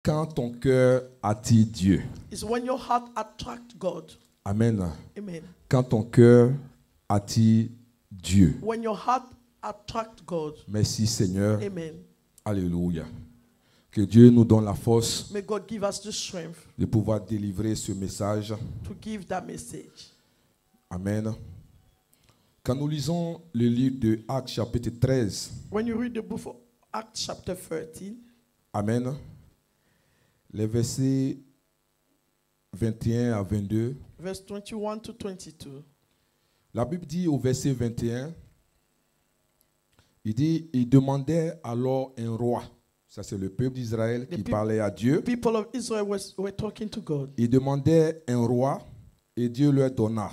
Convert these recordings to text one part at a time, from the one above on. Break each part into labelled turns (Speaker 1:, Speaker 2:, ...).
Speaker 1: quand ton cœur attire Dieu.
Speaker 2: It's when your heart attracts God.
Speaker 1: Amen.
Speaker 2: Amen.
Speaker 1: Quand ton cœur attire Dieu.
Speaker 2: When your heart attracts God.
Speaker 1: Merci Seigneur.
Speaker 2: Amen.
Speaker 1: Alléluia. Que Dieu nous donne la force
Speaker 2: May God give us the strength
Speaker 1: de pouvoir délivrer ce message.
Speaker 2: to give that message.
Speaker 1: Amen. Quand nous lisons le livre de Actes chapitre 13,
Speaker 2: When you read the book of Acts chapter 13,
Speaker 1: Amen, les versets 21 à 22,
Speaker 2: verse 21 to 22,
Speaker 1: la Bible dit au verset 21, il dit, il demandait alors un roi. Ça, c'est le peuple d'Israël qui parlait à Dieu.
Speaker 2: people of Israel were talking to God.
Speaker 1: Il demandait un roi et Dieu leur donna.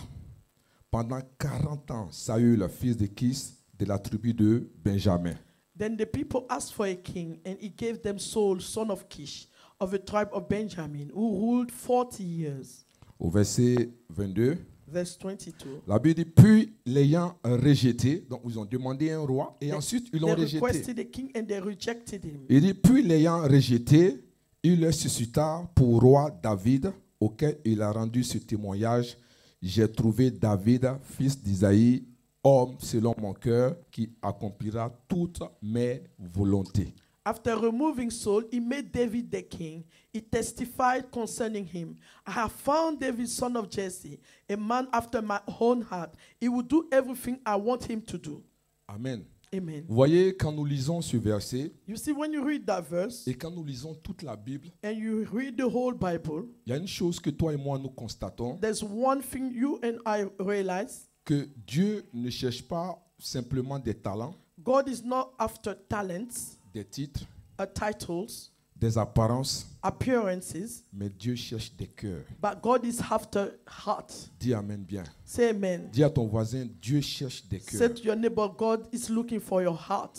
Speaker 1: Pendant 40 ans, Saül, fils de Kis, de la tribu de Benjamin.
Speaker 2: Then the people asked for a king, and he gave them Saul, son of Kish, of the tribe of Benjamin, who ruled 40 years.
Speaker 1: Au verset 22,
Speaker 2: Verse 22.
Speaker 1: la Bible dit, puis l'ayant rejeté, donc ils ont demandé un roi et ensuite ils l'ont
Speaker 2: They
Speaker 1: rejeté.
Speaker 2: requested a king and they rejected him.
Speaker 1: Il dit, puis l'ayant rejeté, il leur suscita pour roi David, auquel il a rendu ce témoignage. J'ai trouvé David, fils d'Isaïe, homme selon mon cœur, qui accomplira toutes mes volontés.
Speaker 2: After removing Saul, he made David the king. He testified concerning him. I have found David, son of Jesse, a man after my own heart. He will do everything I want him to do.
Speaker 1: Amen.
Speaker 2: Amen.
Speaker 1: Vous voyez, quand nous lisons ce verset,
Speaker 2: You see, when you read that verse
Speaker 1: et quand nous lisons toute la Bible,
Speaker 2: and you read the whole Bible,
Speaker 1: il y a une chose que toi et moi nous constatons,
Speaker 2: there's one thing you and I realize.
Speaker 1: que Dieu ne cherche pas simplement des talents,
Speaker 2: God is not after talents,
Speaker 1: des titres,
Speaker 2: titles,
Speaker 1: des apparences,
Speaker 2: appearances,
Speaker 1: mais Dieu cherche des cœurs.
Speaker 2: but God is after heart.
Speaker 1: Dis Amen bien.
Speaker 2: Say amen.
Speaker 1: Dis à ton voisin, Dieu cherche des
Speaker 2: Say
Speaker 1: cœurs.
Speaker 2: to your neighbor, God is looking for your heart.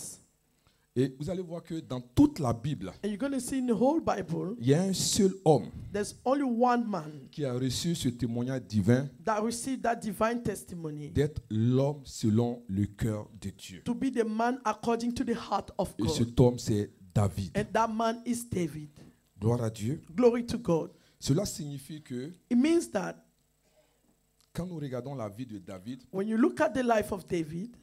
Speaker 1: Et vous allez voir que dans toute la Bible,
Speaker 2: And you're going to see in the whole Bible,
Speaker 1: il y a un seul homme
Speaker 2: there's only one man
Speaker 1: qui a reçu ce témoignage divin
Speaker 2: that received that divine testimony
Speaker 1: d'être l'homme selon le cœur de Dieu.
Speaker 2: to be the man according to the heart of
Speaker 1: Et
Speaker 2: God.
Speaker 1: cet homme, c'est David.
Speaker 2: And that man is David.
Speaker 1: Gloire à Dieu.
Speaker 2: Glory to God.
Speaker 1: Cela signifie que
Speaker 2: It means that
Speaker 1: quand nous regardons la vie de David,
Speaker 2: when you look at the life of David,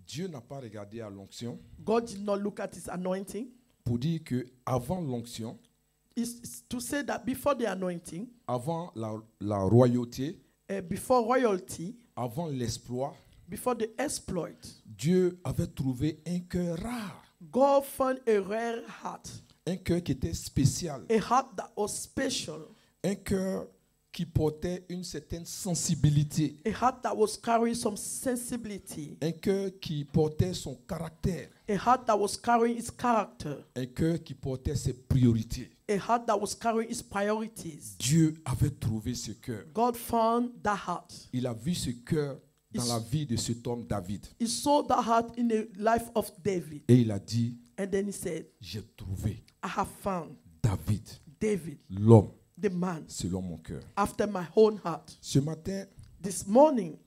Speaker 1: Dieu n'a pas regardé à l'onction
Speaker 2: God did not look at his anointing.
Speaker 1: pour dire que avant l'onction,
Speaker 2: It's to say that before the anointing,
Speaker 1: avant la royauté,
Speaker 2: before royalty,
Speaker 1: avant l'exploit,
Speaker 2: before the exploit,
Speaker 1: Dieu avait trouvé un cœur rare,
Speaker 2: God found a rare heart,
Speaker 1: un cœur qui était spécial,
Speaker 2: a heart that was special,
Speaker 1: un cœur qui portait une certaine sensibilité,
Speaker 2: a heart that was carrying some sensibility,
Speaker 1: un cœur qui portait son caractère,
Speaker 2: a heart that was carrying its character,
Speaker 1: un cœur qui portait ses priorités.
Speaker 2: a heart that was carrying its priorities.
Speaker 1: Dieu avait trouvé ce cœur.
Speaker 2: God found that heart.
Speaker 1: Il a vu ce cœur dans la vie de cet homme David.
Speaker 2: He saw that heart in the life of David.
Speaker 1: Et il a dit,
Speaker 2: And then he said,
Speaker 1: j'ai trouvé
Speaker 2: I have found
Speaker 1: David,
Speaker 2: David,
Speaker 1: l'homme
Speaker 2: the man
Speaker 1: selon mon cœur.
Speaker 2: after my own heart.
Speaker 1: Ce matin,
Speaker 2: This morning,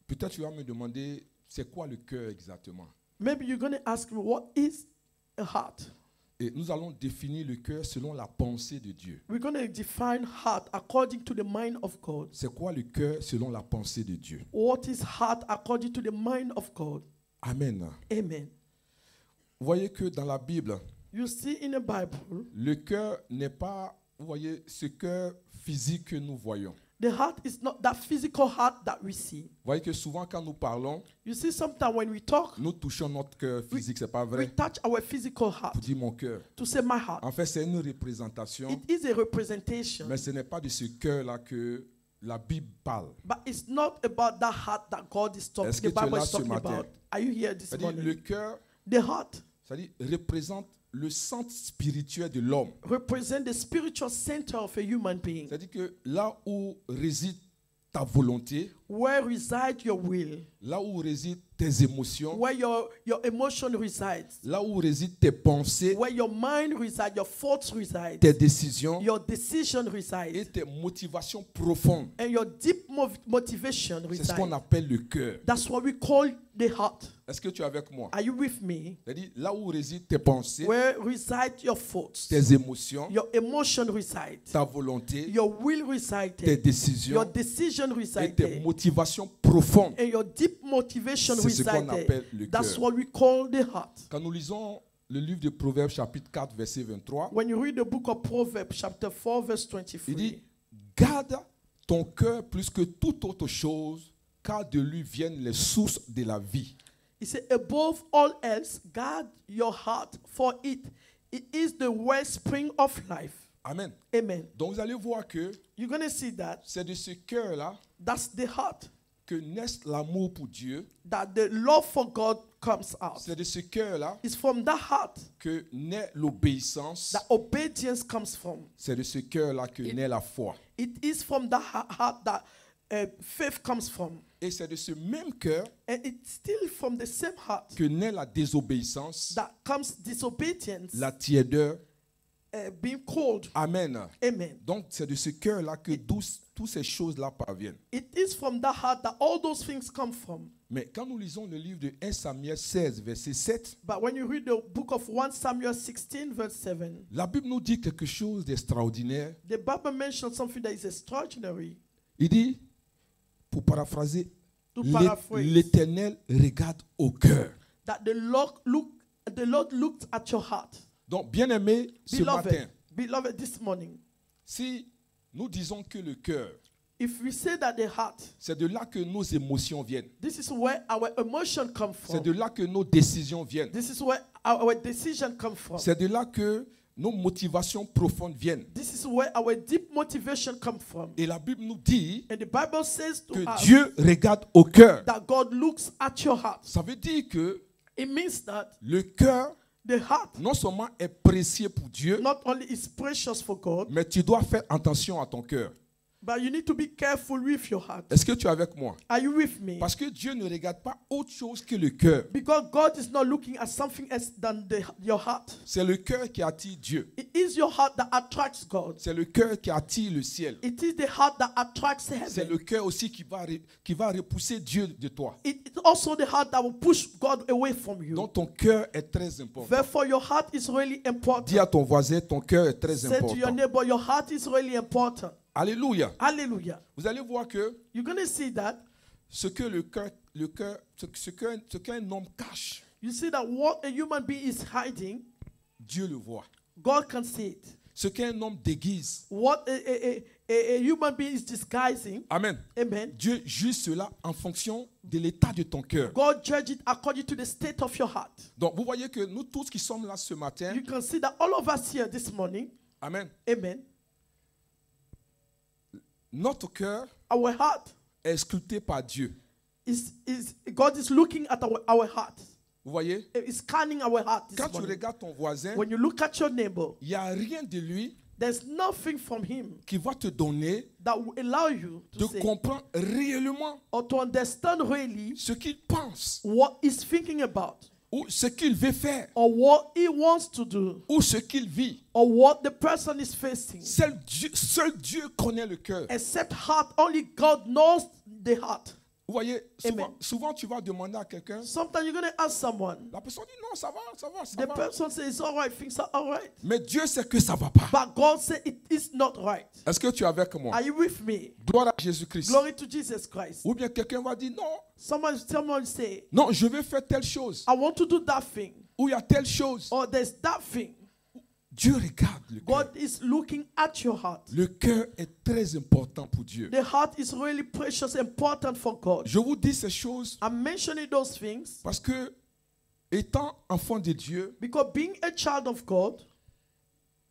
Speaker 1: peut-être tu vas me demander, c'est quoi le cœur exactement?
Speaker 2: maybe you're going to ask me, what is a heart?
Speaker 1: Et nous allons définir le cœur selon la pensée de Dieu.
Speaker 2: We're going to define heart according to the mind of God.
Speaker 1: C'est quoi le cœur selon la pensée de Dieu?
Speaker 2: What is heart according to the mind of God?
Speaker 1: Amen.
Speaker 2: Amen.
Speaker 1: Vous voyez que dans la Bible,
Speaker 2: You see in the Bible,
Speaker 1: le cœur n'est pas, vous voyez, ce cœur physique que nous voyons.
Speaker 2: the heart is not that physical heart that we see.
Speaker 1: Vous voyez que souvent quand nous parlons,
Speaker 2: You see, sometimes when we talk,
Speaker 1: nous touchons notre cœur physique, c'est pas
Speaker 2: we
Speaker 1: vrai?
Speaker 2: touch our physical heart
Speaker 1: Pour dire mon cœur.
Speaker 2: to say my heart.
Speaker 1: En fait, c'est une représentation,
Speaker 2: It is a representation,
Speaker 1: mais ce n'est pas de ce cœur-là que la Bible parle.
Speaker 2: but it's not about that heart that God is talking.
Speaker 1: Est-ce que
Speaker 2: The
Speaker 1: tu es
Speaker 2: Bible
Speaker 1: là
Speaker 2: is
Speaker 1: ce
Speaker 2: talking
Speaker 1: matin?
Speaker 2: about. Are you here this
Speaker 1: C'est-à-dire, le
Speaker 2: morning?
Speaker 1: cœur,
Speaker 2: The heart
Speaker 1: c'est-à-dire, représente le centre spirituel de l'homme.
Speaker 2: represents the spiritual center of a human being,
Speaker 1: C'est-à-dire que là où réside ta volonté,
Speaker 2: where reside your will,
Speaker 1: là où réside tes émotions,
Speaker 2: where your emotion resides,
Speaker 1: là où résident tes pensées,
Speaker 2: where your mind resides, your thoughts reside,
Speaker 1: tes décisions
Speaker 2: your decision
Speaker 1: et
Speaker 2: resides,
Speaker 1: tes motivations profondes.
Speaker 2: and your deep motivation
Speaker 1: C'est ce qu'on
Speaker 2: resides.
Speaker 1: appelle le cœur.
Speaker 2: That's what we call the heart.
Speaker 1: Est-ce que tu es avec moi?
Speaker 2: Are you with me?
Speaker 1: C'est-à-dire, là où résident tes pensées,
Speaker 2: Where reside your thoughts,
Speaker 1: tes émotions,
Speaker 2: your emotion resides,
Speaker 1: ta volonté,
Speaker 2: your will
Speaker 1: tes
Speaker 2: resides, your
Speaker 1: décisions
Speaker 2: decision
Speaker 1: et tes
Speaker 2: resides,
Speaker 1: motivations profondes.
Speaker 2: and your deep motivation
Speaker 1: C'est ce qu'on
Speaker 2: resides.
Speaker 1: appelle le
Speaker 2: That's
Speaker 1: cœur.
Speaker 2: what we call the heart.
Speaker 1: Quand nous lisons le livre de Proverbes chapitre 4 verset 23,
Speaker 2: When you read the book of Proverbs, chapter 4, verse
Speaker 1: il
Speaker 2: 23,
Speaker 1: dit, garde ton cœur plus que toute autre chose, car de lui viennent les sources de la vie.
Speaker 2: he said, above all else, guard your heart, for it is the wellspring of life.
Speaker 1: Amen.
Speaker 2: Amen.
Speaker 1: Donc vous allez voir que
Speaker 2: You're going to see that.
Speaker 1: c'est de ce cœur-là
Speaker 2: That's the heart.
Speaker 1: que naît l'amour pour Dieu.
Speaker 2: That the love for God comes out.
Speaker 1: C'est de ce cœur-là
Speaker 2: It's from that heart
Speaker 1: que naît l'obéissance.
Speaker 2: that obedience comes from.
Speaker 1: C'est de ce cœur-là que naît la foi.
Speaker 2: It is from that heart that faith comes from.
Speaker 1: Et c'est de ce même cœur
Speaker 2: And it's still from the same heart
Speaker 1: que naît la désobéissance,
Speaker 2: that comes disobedience,
Speaker 1: la tiédeur.
Speaker 2: being cold.
Speaker 1: Amen.
Speaker 2: Amen.
Speaker 1: Donc c'est de ce cœur-là que toutes ces choses-là parviennent.
Speaker 2: It is from that heart that all those things come from.
Speaker 1: Mais quand nous lisons le livre de 1 Samuel 16, verset 7,
Speaker 2: But when you read the book of 1 Samuel 16, verse 7,
Speaker 1: la Bible nous dit quelque chose d'extraordinaire.
Speaker 2: the Bible mentions something that is extraordinary.
Speaker 1: Il dit, pour paraphraser,
Speaker 2: To paraphrase,
Speaker 1: l'Éternel regarde au cœur.
Speaker 2: that the Lord looked at your heart.
Speaker 1: Donc, bien-aimé, ce matin,
Speaker 2: Beloved, this morning,
Speaker 1: si nous disons que le cœur,
Speaker 2: if we say that the heart,
Speaker 1: c'est de là que nos émotions viennent.
Speaker 2: this is where our emotion comes
Speaker 1: C'est
Speaker 2: from.
Speaker 1: de là que nos décisions viennent.
Speaker 2: This is where our decision comes from.
Speaker 1: C'est de là que nos motivations profondes viennent.
Speaker 2: This is where our deep motivation comes from.
Speaker 1: Et la Bible nous dit
Speaker 2: And the Bible says to
Speaker 1: que
Speaker 2: us
Speaker 1: Dieu regarde au cœur.
Speaker 2: that God looks at your heart.
Speaker 1: Ça veut dire que
Speaker 2: It means that
Speaker 1: le cœur,
Speaker 2: the heart
Speaker 1: non seulement est précieux pour Dieu,
Speaker 2: not only is precious for God,
Speaker 1: mais tu dois faire attention à ton cœur.
Speaker 2: but you need to be careful with your heart.
Speaker 1: Est-ce que tu es avec moi?
Speaker 2: Are you with me?
Speaker 1: Parce que Dieu ne regarde pas autre chose que le cœur.
Speaker 2: Because God is not looking at something else than your heart.
Speaker 1: C'est le cœur qui attire Dieu.
Speaker 2: It is your heart that attracts God.
Speaker 1: C'est le cœur qui attire le ciel.
Speaker 2: It is the heart that attracts
Speaker 1: C'est
Speaker 2: heaven.
Speaker 1: le cœur aussi qui va repousser Dieu de toi.
Speaker 2: It's also the heart that will push God away from you.
Speaker 1: Donc ton cœur est très important.
Speaker 2: Therefore, your heart is really important.
Speaker 1: Dis à ton voisin, ton cœur est très
Speaker 2: Say to your
Speaker 1: important.
Speaker 2: neighbor, your heart is really important.
Speaker 1: Alléluia.
Speaker 2: Hallelujah.
Speaker 1: Vous allez voir que
Speaker 2: You're going to see that.
Speaker 1: ce que ce qu'un homme cache,
Speaker 2: You see that what a human being is hiding,
Speaker 1: Dieu le voit.
Speaker 2: God can see it.
Speaker 1: Ce qu'un homme déguise,
Speaker 2: What a human being is disguising,
Speaker 1: amen.
Speaker 2: amen,
Speaker 1: Dieu juge cela en fonction de l'état de ton cœur.
Speaker 2: God judge it according to the state of your heart.
Speaker 1: Donc vous voyez que nous tous qui sommes là ce matin,
Speaker 2: You can see that all of us here this morning,
Speaker 1: amen,
Speaker 2: amen,
Speaker 1: notre cœur
Speaker 2: our heart
Speaker 1: est scruté par Dieu.
Speaker 2: God is looking at our heart.
Speaker 1: Vous voyez?
Speaker 2: He's scanning our heart this
Speaker 1: Quand tu
Speaker 2: morning.
Speaker 1: regardes ton voisin,
Speaker 2: When you look at your neighbor,
Speaker 1: il n'y a rien de lui
Speaker 2: there's nothing from him
Speaker 1: qui va te donner
Speaker 2: that will allow you
Speaker 1: de
Speaker 2: to say
Speaker 1: comprendre réellement
Speaker 2: or to understand really
Speaker 1: ce qu'il pense
Speaker 2: what he's thinking about
Speaker 1: ou ce qu'il veut faire
Speaker 2: or what he wants to do
Speaker 1: ou ce qu'il vit.
Speaker 2: or what the person is facing.
Speaker 1: Seul Dieu connaît le cœur.
Speaker 2: Except heart, only God knows the heart.
Speaker 1: Vous voyez,
Speaker 2: Amen.
Speaker 1: souvent tu vas demander à quelqu'un,
Speaker 2: Sometimes you're going to ask someone.
Speaker 1: la personne dit non, ça va, ça
Speaker 2: The
Speaker 1: va.
Speaker 2: person says it's all right, things are all right.
Speaker 1: Mais Dieu sait que ça va pas.
Speaker 2: But God said it is not right.
Speaker 1: Est-ce que tu es avec moi?
Speaker 2: Are you with me?
Speaker 1: Gloire à Jésus-Christ.
Speaker 2: Glory to Jesus Christ.
Speaker 1: Ou bien quelqu'un va dire non,
Speaker 2: Someone say,
Speaker 1: non, je vais faire telle chose.
Speaker 2: I want to do that thing.
Speaker 1: Ou il y a telle chose.
Speaker 2: Or there's that thing.
Speaker 1: Dieu regarde le cœur.
Speaker 2: God is looking at your heart.
Speaker 1: Le cœur est très important pour Dieu.
Speaker 2: The heart is really precious, important for God.
Speaker 1: Je vous dis ces choses
Speaker 2: I'm mentioning those things
Speaker 1: parce que, étant enfant de Dieu,
Speaker 2: because being a child of God,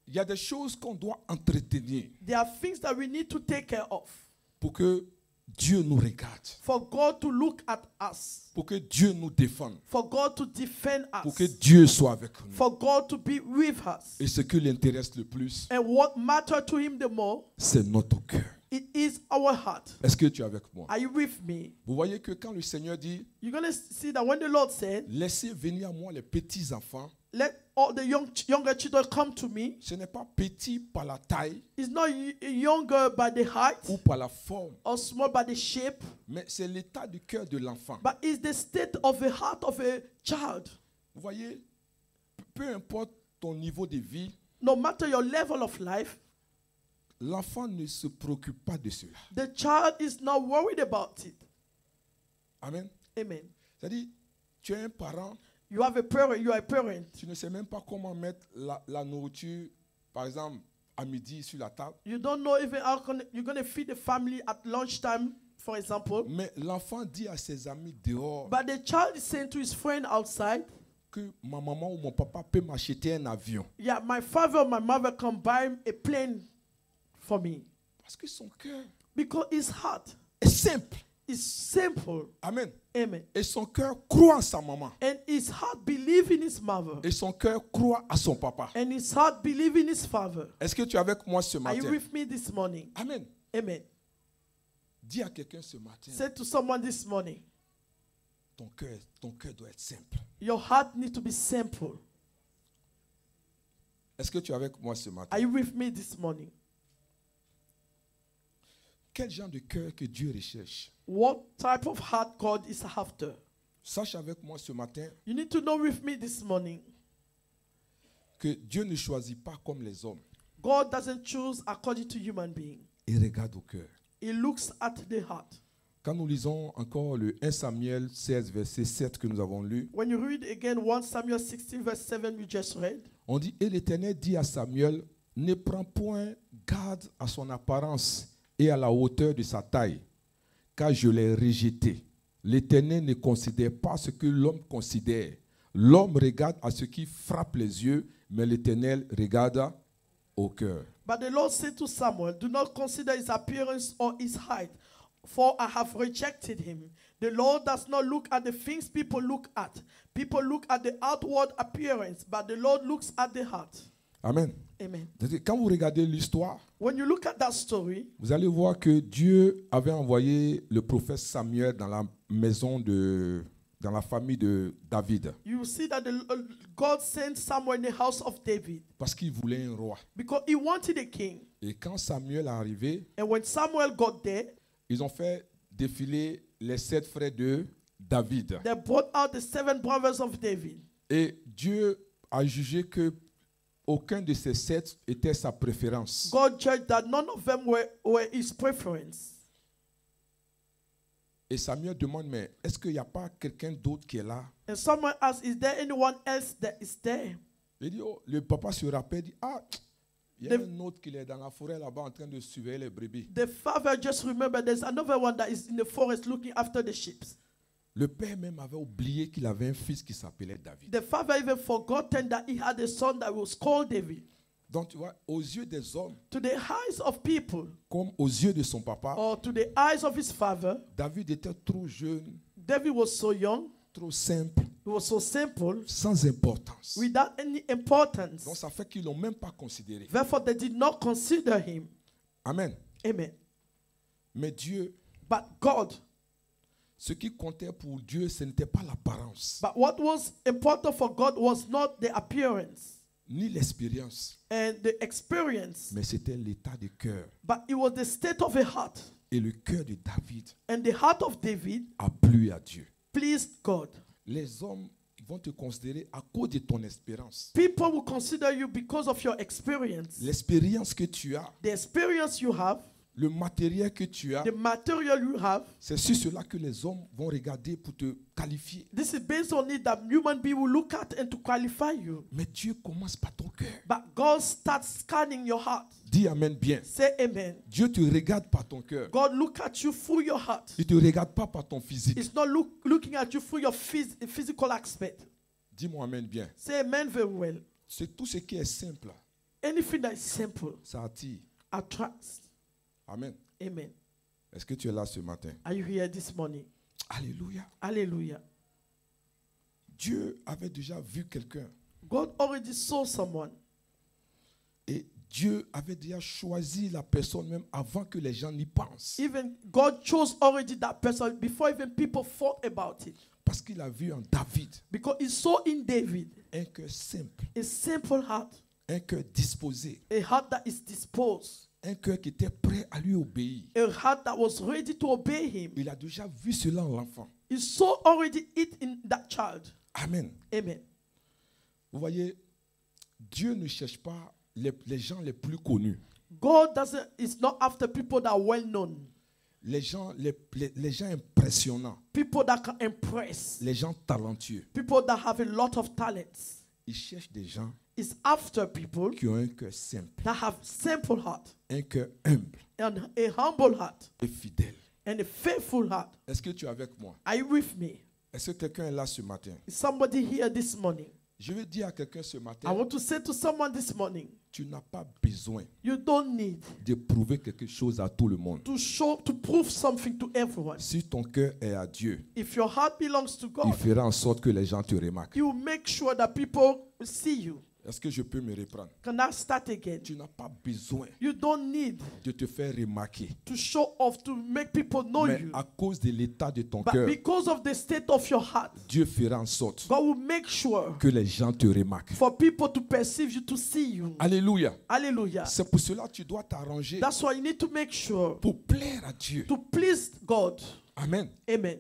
Speaker 1: il y a des choses qu'on doit entretenir
Speaker 2: there are things that we need to take care of.
Speaker 1: pour que Dieu nous regarde,
Speaker 2: For God to look at us.
Speaker 1: pour que Dieu nous défende,
Speaker 2: For God to defend
Speaker 1: pour
Speaker 2: us.
Speaker 1: que Dieu soit avec nous.
Speaker 2: For God to be with us.
Speaker 1: Et ce qui l'intéresse le plus,
Speaker 2: And what matters to Him the more
Speaker 1: c'est notre cœur.
Speaker 2: It is our heart.
Speaker 1: Est-ce que tu es avec moi?
Speaker 2: Are you with me?
Speaker 1: Vous voyez que quand le Seigneur dit,
Speaker 2: You're going to see that when the Lord said,
Speaker 1: laissez venir à moi les petits enfants,
Speaker 2: let all the younger children come to me,
Speaker 1: ce n'est pas petit par la taille
Speaker 2: it's not younger by the height
Speaker 1: ou par la forme,
Speaker 2: or small by the shape,
Speaker 1: mais c'est l'état du cœur de l'enfant.
Speaker 2: but it's the state of the heart of a child.
Speaker 1: Vous voyez, peu importe ton niveau de vie,
Speaker 2: No matter your level of life,
Speaker 1: l'enfant ne se préoccupe pas de cela.
Speaker 2: the child is not worried about it.
Speaker 1: Amen.
Speaker 2: Amen.
Speaker 1: C'est-à-dire, tu es un parent,
Speaker 2: You have a parent, you are a parent.
Speaker 1: tu ne sais même pas comment mettre la nourriture, par exemple, à midi sur la table.
Speaker 2: You don't know even how you're going to feed the family at lunchtime, for example.
Speaker 1: Mais l'enfant dit à ses amis dehors
Speaker 2: But the child is saying to his friend outside,
Speaker 1: que ma maman ou mon papa peut m'acheter un avion.
Speaker 2: yeah, my father or my mother can buy a plane for me.
Speaker 1: Parce que son cœur
Speaker 2: Because his heart
Speaker 1: est simple.
Speaker 2: is simple.
Speaker 1: Amen.
Speaker 2: Amen.
Speaker 1: Et son cœur croit en sa maman.
Speaker 2: And his heart believes in his mother.
Speaker 1: Et son cœur croit à son papa.
Speaker 2: And his heart believes in his father.
Speaker 1: Est-ce que tu es avec moi ce
Speaker 2: Are you
Speaker 1: matin?
Speaker 2: with me this morning?
Speaker 1: Amen.
Speaker 2: Amen.
Speaker 1: Dis à quelqu'un ce matin,
Speaker 2: Say to someone this morning,
Speaker 1: ton cœur doit être simple.
Speaker 2: your heart needs to be simple.
Speaker 1: Est-ce que tu es avec moi ce matin?
Speaker 2: Are you with me this morning?
Speaker 1: Quel genre de cœur que Dieu recherche?
Speaker 2: What type of heart God is after?
Speaker 1: Sache avec moi ce matin
Speaker 2: You need to know with me this morning,
Speaker 1: que Dieu ne choisit pas comme les hommes.
Speaker 2: God doesn't choose according to human being.
Speaker 1: Il regarde au cœur.
Speaker 2: He looks at the heart.
Speaker 1: Quand nous lisons encore le 1 Samuel 16, verset 7 que nous avons lu,
Speaker 2: When you read again 1 Samuel 16 verse 7 we just read,
Speaker 1: on dit, et l'Éternel dit à Samuel, ne prends point garde à son apparence et à la hauteur de sa taille, car je l'ai rejeté. L'Éternel ne considère pas ce que l'homme considère. L'homme regarde à ce qui frappe les yeux, mais l'Éternel regarde au cœur.
Speaker 2: but the Lord said to Samuel, do not consider his appearance or his height, for I have rejected him. The Lord does not look at the things people look at. People look at the outward appearance, but the Lord looks at the heart.
Speaker 1: Amen.
Speaker 2: Amen.
Speaker 1: C'est-à-dire, quand vous regardez l'histoire,
Speaker 2: When you look at that story,
Speaker 1: vous allez voir que Dieu avait envoyé le prophète Samuel dans la dans la famille de David,
Speaker 2: you will see that God sent Samuel in the house of David
Speaker 1: parce qu'il voulait un roi.
Speaker 2: because he wanted a king.
Speaker 1: Et quand Samuel est arrivé,
Speaker 2: And when Samuel got there,
Speaker 1: ils ont fait défiler les 7 frères de David.
Speaker 2: they brought out the 7 brothers of David.
Speaker 1: Et Dieu a jugé que aucun de ces 7 était sa préférence.
Speaker 2: God judged that none of them were his preference.
Speaker 1: Et Samuel demande, mais est-ce qu'il n'y a pas quelqu'un d'autre qui est là?
Speaker 2: And someone asked, is there anyone else that is there?
Speaker 1: Il dit, oh, le papa se rappelle, dit, ah, il y a un autre qui est dans la forêt là-bas en train de surveiller les brebis.
Speaker 2: The father just remembered there's another one that is in the forest looking after the sheep.
Speaker 1: Le père même avait oublié qu'il avait un fils qui s'appelait David.
Speaker 2: The father even forgotten that he had a son that was called David.
Speaker 1: Donc tu vois, aux yeux des hommes,
Speaker 2: To the eyes of people,
Speaker 1: comme aux yeux de son papa,
Speaker 2: or to the eyes of his father,
Speaker 1: David était trop jeune,
Speaker 2: David was so young,
Speaker 1: trop simple,
Speaker 2: he was so simple,
Speaker 1: sans importance.
Speaker 2: without any importance.
Speaker 1: Donc ça fait qu'ils l'ont même pas considéré.
Speaker 2: Therefore, they did not consider him.
Speaker 1: Amen.
Speaker 2: Amen.
Speaker 1: Mais Dieu,
Speaker 2: But God,
Speaker 1: ce qui comptait pour Dieu, ce n'était pas l'apparence,
Speaker 2: but what was important for God was not the appearance
Speaker 1: ni l'expérience,
Speaker 2: and the experience,
Speaker 1: mais c'était l'état du cœur.
Speaker 2: but it was the state of a heart.
Speaker 1: Et le cœur de David
Speaker 2: And the heart of David
Speaker 1: a plu à Dieu.
Speaker 2: pleased God.
Speaker 1: Les hommes vont te considérer à cause de ton expérience.
Speaker 2: People will consider you because of your experience.
Speaker 1: L'expérience que tu as,
Speaker 2: The experience you have,
Speaker 1: le matériel que tu as,
Speaker 2: the material you have,
Speaker 1: c'est sur cela que les hommes vont regarder pour te qualifier.
Speaker 2: this is based on it that human beings will look at and to qualify you.
Speaker 1: Mais Dieu commence par ton cœur.
Speaker 2: But God starts scanning your heart.
Speaker 1: Dis Amen bien.
Speaker 2: Say amen.
Speaker 1: Dieu te regarde par ton cœur.
Speaker 2: God look at you through your heart.
Speaker 1: Il ne te regarde pas par ton physique.
Speaker 2: It's not looking at you through your physical aspect.
Speaker 1: Dis-moi Amen bien.
Speaker 2: Say amen very well.
Speaker 1: C'est tout ce qui est simple,
Speaker 2: Anything that is simple
Speaker 1: ça attire.
Speaker 2: attracts.
Speaker 1: Amen.
Speaker 2: Amen.
Speaker 1: Est-ce que tu es là ce matin?
Speaker 2: Are you here this morning?
Speaker 1: Alléluia.
Speaker 2: Hallelujah.
Speaker 1: Dieu avait déjà vu quelqu'un.
Speaker 2: God already saw someone.
Speaker 1: Et Dieu avait déjà choisi la personne même avant que les gens n'y pensent.
Speaker 2: Even God chose already that person before even people thought about it.
Speaker 1: Parce qu'il a vu en David
Speaker 2: Because he saw in David
Speaker 1: un cœur simple,
Speaker 2: a simple heart,
Speaker 1: un cœur disposé,
Speaker 2: a heart that is disposed,
Speaker 1: un cœur qui était prêt à lui obéir.
Speaker 2: a heart that was ready to obey him.
Speaker 1: Il a déjà vu cela en l'enfant.
Speaker 2: He saw already it in that child.
Speaker 1: Amen.
Speaker 2: Amen.
Speaker 1: Vous voyez, Dieu ne cherche pas les gens les plus connus,
Speaker 2: God is not after people that are well known,
Speaker 1: les gens impressionnants,
Speaker 2: people that can impress,
Speaker 1: les gens talentueux.
Speaker 2: people that have a lot of talents.
Speaker 1: Il cherche des gens
Speaker 2: It's after people
Speaker 1: qui ont un cœur simple,
Speaker 2: that have simple heart
Speaker 1: un cœur humble
Speaker 2: and a humble heart
Speaker 1: et fidèle.
Speaker 2: and a faithful heart.
Speaker 1: Est-ce que tu es avec moi?
Speaker 2: Are you with me?
Speaker 1: Est-ce que quelqu'un est là ce matin?
Speaker 2: Is somebody here this morning?
Speaker 1: Je veux dire à quelqu'un ce
Speaker 2: I
Speaker 1: matin,
Speaker 2: want to say to someone this morning,
Speaker 1: tu n'as pas besoin
Speaker 2: you don't need
Speaker 1: de prouver quelque chose à tout le monde.
Speaker 2: to prove something to everyone.
Speaker 1: Si ton cœur est à Dieu,
Speaker 2: If your heart belongs to
Speaker 1: il
Speaker 2: God,
Speaker 1: fera en sorte que les gens te remarquent.
Speaker 2: you make sure that people see you.
Speaker 1: Est-ce que je peux me reprendre?
Speaker 2: Can I start again?
Speaker 1: Tu n'as pas besoin
Speaker 2: You don't need
Speaker 1: de te faire remarquer.
Speaker 2: to show off, to make people know
Speaker 1: Mais
Speaker 2: you.
Speaker 1: à cause de l'état de ton
Speaker 2: But
Speaker 1: cœur,
Speaker 2: because of the state of your heart,
Speaker 1: Dieu fera en sorte
Speaker 2: God will make sure
Speaker 1: que les gens te remarquent.
Speaker 2: for people to perceive you, to see you.
Speaker 1: Alléluia.
Speaker 2: Hallelujah.
Speaker 1: C'est pour cela que tu dois t'arranger
Speaker 2: That's why you need to make sure
Speaker 1: pour plaire à Dieu.
Speaker 2: to please God.
Speaker 1: Amen.
Speaker 2: Amen.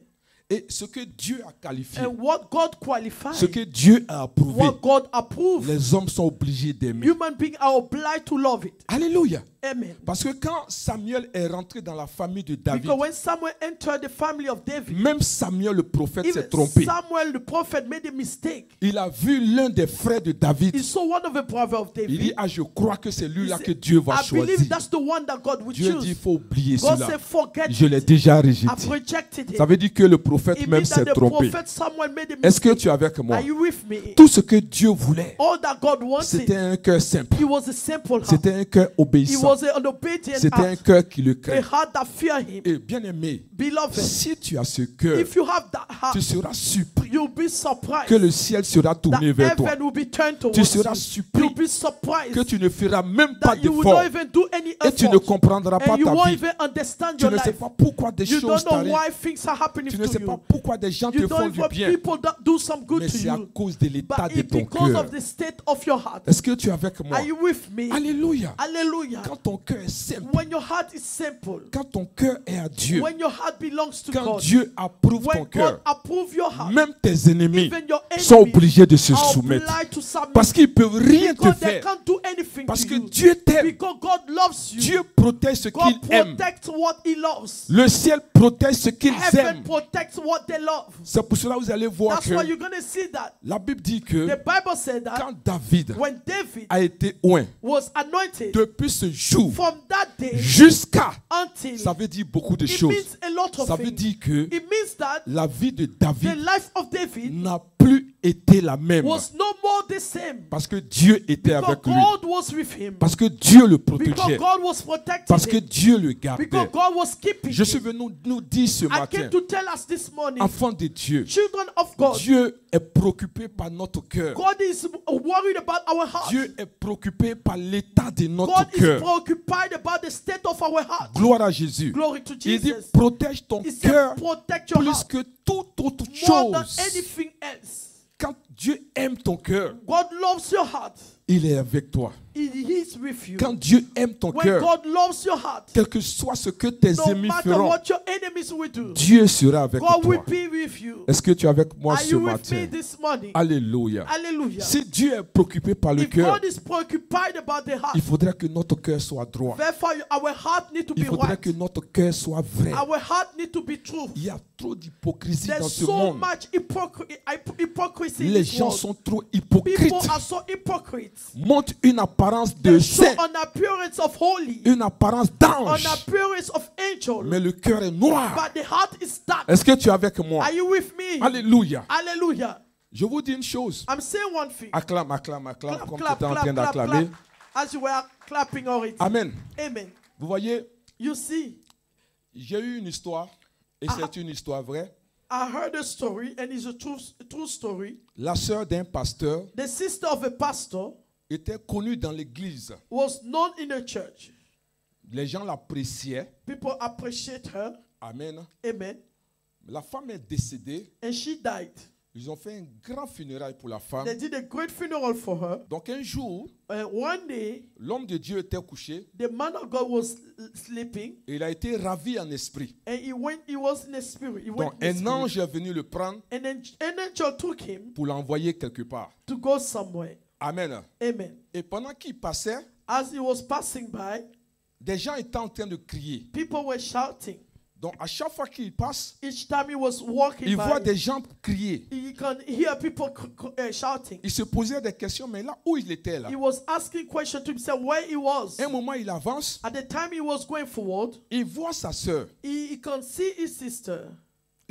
Speaker 1: Et ce que Dieu a qualifié,
Speaker 2: And what God
Speaker 1: ce
Speaker 2: qualified,
Speaker 1: que Dieu a approuvé,
Speaker 2: what God approved,
Speaker 1: les hommes sont obligés d'aimer.
Speaker 2: human beings are obliged to love it.
Speaker 1: Alléluia.
Speaker 2: Amen.
Speaker 1: Parce que quand Samuel est rentré dans la famille de David,
Speaker 2: Because when Samuel entered the family of David,
Speaker 1: même Samuel le prophète s'est
Speaker 2: even
Speaker 1: trompé.
Speaker 2: Samuel the prophet made a mistake.
Speaker 1: Il a vu l'un des frères de David.
Speaker 2: He saw one of the brothers of
Speaker 1: Il dit,
Speaker 2: David.
Speaker 1: ah, je crois que c'est
Speaker 2: He
Speaker 1: lui-là
Speaker 2: said,
Speaker 1: que Dieu va
Speaker 2: I believe
Speaker 1: choisir.
Speaker 2: that's the one that God will
Speaker 1: Dieu dit, il
Speaker 2: choose.
Speaker 1: faut oublier
Speaker 2: God
Speaker 1: cela.
Speaker 2: said, forget
Speaker 1: Je l'ai
Speaker 2: it.
Speaker 1: déjà
Speaker 2: I've
Speaker 1: rejeté.
Speaker 2: rejected
Speaker 1: Ça
Speaker 2: it.
Speaker 1: veut dire que le prophète
Speaker 2: It
Speaker 1: même
Speaker 2: means
Speaker 1: s'est
Speaker 2: that the
Speaker 1: trompé.
Speaker 2: prophet Samuel made a
Speaker 1: Est-ce que
Speaker 2: mistake.
Speaker 1: tu es avec moi?
Speaker 2: Are you with me?
Speaker 1: Tout ce que Dieu voulait,
Speaker 2: All that God wanted,
Speaker 1: c'était un cœur simple.
Speaker 2: he was a simple heart.
Speaker 1: C'était un cœur
Speaker 2: He
Speaker 1: obéissant.
Speaker 2: was an obedient
Speaker 1: C'était un
Speaker 2: heart.
Speaker 1: cœur qui le
Speaker 2: A
Speaker 1: craint.
Speaker 2: heart that fear him.
Speaker 1: Et bien aimé,
Speaker 2: Beloved,
Speaker 1: si tu as ce cœur,
Speaker 2: if you have that heart,
Speaker 1: tu seras surpris
Speaker 2: you'll be surprised
Speaker 1: que le ciel sera
Speaker 2: that
Speaker 1: tourné vers toi.
Speaker 2: heaven will be turned towards
Speaker 1: Tu seras
Speaker 2: you.
Speaker 1: surpris
Speaker 2: You'll be surprised
Speaker 1: que tu ne feras même pas
Speaker 2: that you will
Speaker 1: d'effort
Speaker 2: not even do any
Speaker 1: et tu ne
Speaker 2: effort.
Speaker 1: comprendras pas
Speaker 2: And you
Speaker 1: ta
Speaker 2: won't
Speaker 1: vie.
Speaker 2: even understand
Speaker 1: Tu
Speaker 2: your
Speaker 1: ne sais
Speaker 2: life.
Speaker 1: pas pourquoi des
Speaker 2: You
Speaker 1: choses
Speaker 2: don't know
Speaker 1: t'arrivent.
Speaker 2: why things are happening
Speaker 1: Tu ne sais
Speaker 2: to
Speaker 1: pas
Speaker 2: you.
Speaker 1: pourquoi des gens te
Speaker 2: You
Speaker 1: font
Speaker 2: don't
Speaker 1: du
Speaker 2: even
Speaker 1: bien.
Speaker 2: people that do some good
Speaker 1: Mais
Speaker 2: to
Speaker 1: c'est à
Speaker 2: you.
Speaker 1: cause de l'état
Speaker 2: But
Speaker 1: de
Speaker 2: it's
Speaker 1: ton
Speaker 2: because
Speaker 1: cœur.
Speaker 2: of the state of your heart.
Speaker 1: Est-ce que tu es avec moi?
Speaker 2: Are you with me?
Speaker 1: Alléluia.
Speaker 2: Hallelujah.
Speaker 1: Quand ton cœur est simple,
Speaker 2: When your heart is simple,
Speaker 1: quand ton cœur est à Dieu,
Speaker 2: when your heart belongs to
Speaker 1: quand
Speaker 2: God,
Speaker 1: Dieu approuve ton
Speaker 2: when God
Speaker 1: cœur,
Speaker 2: approves your heart,
Speaker 1: même tes ennemis
Speaker 2: even your
Speaker 1: sont
Speaker 2: enemies
Speaker 1: obligés de se
Speaker 2: are
Speaker 1: soumettre.
Speaker 2: obliged to submit
Speaker 1: Parce qu'ils ne peuvent rien te
Speaker 2: because they
Speaker 1: faire.
Speaker 2: can't do anything
Speaker 1: Parce
Speaker 2: to
Speaker 1: que
Speaker 2: you.
Speaker 1: Dieu t'aime.
Speaker 2: Because God loves you.
Speaker 1: Dieu protège ce
Speaker 2: God
Speaker 1: qu'il aime.
Speaker 2: protects what He loves.
Speaker 1: Le ciel protège ce qu'ils
Speaker 2: Heaven
Speaker 1: aiment.
Speaker 2: protects what they love.
Speaker 1: C'est pour cela que vous allez voir
Speaker 2: That's
Speaker 1: que
Speaker 2: why you're going to see that.
Speaker 1: la Bible dit que
Speaker 2: The Bible said that
Speaker 1: quand David
Speaker 2: when David
Speaker 1: a été oint,
Speaker 2: was anointed,
Speaker 1: depuis ce jour
Speaker 2: from that day
Speaker 1: jusqu'à,
Speaker 2: until,
Speaker 1: ça veut dire beaucoup de
Speaker 2: it
Speaker 1: choses.
Speaker 2: means a lot of
Speaker 1: Ça veut
Speaker 2: things.
Speaker 1: dire que
Speaker 2: It means that
Speaker 1: la vie de
Speaker 2: the
Speaker 1: David
Speaker 2: life of David
Speaker 1: n'a plus été la même.
Speaker 2: was no more the same.
Speaker 1: Parce que Dieu était
Speaker 2: Because
Speaker 1: avec lui.
Speaker 2: God was with him.
Speaker 1: Parce que Dieu le
Speaker 2: Because
Speaker 1: protégeait.
Speaker 2: God was protecting
Speaker 1: Parce que
Speaker 2: him.
Speaker 1: Dieu le gardait.
Speaker 2: Because God was keeping
Speaker 1: Je suis
Speaker 2: him.
Speaker 1: venu nous dire ce
Speaker 2: I
Speaker 1: matin,
Speaker 2: came to tell us this morning,
Speaker 1: enfants de Dieu,
Speaker 2: children of God,
Speaker 1: Dieu est préoccupé par notre cœur.
Speaker 2: God is worried about our heart.
Speaker 1: Dieu est préoccupé par l'état de notre
Speaker 2: God is
Speaker 1: cœur.
Speaker 2: preoccupied about the state of our heart.
Speaker 1: Gloire à Jésus.
Speaker 2: Glory to
Speaker 1: Il dit,
Speaker 2: Jesus.
Speaker 1: protège ton
Speaker 2: He said,
Speaker 1: cœur
Speaker 2: protect your
Speaker 1: plus
Speaker 2: heart
Speaker 1: que toute autre
Speaker 2: more than
Speaker 1: chose.
Speaker 2: anything else.
Speaker 1: Quand Dieu aime ton cœur,
Speaker 2: God loves your heart.
Speaker 1: il est avec toi.
Speaker 2: He is with you.
Speaker 1: Quand Dieu aime ton
Speaker 2: When
Speaker 1: cœur,
Speaker 2: God loves your heart,
Speaker 1: quel que soit ce que tes
Speaker 2: no
Speaker 1: ennemis
Speaker 2: matter
Speaker 1: feront,
Speaker 2: what your enemies will do,
Speaker 1: Dieu sera avec
Speaker 2: God will
Speaker 1: toi.
Speaker 2: be with you.
Speaker 1: Est-ce que tu es avec moi
Speaker 2: Are
Speaker 1: ce
Speaker 2: you with
Speaker 1: matin?
Speaker 2: me this morning?
Speaker 1: Alléluia.
Speaker 2: Hallelujah.
Speaker 1: Si Dieu est préoccupé par le
Speaker 2: If
Speaker 1: cœur,
Speaker 2: God is preoccupied about the heart,
Speaker 1: il faudrait que notre cœur soit droit.
Speaker 2: therefore our heart need to
Speaker 1: Il
Speaker 2: be
Speaker 1: faudrait
Speaker 2: right.
Speaker 1: que notre cœur soit vrai.
Speaker 2: Our heart need to be true.
Speaker 1: Il y a trop d'hypocrisie dans
Speaker 2: There's
Speaker 1: ce
Speaker 2: so
Speaker 1: monde.
Speaker 2: much hypocrisy in
Speaker 1: Les
Speaker 2: this
Speaker 1: gens
Speaker 2: world.
Speaker 1: sont trop
Speaker 2: People
Speaker 1: hypocrites.
Speaker 2: are so hypocrites.
Speaker 1: Montrent une apparence de
Speaker 2: They show
Speaker 1: saint,
Speaker 2: an appearance of holy,
Speaker 1: une apparence
Speaker 2: an
Speaker 1: d'ange,
Speaker 2: appearance of angel,
Speaker 1: mais le cœur est noir.
Speaker 2: but the heart is dark.
Speaker 1: Est-ce que tu es avec moi?
Speaker 2: Are you with me?
Speaker 1: Alléluia.
Speaker 2: Hallelujah.
Speaker 1: Je vous dis une chose.
Speaker 2: I'm saying one thing.
Speaker 1: Acclame, acclame, acclame,
Speaker 2: Clap,
Speaker 1: comme tu
Speaker 2: clap,
Speaker 1: étais en
Speaker 2: clap,
Speaker 1: train
Speaker 2: clap,
Speaker 1: d'acclamer.
Speaker 2: clap. As you were clapping already.
Speaker 1: Amen.
Speaker 2: Amen.
Speaker 1: Vous voyez,
Speaker 2: You see,
Speaker 1: j'ai eu une histoire, et c'est une histoire vraie.
Speaker 2: I heard a story, and it's a true story.
Speaker 1: La sœur d'un pasteur
Speaker 2: The sister of a pastor
Speaker 1: était connue dans l'église.
Speaker 2: was known in the church.
Speaker 1: Les gens l'appréciaient.
Speaker 2: People appreciate her.
Speaker 1: Amen.
Speaker 2: Amen.
Speaker 1: La femme est décédée.
Speaker 2: And she died.
Speaker 1: Ils ont fait un grand funérail pour la femme.
Speaker 2: They did a great funeral for her.
Speaker 1: Donc un jour,
Speaker 2: One day,
Speaker 1: l'homme de Dieu était couché
Speaker 2: the man of God was sleeping,
Speaker 1: et il a été ravi en esprit.
Speaker 2: and he was in the spirit. He
Speaker 1: Donc
Speaker 2: went in the
Speaker 1: un
Speaker 2: spirit.
Speaker 1: ange est venu le prendre
Speaker 2: And then an angel took him
Speaker 1: pour l'envoyer quelque part.
Speaker 2: to go somewhere.
Speaker 1: Amen.
Speaker 2: Amen.
Speaker 1: Et pendant qu'il passait,
Speaker 2: As he was passing by,
Speaker 1: des gens étaient en train de crier.
Speaker 2: people were shouting.
Speaker 1: Donc à chaque fois qu'il passe,
Speaker 2: Each time he was walking
Speaker 1: il voit
Speaker 2: by,
Speaker 1: des gens crier.
Speaker 2: he can hear people shouting.
Speaker 1: Il se posait des questions, mais là où il était là,
Speaker 2: He was asking questions to himself where he was.
Speaker 1: un moment il avance,
Speaker 2: At the time he was going forward,
Speaker 1: il voit sa sœur.
Speaker 2: he can see his sister.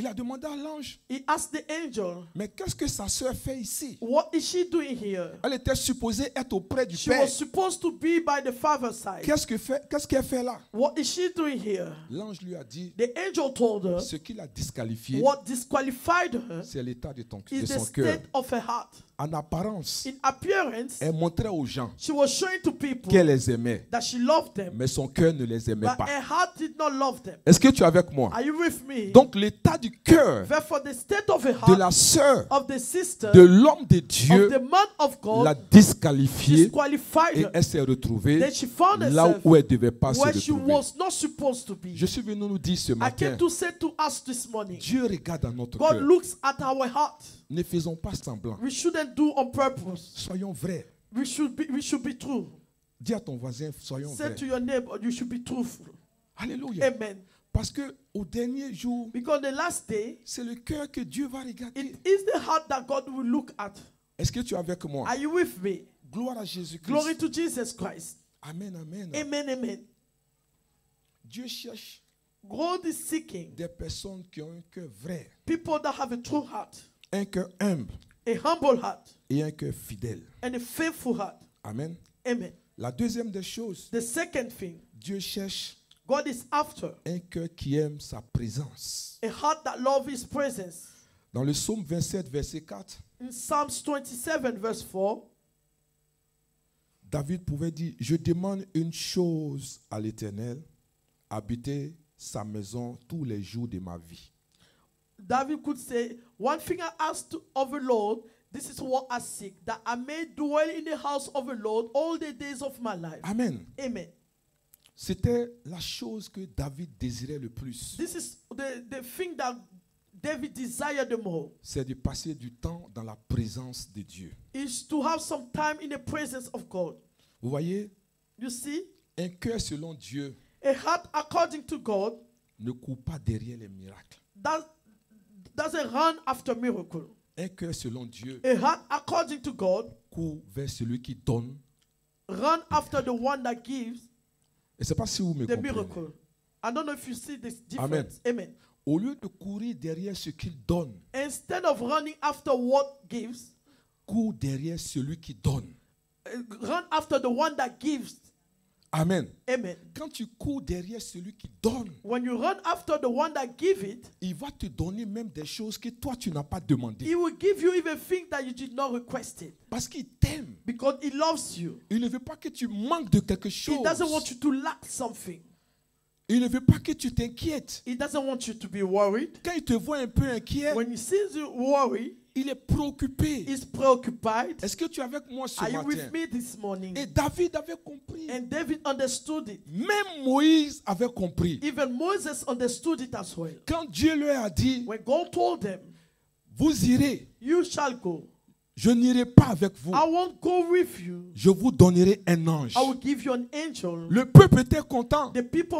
Speaker 1: Il a demandé à l'ange,
Speaker 2: He asked the angel,
Speaker 1: mais qu'est-ce que sa sœur fait ici?
Speaker 2: what is she doing here?
Speaker 1: Elle était supposée être auprès du
Speaker 2: She
Speaker 1: Père.
Speaker 2: was supposed to be by the father's side.
Speaker 1: Qu'est-ce qu'elle fait là?
Speaker 2: What is she doing here?
Speaker 1: L'ange lui a dit,
Speaker 2: The angel told her
Speaker 1: ce qui l'a disqualifié,
Speaker 2: what disqualified her
Speaker 1: c'est l'état de
Speaker 2: is the
Speaker 1: son cœur.
Speaker 2: state of her heart.
Speaker 1: En apparence,
Speaker 2: In appearance,
Speaker 1: elle montrait aux gens
Speaker 2: she was showing to people
Speaker 1: qu'elle les aimait,
Speaker 2: that she loved them,
Speaker 1: mais son cœur ne les aimait
Speaker 2: but
Speaker 1: pas.
Speaker 2: her heart did not love them.
Speaker 1: Est-ce que tu es avec moi?
Speaker 2: Are you with me?
Speaker 1: Donc l'état du cœur
Speaker 2: Therefore, the state of her
Speaker 1: de
Speaker 2: heart
Speaker 1: la sœur
Speaker 2: of the sister
Speaker 1: de l'homme de
Speaker 2: of
Speaker 1: Dieu
Speaker 2: the man of
Speaker 1: l'a
Speaker 2: God
Speaker 1: disqualifiée
Speaker 2: disqualified
Speaker 1: et
Speaker 2: her.
Speaker 1: elle s'est retrouvée
Speaker 2: Then she found
Speaker 1: là
Speaker 2: herself
Speaker 1: où elle ne devait pas se
Speaker 2: where she
Speaker 1: retrouver.
Speaker 2: was not supposed to be.
Speaker 1: Je suis venu nous dire ce
Speaker 2: I
Speaker 1: matin,
Speaker 2: came to say to us this morning,
Speaker 1: Dieu regarde dans notre
Speaker 2: God
Speaker 1: cœur.
Speaker 2: looks at our heart.
Speaker 1: Ne faisons pas semblant.
Speaker 2: We shouldn't do on purpose.
Speaker 1: Soyons vrais.
Speaker 2: We should be true.
Speaker 1: Dis à ton voisin, soyons
Speaker 2: Say
Speaker 1: vrais.
Speaker 2: to your neighbor, you should be truthful.
Speaker 1: Alléluia.
Speaker 2: Amen.
Speaker 1: Parce que au dernier jour,
Speaker 2: Because the last day,
Speaker 1: c'est le cœur que Dieu va regarder.
Speaker 2: it is the heart that God will look at.
Speaker 1: Est-ce que tu es avec moi?
Speaker 2: Are you with me?
Speaker 1: Gloire à Jésus-Christ.
Speaker 2: Glory to Jesus Christ.
Speaker 1: Amen, amen.
Speaker 2: Amen, amen.
Speaker 1: Dieu cherche
Speaker 2: God is seeking
Speaker 1: des personnes qui ont un cœur vrai,
Speaker 2: people that have a true heart,
Speaker 1: un cœur humble
Speaker 2: a humble heart,
Speaker 1: et un cœur fidèle.
Speaker 2: and a faithful heart.
Speaker 1: Amen.
Speaker 2: Amen.
Speaker 1: La deuxième des choses,
Speaker 2: The second thing,
Speaker 1: Dieu cherche
Speaker 2: God is after
Speaker 1: un cœur qui aime sa présence.
Speaker 2: a heart that loves His presence.
Speaker 1: Dans le psaume 27, verset 4,
Speaker 2: In Psalms 27, verse 4,
Speaker 1: David pouvait dire, je demande une chose à l'Éternel, habiter sa maison tous les jours de ma vie.
Speaker 2: David could say, one thing I ask of the Lord, this is what I seek, that I may dwell in the house of the Lord all the days of my life.
Speaker 1: Amen.
Speaker 2: Amen.
Speaker 1: C'était la chose que David désirait le plus.
Speaker 2: This is the thing that David desired the more,
Speaker 1: C'est de passer du temps dans la présence de Dieu.
Speaker 2: is to have some time in the presence of God.
Speaker 1: Vous voyez,
Speaker 2: You see,
Speaker 1: un cœur selon Dieu
Speaker 2: a heart according to God
Speaker 1: ne court pas derrière les miracles.
Speaker 2: doesn't run after miracle.
Speaker 1: Un cœur selon Dieu
Speaker 2: A heart according to God
Speaker 1: court vers celui qui donne.
Speaker 2: run after the one that gives
Speaker 1: Et c'est pas si vous me
Speaker 2: the
Speaker 1: comprenez.
Speaker 2: miracle. I don't know if you see this difference. Amen.
Speaker 1: Au lieu de courir derrière ce qu'il donne,
Speaker 2: Instead of running after what gives,
Speaker 1: cours derrière celui qui donne.
Speaker 2: run after the one that gives.
Speaker 1: Amen.
Speaker 2: Amen.
Speaker 1: Quand tu cours derrière celui qui donne,
Speaker 2: When you run after the one that gives it,
Speaker 1: il va te donner même des choses que toi tu n'as pas demandé.
Speaker 2: he will give you even things that you did not request it.
Speaker 1: Parce qu'il t'aime.
Speaker 2: Because he loves you.
Speaker 1: Il ne veut pas que tu manques de quelque chose.
Speaker 2: He doesn't want you to lack something.
Speaker 1: Il ne veut pas que tu t'inquiètes.
Speaker 2: He doesn't want you to be worried.
Speaker 1: Quand il te voit un peu inquiet,
Speaker 2: When he sees you worry,
Speaker 1: il est préoccupé.
Speaker 2: he's preoccupied.
Speaker 1: Est-ce que tu es avec moi ce
Speaker 2: Are you
Speaker 1: matin?
Speaker 2: with me this morning?
Speaker 1: Et David avait compris.
Speaker 2: And David understood it.
Speaker 1: Même Moïse avait compris.
Speaker 2: Even Moses understood it as well.
Speaker 1: Quand Dieu leur a dit,
Speaker 2: When God told them,
Speaker 1: vous irez,
Speaker 2: you shall go.
Speaker 1: je n'irai pas avec vous.
Speaker 2: I won't go with you.
Speaker 1: Je vous donnerai un ange.
Speaker 2: I will give you an angel.
Speaker 1: Le peuple était content.
Speaker 2: The people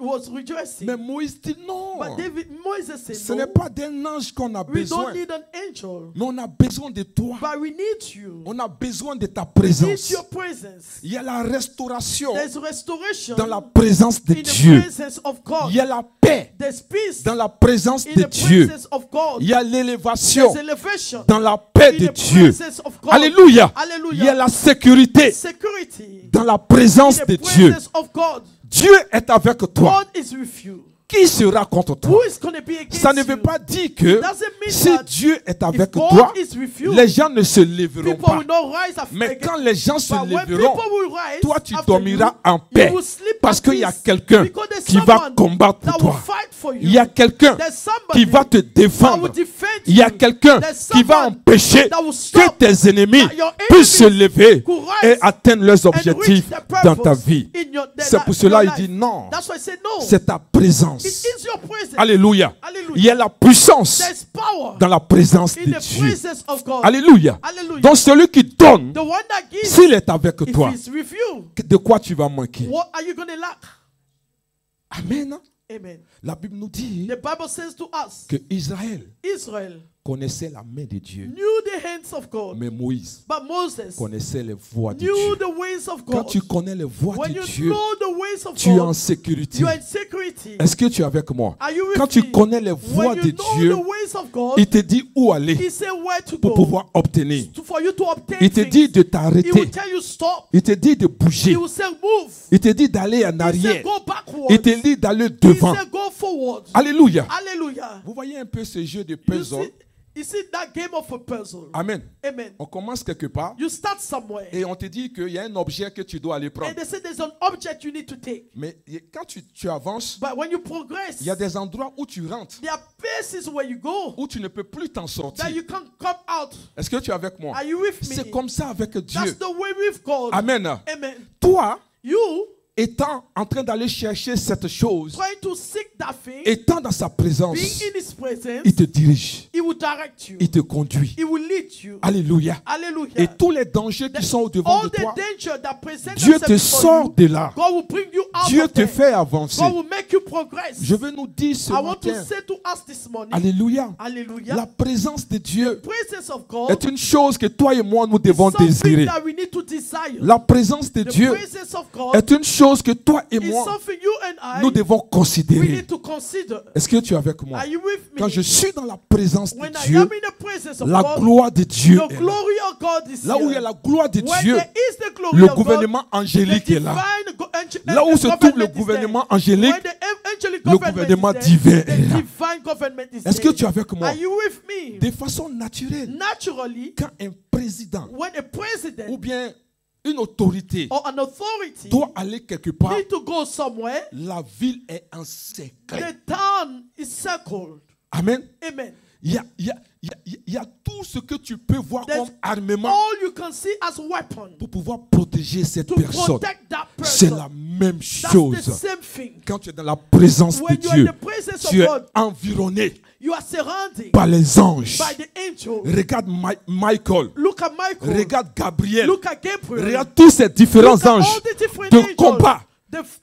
Speaker 2: was rejoicing.
Speaker 1: Mais Moïse dit non.
Speaker 2: But Moses said,
Speaker 1: Ce
Speaker 2: no,
Speaker 1: n'est pas d'un ange qu'on a
Speaker 2: we
Speaker 1: besoin.
Speaker 2: don't need an angel.
Speaker 1: Mais on a besoin de toi.
Speaker 2: But we need you.
Speaker 1: On a besoin de ta
Speaker 2: We need
Speaker 1: présence.
Speaker 2: your presence.
Speaker 1: Il y a la restauration
Speaker 2: There's restoration
Speaker 1: dans la présence de
Speaker 2: in the
Speaker 1: Dieu.
Speaker 2: presence of God.
Speaker 1: Il y a la paix
Speaker 2: There's peace
Speaker 1: dans la présence
Speaker 2: in
Speaker 1: de
Speaker 2: the
Speaker 1: Dieu.
Speaker 2: presence of God.
Speaker 1: Il y a l'élévation
Speaker 2: There's elevation
Speaker 1: dans la paix
Speaker 2: in
Speaker 1: de
Speaker 2: the
Speaker 1: Dieu.
Speaker 2: presence of God.
Speaker 1: Alléluia.
Speaker 2: Hallelujah.
Speaker 1: Il y a la sécurité
Speaker 2: Security
Speaker 1: dans la
Speaker 2: in
Speaker 1: présence
Speaker 2: the
Speaker 1: de Dieu.
Speaker 2: presence of God.
Speaker 1: Dieu est avec toi.
Speaker 2: God is with you.
Speaker 1: qui sera contre toi?
Speaker 2: Who is going to be against
Speaker 1: Ça ne veut
Speaker 2: you?
Speaker 1: pas dire que
Speaker 2: Doesn't mean
Speaker 1: si
Speaker 2: that
Speaker 1: Dieu est avec
Speaker 2: if God
Speaker 1: toi,
Speaker 2: is with you,
Speaker 1: les gens ne se lèveront
Speaker 2: people
Speaker 1: pas.
Speaker 2: will not rise
Speaker 1: Mais
Speaker 2: against.
Speaker 1: quand les gens se
Speaker 2: But when
Speaker 1: lèveront,
Speaker 2: people will rise
Speaker 1: toi tu
Speaker 2: after
Speaker 1: dormiras
Speaker 2: you,
Speaker 1: en
Speaker 2: you
Speaker 1: paix.
Speaker 2: will sleep
Speaker 1: Parce
Speaker 2: at
Speaker 1: qu'il y a
Speaker 2: peace.
Speaker 1: quelqu'un
Speaker 2: Because there's
Speaker 1: qui va
Speaker 2: someone
Speaker 1: combattre pour
Speaker 2: that will
Speaker 1: toi.
Speaker 2: fight for you.
Speaker 1: Il y a quelqu'un
Speaker 2: There's
Speaker 1: qui
Speaker 2: somebody
Speaker 1: va te
Speaker 2: that will
Speaker 1: défendre.
Speaker 2: defend
Speaker 1: Il y a
Speaker 2: you.
Speaker 1: quelqu'un
Speaker 2: There's
Speaker 1: qui va
Speaker 2: someone
Speaker 1: empêcher
Speaker 2: that will
Speaker 1: que
Speaker 2: stop
Speaker 1: tes ennemis
Speaker 2: that your
Speaker 1: puissent se
Speaker 2: enemies
Speaker 1: lever
Speaker 2: could rise
Speaker 1: et atteindre leurs
Speaker 2: and reach
Speaker 1: objectifs
Speaker 2: their
Speaker 1: dans ta
Speaker 2: purpose
Speaker 1: vie.
Speaker 2: in your- their
Speaker 1: C'est
Speaker 2: li-
Speaker 1: pour cela
Speaker 2: your
Speaker 1: qu'il dit
Speaker 2: life.
Speaker 1: non.
Speaker 2: That's why I say no.
Speaker 1: C'est ta présence.
Speaker 2: It is your presence.
Speaker 1: Alléluia.
Speaker 2: Hallelujah.
Speaker 1: Il y a la puissance
Speaker 2: There's power
Speaker 1: dans la présence
Speaker 2: in
Speaker 1: de
Speaker 2: the
Speaker 1: Dieu.
Speaker 2: presence of God.
Speaker 1: Alléluia.
Speaker 2: Hallelujah.
Speaker 1: Donc celui qui donne,
Speaker 2: The one that gives,
Speaker 1: s'il est avec
Speaker 2: if
Speaker 1: toi,
Speaker 2: he's with you,
Speaker 1: de quoi tu vas manquer?
Speaker 2: what are you going to lack?
Speaker 1: Amen.
Speaker 2: Amen.
Speaker 1: La Bible nous dit
Speaker 2: The Bible says to us,
Speaker 1: que Israël
Speaker 2: Israel
Speaker 1: connaissait la main de Dieu.
Speaker 2: knew the hands of God,
Speaker 1: Mais Moïse
Speaker 2: but Moses
Speaker 1: connaissait les voies de
Speaker 2: knew
Speaker 1: Dieu.
Speaker 2: the ways of
Speaker 1: Quand
Speaker 2: God.
Speaker 1: tu connais les voies
Speaker 2: When
Speaker 1: de
Speaker 2: you
Speaker 1: Dieu,
Speaker 2: know the ways of
Speaker 1: tu es en
Speaker 2: God,
Speaker 1: sécurité.
Speaker 2: you are in security.
Speaker 1: Est-ce que tu es avec moi?
Speaker 2: Are you with
Speaker 1: Quand tu
Speaker 2: me?
Speaker 1: connais les voies
Speaker 2: When
Speaker 1: de
Speaker 2: you know
Speaker 1: Dieu,
Speaker 2: the ways of God,
Speaker 1: il te dit où aller
Speaker 2: He said where to
Speaker 1: pour
Speaker 2: go
Speaker 1: pouvoir obtenir.
Speaker 2: for you to obtain
Speaker 1: Il te
Speaker 2: things.
Speaker 1: dit de
Speaker 2: He will
Speaker 1: t'arrêter.
Speaker 2: tell you stop.
Speaker 1: Il te dit de bouger.
Speaker 2: He will say move.
Speaker 1: Il te dit d'aller en
Speaker 2: He said
Speaker 1: arrière.
Speaker 2: go backwards.
Speaker 1: Il te dit d'aller
Speaker 2: He
Speaker 1: devant.
Speaker 2: said go forward.
Speaker 1: Alléluia.
Speaker 2: Hallelujah.
Speaker 1: Vous voyez un peu ce jeu de
Speaker 2: You
Speaker 1: puzzle.
Speaker 2: see that game of a puzzle.
Speaker 1: Amen.
Speaker 2: Amen.
Speaker 1: On commence quelque part
Speaker 2: You start somewhere.
Speaker 1: et on te dit qu'il y a un objet que tu dois aller prendre.
Speaker 2: And they say there's an object you need to take.
Speaker 1: Mais quand tu avances,
Speaker 2: But when you progress,
Speaker 1: il y a des endroits où tu rentres,
Speaker 2: there are places where you go
Speaker 1: où tu ne peux plus t'en sortir.
Speaker 2: that you can't come out.
Speaker 1: Est-ce que tu es avec moi?
Speaker 2: Are you with me?
Speaker 1: C'est comme ça avec
Speaker 2: That's
Speaker 1: Dieu.
Speaker 2: the way with God.
Speaker 1: Amen.
Speaker 2: Amen.
Speaker 1: Toi,
Speaker 2: You
Speaker 1: étant en train d'aller chercher cette chose,
Speaker 2: trying to seek that thing,
Speaker 1: étant dans sa présence,
Speaker 2: being in His presence,
Speaker 1: il te dirige,
Speaker 2: He will direct you.
Speaker 1: il te conduit.
Speaker 2: He will lead you.
Speaker 1: Alléluia.
Speaker 2: Hallelujah.
Speaker 1: Et tous les dangers qui sont au devant
Speaker 2: All
Speaker 1: de toi,
Speaker 2: the danger that present
Speaker 1: Dieu te
Speaker 2: themselves
Speaker 1: sort
Speaker 2: before
Speaker 1: de
Speaker 2: you,
Speaker 1: là.
Speaker 2: God will bring you out
Speaker 1: Dieu
Speaker 2: of
Speaker 1: te
Speaker 2: there.
Speaker 1: fait avancer.
Speaker 2: God will make you progress.
Speaker 1: Je veux nous dire ce
Speaker 2: I want to
Speaker 1: matin,
Speaker 2: say to us this morning,
Speaker 1: Alléluia,
Speaker 2: Hallelujah,
Speaker 1: la présence de Dieu
Speaker 2: presence of God
Speaker 1: est une chose que toi et moi nous
Speaker 2: is
Speaker 1: devons
Speaker 2: something
Speaker 1: désirer.
Speaker 2: that we need to desire.
Speaker 1: La présence de
Speaker 2: The
Speaker 1: Dieu
Speaker 2: presence of God
Speaker 1: est une chose que toi et
Speaker 2: is
Speaker 1: moi
Speaker 2: something you and
Speaker 1: nous
Speaker 2: I
Speaker 1: devons
Speaker 2: we
Speaker 1: considérer.
Speaker 2: need to consider.
Speaker 1: Est-ce que tu es avec moi?
Speaker 2: Are you with me?
Speaker 1: Quand je suis dans la présence de
Speaker 2: When I
Speaker 1: Dieu,
Speaker 2: am in the presence of
Speaker 1: la
Speaker 2: God,
Speaker 1: gloire de Dieu
Speaker 2: the
Speaker 1: est là.
Speaker 2: glory of God is
Speaker 1: Là où il y a
Speaker 2: here.
Speaker 1: la gloire de
Speaker 2: When
Speaker 1: Dieu,
Speaker 2: there is the glory
Speaker 1: le
Speaker 2: of God,
Speaker 1: gouvernement
Speaker 2: the
Speaker 1: angélique est là.
Speaker 2: divine
Speaker 1: Là où se trouve le gouvernement angélique,
Speaker 2: when the angelic
Speaker 1: le
Speaker 2: government
Speaker 1: gouvernement
Speaker 2: is there,
Speaker 1: divin
Speaker 2: the
Speaker 1: est là.
Speaker 2: divine government is
Speaker 1: Est-ce que
Speaker 2: there.
Speaker 1: tu es avec moi?
Speaker 2: Are you with me?
Speaker 1: De façon naturelle,
Speaker 2: Naturally,
Speaker 1: quand un président
Speaker 2: when a
Speaker 1: ou
Speaker 2: president
Speaker 1: bien une autorité
Speaker 2: or an authority
Speaker 1: doit aller quelque part,
Speaker 2: need to go somewhere,
Speaker 1: la ville est en secret.
Speaker 2: the town is circled.
Speaker 1: Amen.
Speaker 2: Amen.
Speaker 1: Il y a tout ce que tu peux voir
Speaker 2: There's
Speaker 1: comme armement
Speaker 2: all you can see as weapon
Speaker 1: pour pouvoir protéger cette
Speaker 2: to
Speaker 1: personne.
Speaker 2: protect that
Speaker 1: C'est
Speaker 2: person.
Speaker 1: la même
Speaker 2: That's the
Speaker 1: chose.
Speaker 2: same thing.
Speaker 1: Quand tu es dans la présence de
Speaker 2: When you are in
Speaker 1: Dieu,
Speaker 2: the presence of
Speaker 1: tu es
Speaker 2: God,
Speaker 1: environné
Speaker 2: you are surrounded
Speaker 1: par les anges.
Speaker 2: by the angel.
Speaker 1: Regarde Michael.
Speaker 2: Look at Michael.
Speaker 1: Regarde Gabriel.
Speaker 2: Look at Gabriel.
Speaker 1: Regarde tous ces différents
Speaker 2: Look at
Speaker 1: anges
Speaker 2: all the different
Speaker 1: de
Speaker 2: angels
Speaker 1: combat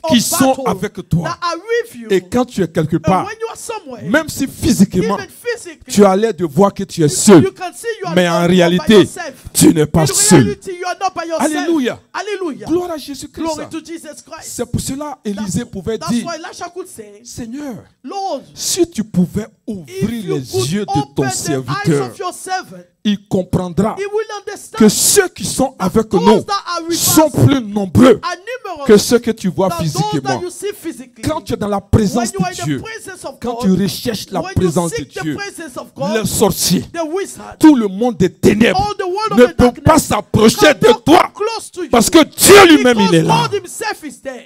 Speaker 1: qui
Speaker 2: of
Speaker 1: sont
Speaker 2: battle
Speaker 1: avec toi.
Speaker 2: that are with you.
Speaker 1: Et quand tu es quelque
Speaker 2: And
Speaker 1: part,
Speaker 2: when you are somewhere,
Speaker 1: même si physiquement,
Speaker 2: even physically,
Speaker 1: tu as l'air de voir que tu es
Speaker 2: you
Speaker 1: seul,
Speaker 2: can see you are
Speaker 1: mais
Speaker 2: not
Speaker 1: en
Speaker 2: by
Speaker 1: réalité,
Speaker 2: yourself.
Speaker 1: tu n'es pas
Speaker 2: In
Speaker 1: seul.
Speaker 2: reality, you are not by yourself.
Speaker 1: Alléluia.
Speaker 2: Hallelujah.
Speaker 1: Gloire à Jésus-Christ.
Speaker 2: Glory to Jesus Christ.
Speaker 1: C'est pour cela Élisée pouvait
Speaker 2: That's
Speaker 1: dire,
Speaker 2: why Elisha could say,
Speaker 1: Seigneur,
Speaker 2: Lord,
Speaker 1: si tu pouvais
Speaker 2: if
Speaker 1: ouvrir
Speaker 2: you
Speaker 1: les
Speaker 2: could
Speaker 1: yeux de
Speaker 2: open
Speaker 1: ton
Speaker 2: the eyes
Speaker 1: serviteur,
Speaker 2: of your servant,
Speaker 1: il comprendra
Speaker 2: he will understand
Speaker 1: que ceux qui sont avec
Speaker 2: those
Speaker 1: nous
Speaker 2: that are with
Speaker 1: sont
Speaker 2: us
Speaker 1: plus nombreux
Speaker 2: are numerous
Speaker 1: que ceux que tu vois
Speaker 2: than those
Speaker 1: physiquement.
Speaker 2: that you see physically.
Speaker 1: Quand tu es dans la
Speaker 2: When
Speaker 1: présence
Speaker 2: you are
Speaker 1: de
Speaker 2: in
Speaker 1: Dieu,
Speaker 2: the presence of
Speaker 1: quand
Speaker 2: God,
Speaker 1: tu recherches la
Speaker 2: when
Speaker 1: présence
Speaker 2: you
Speaker 1: de
Speaker 2: seek the
Speaker 1: Dieu,
Speaker 2: presence of
Speaker 1: les
Speaker 2: God,
Speaker 1: sorciers,
Speaker 2: the wizard,
Speaker 1: tout le monde des ténèbres
Speaker 2: all the world
Speaker 1: ne
Speaker 2: of the
Speaker 1: peut
Speaker 2: darkness
Speaker 1: pas s'approcher
Speaker 2: cannot
Speaker 1: de toi
Speaker 2: come close to you
Speaker 1: parce que Dieu lui-même il est là.
Speaker 2: because God himself is there.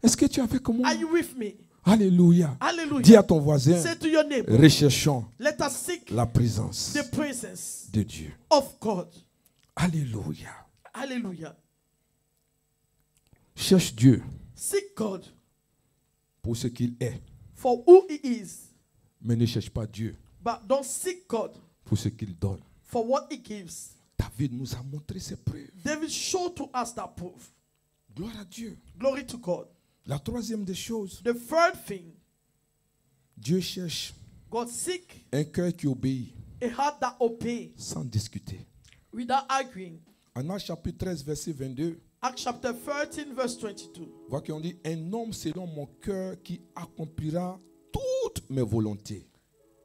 Speaker 1: Est-ce que tu es avec moi?
Speaker 2: Are you with me?
Speaker 1: Alléluia.
Speaker 2: Hallelujah.
Speaker 1: Dis à ton voisin,
Speaker 2: Say to your neighbor,
Speaker 1: recherchons
Speaker 2: let us seek
Speaker 1: la présence
Speaker 2: the presence
Speaker 1: de Dieu.
Speaker 2: of God.
Speaker 1: Alléluia.
Speaker 2: Hallelujah.
Speaker 1: Cherche Dieu
Speaker 2: Seek God
Speaker 1: pour ce qu'il est,
Speaker 2: for who he is,
Speaker 1: mais ne cherche pas Dieu
Speaker 2: but don't seek God
Speaker 1: pour ce qu'il donne.
Speaker 2: for what he gives.
Speaker 1: David nous a montré ses preuves.
Speaker 2: David showed to us that proof.
Speaker 1: Gloire à Dieu.
Speaker 2: Glory to God.
Speaker 1: La troisième des choses,
Speaker 2: The third thing,
Speaker 1: Dieu cherche
Speaker 2: God seek
Speaker 1: un cœur qui obéit
Speaker 2: a heart that obeys
Speaker 1: sans discuter.
Speaker 2: without arguing.
Speaker 1: En Actes chapitre 13, verset 22,
Speaker 2: Acts chapter 13, verse 22.
Speaker 1: voit qu'on dit, un homme selon mon cœur qui accomplira toutes mes volontés.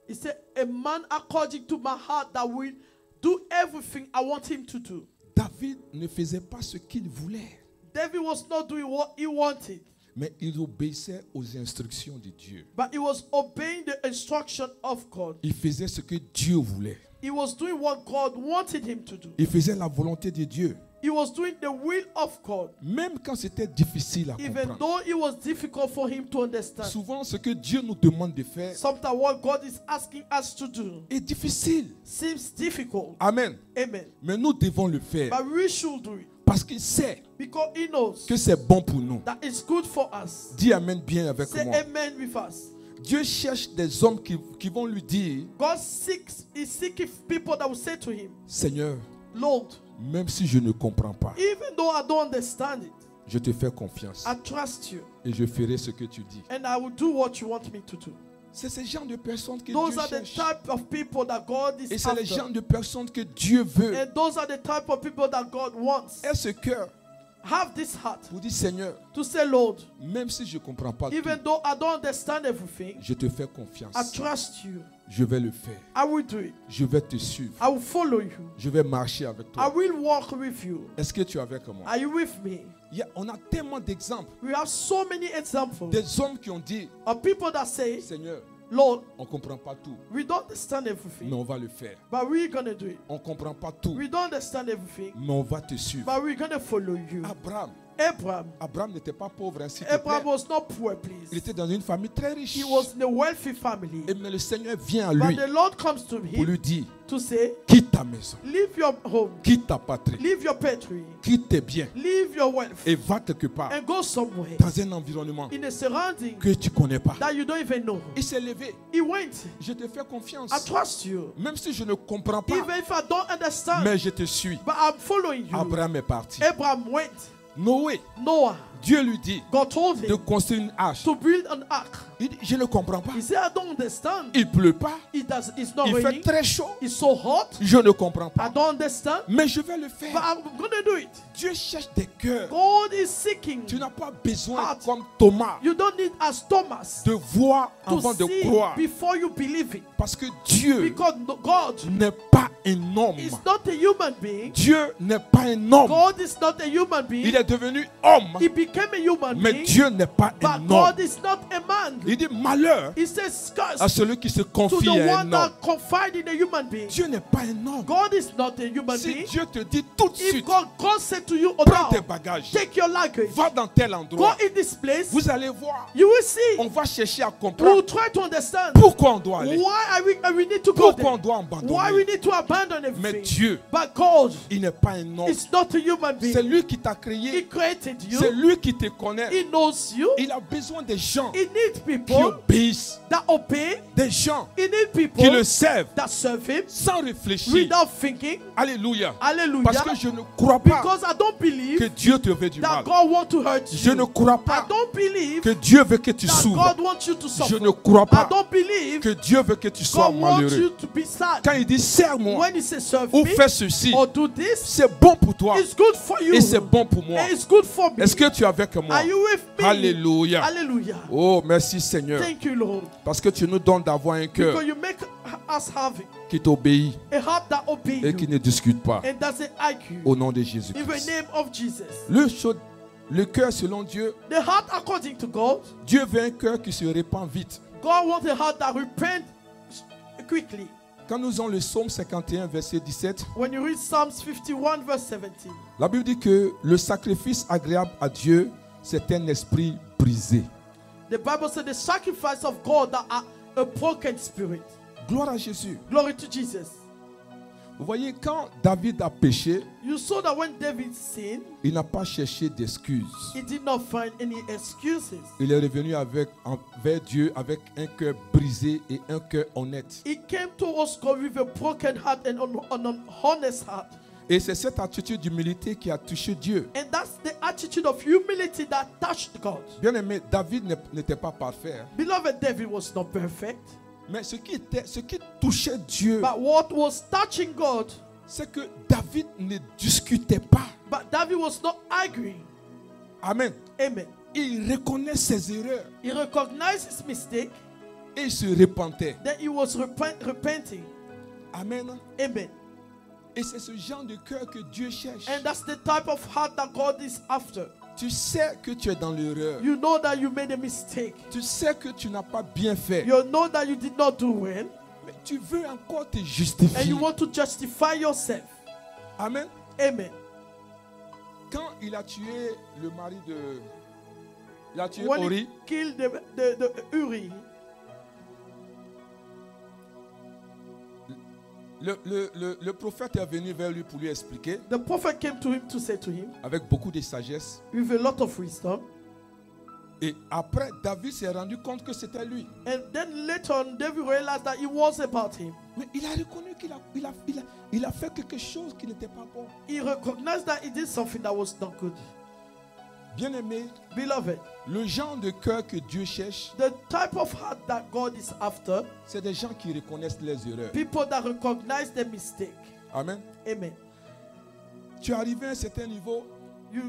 Speaker 2: He said, a man according to my heart that will do everything I want him to do.
Speaker 1: David ne faisait pas ce qu'il voulait.
Speaker 2: David was not doing what he wanted.
Speaker 1: Mais il obéissait aux instructions de Dieu.
Speaker 2: But he was obeying the instruction of God.
Speaker 1: Il faisait ce que Dieu voulait.
Speaker 2: He was doing what God wanted him to do.
Speaker 1: Il faisait la volonté de Dieu.
Speaker 2: He was doing the will of God.
Speaker 1: Même quand c'était difficile à
Speaker 2: Even
Speaker 1: comprendre.
Speaker 2: though it was difficult for him to understand.
Speaker 1: Souvent, ce que Dieu nous demande de faire
Speaker 2: Sometimes what God is asking us to do
Speaker 1: est difficile.
Speaker 2: seems difficult.
Speaker 1: Amen.
Speaker 2: Amen.
Speaker 1: Mais nous devons le faire.
Speaker 2: But we should do it
Speaker 1: Parce qu'il sait
Speaker 2: because he knows
Speaker 1: que c'est bon pour nous.
Speaker 2: that it's good for us.
Speaker 1: Dis Amen bien avec
Speaker 2: Say
Speaker 1: moi.
Speaker 2: amen with us.
Speaker 1: Dieu cherche des hommes qui vont lui dire,
Speaker 2: God is seeking people that will say to him,
Speaker 1: Seigneur,
Speaker 2: Lord,
Speaker 1: même si je ne comprends pas,
Speaker 2: even though I don't understand it,
Speaker 1: je te fais confiance
Speaker 2: I trust you
Speaker 1: et je ferai ce que tu dis.
Speaker 2: and I will do what you want me to do.
Speaker 1: C'est ce genre de personnes que
Speaker 2: Those
Speaker 1: Dieu
Speaker 2: are the
Speaker 1: cherche.
Speaker 2: type of people that God
Speaker 1: Et
Speaker 2: is
Speaker 1: c'est le
Speaker 2: after.
Speaker 1: genre de personnes que Dieu veut.
Speaker 2: And those are the type of people that God wants.
Speaker 1: Et ce cœur
Speaker 2: Have this heart
Speaker 1: pour dire, Seigneur,
Speaker 2: to say, Lord,
Speaker 1: même si je ne comprends pas tout,
Speaker 2: even though I don't understand everything,
Speaker 1: je te fais confiance.
Speaker 2: I trust you.
Speaker 1: Je vais le faire.
Speaker 2: I will do it.
Speaker 1: Je vais te suivre.
Speaker 2: I will follow you.
Speaker 1: Je vais marcher avec
Speaker 2: I
Speaker 1: toi.
Speaker 2: will walk with you.
Speaker 1: Est-ce que tu es avec moi?
Speaker 2: Are you with me?
Speaker 1: On a tellement d'exemples.
Speaker 2: We have so many examples
Speaker 1: Des hommes qui ont dit,
Speaker 2: of people that say,
Speaker 1: Seigneur,
Speaker 2: Lord,
Speaker 1: on ne comprend pas tout,
Speaker 2: we don't understand
Speaker 1: mais
Speaker 2: everything,
Speaker 1: on va le faire.
Speaker 2: but we're going to do it.
Speaker 1: On ne comprend pas tout,
Speaker 2: We don't understand everything,
Speaker 1: mais on va te suivre.
Speaker 2: but we're going to follow you.
Speaker 1: Abraham n'était pas pauvre, hein, s'il te
Speaker 2: Abraham
Speaker 1: plaît.
Speaker 2: was not poor, please.
Speaker 1: Il était dans une famille très riche.
Speaker 2: He was in a wealthy family.
Speaker 1: Mais le Seigneur vient à
Speaker 2: But
Speaker 1: lui
Speaker 2: the Lord comes to
Speaker 1: pour
Speaker 2: him
Speaker 1: lui dire,
Speaker 2: to say,
Speaker 1: quitte ta maison,
Speaker 2: leave your home,
Speaker 1: quitte ta patrie,
Speaker 2: leave your patrie,
Speaker 1: quitte tes biens
Speaker 2: leave your wealth,
Speaker 1: et va quelque part
Speaker 2: and go somewhere
Speaker 1: dans un environnement
Speaker 2: in a surrounding
Speaker 1: que tu ne connais pas.
Speaker 2: that you don't even know.
Speaker 1: Il s'est levé.
Speaker 2: He went.
Speaker 1: Je te fais confiance.
Speaker 2: I trust you.
Speaker 1: Même si je ne comprends pas,
Speaker 2: Even if I don't understand,
Speaker 1: mais je te suis.
Speaker 2: but I'm following you.
Speaker 1: Abraham est parti.
Speaker 2: Abraham went.
Speaker 1: Noé,
Speaker 2: Noah,
Speaker 1: Dieu lui dit
Speaker 2: God told
Speaker 1: de
Speaker 2: him
Speaker 1: construire une arche.
Speaker 2: to build an ark.
Speaker 1: Il dit, je ne comprends pas.
Speaker 2: He said, I don't understand.
Speaker 1: Il pleut pas.
Speaker 2: It's not
Speaker 1: Il fait
Speaker 2: raining.
Speaker 1: très chaud.
Speaker 2: It's so hot.
Speaker 1: Je ne comprends
Speaker 2: I
Speaker 1: pas.
Speaker 2: don't understand.
Speaker 1: Mais je vais le
Speaker 2: But
Speaker 1: faire.
Speaker 2: I'm going to do it.
Speaker 1: Dieu cherche des cœurs.
Speaker 2: God is seeking.
Speaker 1: Tu n'as pas besoin,
Speaker 2: Heart.
Speaker 1: comme Thomas,
Speaker 2: You don't need as Thomas
Speaker 1: de voir avant
Speaker 2: to
Speaker 1: de
Speaker 2: see
Speaker 1: croire.
Speaker 2: before you believe it.
Speaker 1: Parce que Dieu
Speaker 2: Because God
Speaker 1: n'est pas un homme.
Speaker 2: is not a human being.
Speaker 1: Dieu n'est pas un homme.
Speaker 2: God is not a human being.
Speaker 1: Il est devenu homme.
Speaker 2: He became a human
Speaker 1: Mais
Speaker 2: being.
Speaker 1: Dieu n'est pas
Speaker 2: But
Speaker 1: un homme.
Speaker 2: God is not a man.
Speaker 1: Il dit malheur
Speaker 2: He says
Speaker 1: à
Speaker 2: curse
Speaker 1: celui qui se
Speaker 2: to
Speaker 1: confie
Speaker 2: the
Speaker 1: à
Speaker 2: one
Speaker 1: un homme.
Speaker 2: that confide in a human being.
Speaker 1: Dieu n'est pas un homme.
Speaker 2: God is not a human
Speaker 1: Si
Speaker 2: being.
Speaker 1: Dieu te dit tout de
Speaker 2: If
Speaker 1: suite,
Speaker 2: God said to you, oh,
Speaker 1: prends tes
Speaker 2: now,
Speaker 1: bagages,
Speaker 2: take your luggage,
Speaker 1: va dans tel
Speaker 2: go
Speaker 1: endroit,
Speaker 2: in this place,
Speaker 1: vous allez voir,
Speaker 2: you will see.
Speaker 1: on va chercher à
Speaker 2: We
Speaker 1: comprendre
Speaker 2: will try to understand
Speaker 1: pourquoi on doit aller,
Speaker 2: why we need to go
Speaker 1: pourquoi on
Speaker 2: there,
Speaker 1: doit
Speaker 2: why we
Speaker 1: abandonner.
Speaker 2: need to abandon
Speaker 1: Mais
Speaker 2: everything.
Speaker 1: Dieu,
Speaker 2: But God
Speaker 1: il n'est pas un homme.
Speaker 2: is not a human
Speaker 1: C'est
Speaker 2: being.
Speaker 1: lui qui t'a
Speaker 2: He
Speaker 1: créé,
Speaker 2: created
Speaker 1: c'est
Speaker 2: you.
Speaker 1: lui qui te connaît.
Speaker 2: He knows you.
Speaker 1: Il a besoin des gens
Speaker 2: He needs
Speaker 1: qui
Speaker 2: people
Speaker 1: obéissent,
Speaker 2: that obey.
Speaker 1: des gens
Speaker 2: He needs
Speaker 1: qui
Speaker 2: people
Speaker 1: le servent
Speaker 2: that serve Him
Speaker 1: sans réfléchir.
Speaker 2: without thinking.
Speaker 1: Alléluia.
Speaker 2: Hallelujah.
Speaker 1: Parce que je ne crois pas
Speaker 2: Because I don't
Speaker 1: que
Speaker 2: believe
Speaker 1: Dieu te veut du
Speaker 2: that
Speaker 1: mal.
Speaker 2: God wants to hurt
Speaker 1: Je ne
Speaker 2: you.
Speaker 1: crois
Speaker 2: I
Speaker 1: pas
Speaker 2: don't believe
Speaker 1: que Dieu veut que tu
Speaker 2: that
Speaker 1: souffres.
Speaker 2: God wants you to
Speaker 1: Je
Speaker 2: suffer.
Speaker 1: ne crois
Speaker 2: I
Speaker 1: pas
Speaker 2: don't believe
Speaker 1: que Dieu veut que tu sois
Speaker 2: God wants you
Speaker 1: malheureux.
Speaker 2: to be sad.
Speaker 1: Quand il dit serre-moi
Speaker 2: When He says serve
Speaker 1: ou
Speaker 2: me
Speaker 1: fais ceci,
Speaker 2: or do this,
Speaker 1: c'est bon pour toi
Speaker 2: it's good for you.
Speaker 1: et c'est bon pour moi.
Speaker 2: And it's good for me.
Speaker 1: Est-ce que tu es avec moi?
Speaker 2: Are you with me?
Speaker 1: Alléluia.
Speaker 2: Hallelujah.
Speaker 1: Oh, merci Seigneur.
Speaker 2: Thank you, Lord.
Speaker 1: Parce que tu nous donnes d'avoir un cœur
Speaker 2: Because you make us have
Speaker 1: qui t'obéit
Speaker 2: a heart that obeys
Speaker 1: et qui
Speaker 2: you
Speaker 1: ne discute pas.
Speaker 2: and doesn't argue.
Speaker 1: Au nom de
Speaker 2: In the
Speaker 1: Jésus-Christ.
Speaker 2: name of Jesus.
Speaker 1: Le cœur selon Dieu,
Speaker 2: The heart according to God,
Speaker 1: Dieu veut un cœur qui se répand vite.
Speaker 2: God wants a heart that repents quickly.
Speaker 1: Quand nous avons le psaume 51, verset 17,
Speaker 2: When you read Psalms 51 verse 17,
Speaker 1: la Bible dit que le sacrifice agréable à Dieu, c'est un esprit brisé.
Speaker 2: the Bible said the sacrifice of God that are a broken spirit.
Speaker 1: Gloire à Jésus.
Speaker 2: Glory to Jesus.
Speaker 1: Vous voyez, quand David a péché,
Speaker 2: You saw that when David sinned,
Speaker 1: il n'a pas cherché d'excuses.
Speaker 2: he did not find any excuses.
Speaker 1: Il est revenu vers Dieu avec un cœur brisé et un cœur honnête.
Speaker 2: He came towards God with a broken heart and an honest heart.
Speaker 1: Et c'est cette attitude d'humilité qui a touché Dieu.
Speaker 2: And that's the attitude of humility that touched God.
Speaker 1: Bien aimé, David n'était pas parfait. Hein.
Speaker 2: Beloved, David was not perfect.
Speaker 1: Mais ce qui touchait Dieu,
Speaker 2: But what was touching God,
Speaker 1: c'est que David ne discutait pas.
Speaker 2: but David was not arguing.
Speaker 1: Amen.
Speaker 2: Amen.
Speaker 1: Il reconnaît ses erreurs
Speaker 2: He recognized his mistake,
Speaker 1: et il se repentait.
Speaker 2: that he was repenting.
Speaker 1: Amen.
Speaker 2: Amen.
Speaker 1: Et c'est ce genre de cœur que Dieu cherche.
Speaker 2: And that's the type of heart that God is after.
Speaker 1: Tu sais que tu es dans l'erreur.
Speaker 2: You know that you made a mistake.
Speaker 1: Tu sais que tu n'as pas bien fait.
Speaker 2: You know that you did not do well.
Speaker 1: Mais tu veux encore te
Speaker 2: And
Speaker 1: justifier.
Speaker 2: you want to justify yourself.
Speaker 1: Amen.
Speaker 2: Amen.
Speaker 1: Quand il a tué le mari de... Il a tué
Speaker 2: When he
Speaker 1: Ori.
Speaker 2: killed the Uri,
Speaker 1: Le prophète est venu vers lui pour lui expliquer
Speaker 2: the prophet came to him to say to him,
Speaker 1: avec beaucoup de sagesse.
Speaker 2: with a lot of wisdom.
Speaker 1: Et après, David s'est rendu compte que c'était lui.
Speaker 2: And then later on, David realized that it was about him.
Speaker 1: Mais il a reconnu qu'il a fait quelque chose qui n'était pas bon.
Speaker 2: He recognized that he did something that was not good.
Speaker 1: Bien-aimé,
Speaker 2: Beloved,
Speaker 1: le genre de cœur que Dieu cherche,
Speaker 2: the type of heart that God is after,
Speaker 1: c'est des gens qui reconnaissent les erreurs.
Speaker 2: people that recognize their mistake.
Speaker 1: Amen.
Speaker 2: Amen.
Speaker 1: Tu es arrivé à un certain niveau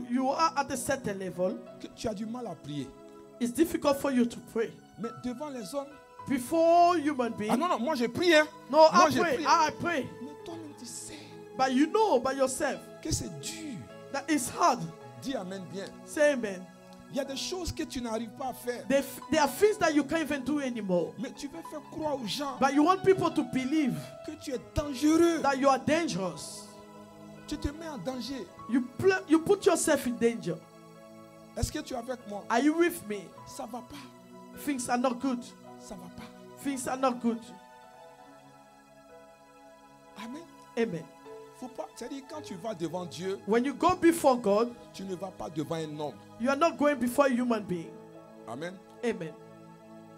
Speaker 2: You are at a certain level.
Speaker 1: que tu as du mal à prier.
Speaker 2: It's difficult for you to pray.
Speaker 1: Mais devant les hommes,
Speaker 2: Before human beings.
Speaker 1: ah non, moi j'ai prié. Hein.
Speaker 2: No,
Speaker 1: Moi
Speaker 2: I
Speaker 1: j'ai
Speaker 2: pray.
Speaker 1: prié.
Speaker 2: I pray.
Speaker 1: Mais toi-même tu sais
Speaker 2: But you know by yourself
Speaker 1: que c'est dur.
Speaker 2: that it's hard.
Speaker 1: Dis amen bien.
Speaker 2: Say amen.
Speaker 1: Il y a des choses que tu n'arrives pas à faire.
Speaker 2: There are things that you can't even do anymore.
Speaker 1: Mais tu veux faire croire aux gens
Speaker 2: But you want people to believe
Speaker 1: que tu es dangereux.
Speaker 2: that you are dangerous.
Speaker 1: Tu te mets en danger.
Speaker 2: You put yourself in danger.
Speaker 1: Est-ce que tu es avec moi?
Speaker 2: Are you with me?
Speaker 1: Ça va pas.
Speaker 2: Things are not good.
Speaker 1: Ça va pas.
Speaker 2: Things are not good.
Speaker 1: Amen.
Speaker 2: Amen.
Speaker 1: Faut pas. C'est-à-dire quand tu vas devant Dieu,
Speaker 2: When you go before God,
Speaker 1: tu ne vas pas devant un homme.
Speaker 2: you are not going before a human being.
Speaker 1: Amen.
Speaker 2: Amen.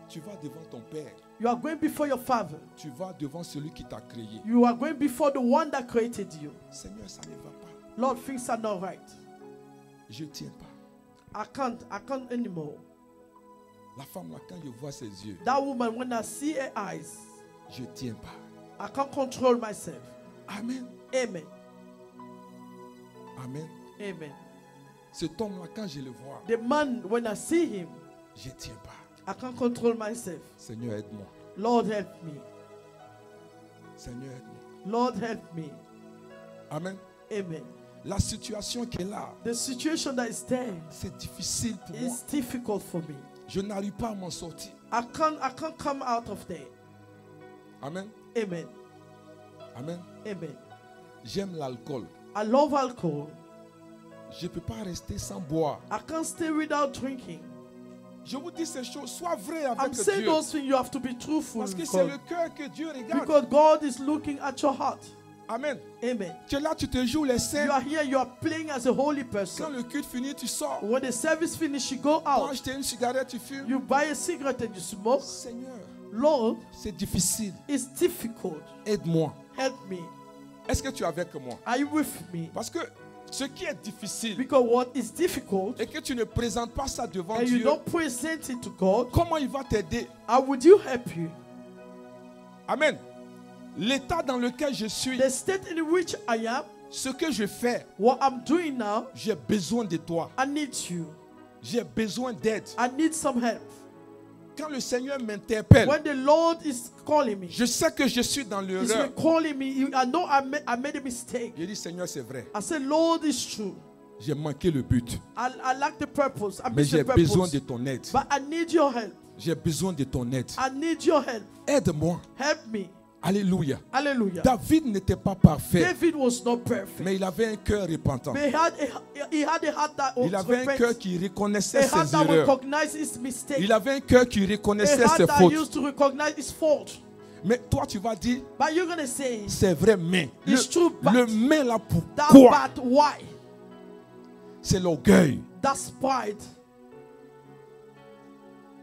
Speaker 1: Tu vas devant ton Père.
Speaker 2: You are going before your Father.
Speaker 1: Tu vas devant celui qui t'a créé.
Speaker 2: You are going before the one that created you.
Speaker 1: Seigneur, ça ne va pas.
Speaker 2: Lord, things are not right.
Speaker 1: Je ne tiens pas.
Speaker 2: I can't anymore.
Speaker 1: La femme là, quand je vois ses yeux,
Speaker 2: That woman, when I see her eyes,
Speaker 1: je ne tiens pas.
Speaker 2: I can't control myself.
Speaker 1: Amen.
Speaker 2: Amen.
Speaker 1: Amen.
Speaker 2: Amen.
Speaker 1: Cet homme-là, quand je le vois,
Speaker 2: The man, when I see him,
Speaker 1: je ne tiens pas.
Speaker 2: I can't control myself.
Speaker 1: Seigneur, aide-moi.
Speaker 2: Lord, help me.
Speaker 1: Seigneur, aide-moi.
Speaker 2: Lord, help me.
Speaker 1: Amen.
Speaker 2: Amen.
Speaker 1: La situation qui est là,
Speaker 2: The situation that is there
Speaker 1: c'est difficile pour moi.
Speaker 2: is difficult for me.
Speaker 1: Je n'arrive pas à m'en sortir.
Speaker 2: I can't come out of there.
Speaker 1: Amen.
Speaker 2: Amen.
Speaker 1: Amen.
Speaker 2: Amen.
Speaker 1: J'aime l'alcool.
Speaker 2: I love alcohol.
Speaker 1: Je ne peux pas rester sans boire.
Speaker 2: I can't stay without drinking.
Speaker 1: Je vous dis ces choses, sois vrai
Speaker 2: I'm
Speaker 1: avec
Speaker 2: saying
Speaker 1: Dieu.
Speaker 2: those things, you have to be truthful
Speaker 1: Parce que
Speaker 2: with
Speaker 1: c'est
Speaker 2: God.
Speaker 1: le cœur que Dieu regarde.
Speaker 2: Because God is looking at your heart.
Speaker 1: Amen.
Speaker 2: Amen.
Speaker 1: Tu es là, tu te joues les
Speaker 2: You
Speaker 1: saints.
Speaker 2: are here, you are playing as a holy
Speaker 1: Quand
Speaker 2: person.
Speaker 1: le culte finit, tu sors.
Speaker 2: When the service finishes, you go
Speaker 1: Pour
Speaker 2: out.
Speaker 1: acheter une cigarette, tu fumes.
Speaker 2: You buy a cigarette and you smoke.
Speaker 1: Seigneur,
Speaker 2: Lord,
Speaker 1: c'est difficile.
Speaker 2: it's difficult.
Speaker 1: Aide-moi.
Speaker 2: Help me.
Speaker 1: Est-ce que tu es avec moi?
Speaker 2: Are you with me?
Speaker 1: Parce que ce qui est difficile
Speaker 2: Because what is difficult
Speaker 1: et que tu ne présentes pas ça devant
Speaker 2: and you
Speaker 1: Dieu,
Speaker 2: don't present it to God,
Speaker 1: comment il va t'aider?
Speaker 2: how would you help you?
Speaker 1: Amen. L'état dans lequel je suis,
Speaker 2: The state in which I am,
Speaker 1: ce que je fais,
Speaker 2: what I'm doing now,
Speaker 1: j'ai besoin de toi.
Speaker 2: I need you.
Speaker 1: J'ai besoin d'aide.
Speaker 2: I need some help.
Speaker 1: Quand le Seigneur m'interpelle,
Speaker 2: When the Lord is calling me,
Speaker 1: je sais que je suis dans
Speaker 2: He's
Speaker 1: l'erreur.
Speaker 2: been calling me. I know I made a mistake.
Speaker 1: Je dis, Seigneur, c'est vrai.
Speaker 2: I said, Lord, it's true.
Speaker 1: J'ai manqué le but.
Speaker 2: I lack the purpose. I
Speaker 1: Mais
Speaker 2: miss
Speaker 1: j'ai
Speaker 2: the
Speaker 1: besoin
Speaker 2: purpose.
Speaker 1: de ton aide.
Speaker 2: But I need your help.
Speaker 1: J'ai besoin de ton aide.
Speaker 2: I need your help.
Speaker 1: Aide-moi.
Speaker 2: Help me.
Speaker 1: Alléluia.
Speaker 2: Hallelujah.
Speaker 1: David n'était pas parfait,
Speaker 2: David was not perfect.
Speaker 1: mais il avait un cœur repentant.
Speaker 2: But he had a heart that
Speaker 1: Il avait un
Speaker 2: repents.
Speaker 1: cœur qui reconnaissait
Speaker 2: A heart
Speaker 1: ses
Speaker 2: that
Speaker 1: erreurs.
Speaker 2: recognizes his mistake.
Speaker 1: Il avait un cœur qui
Speaker 2: A
Speaker 1: reconnaissait
Speaker 2: heart
Speaker 1: ses
Speaker 2: that
Speaker 1: fautes.
Speaker 2: used to recognize his fault.
Speaker 1: Mais toi, tu vas dire,
Speaker 2: But you're going to say,
Speaker 1: c'est vrai, mais
Speaker 2: It's true, but
Speaker 1: le mais là,
Speaker 2: that
Speaker 1: pourquoi?
Speaker 2: but why?
Speaker 1: C'est l'orgueil.
Speaker 2: That's pride.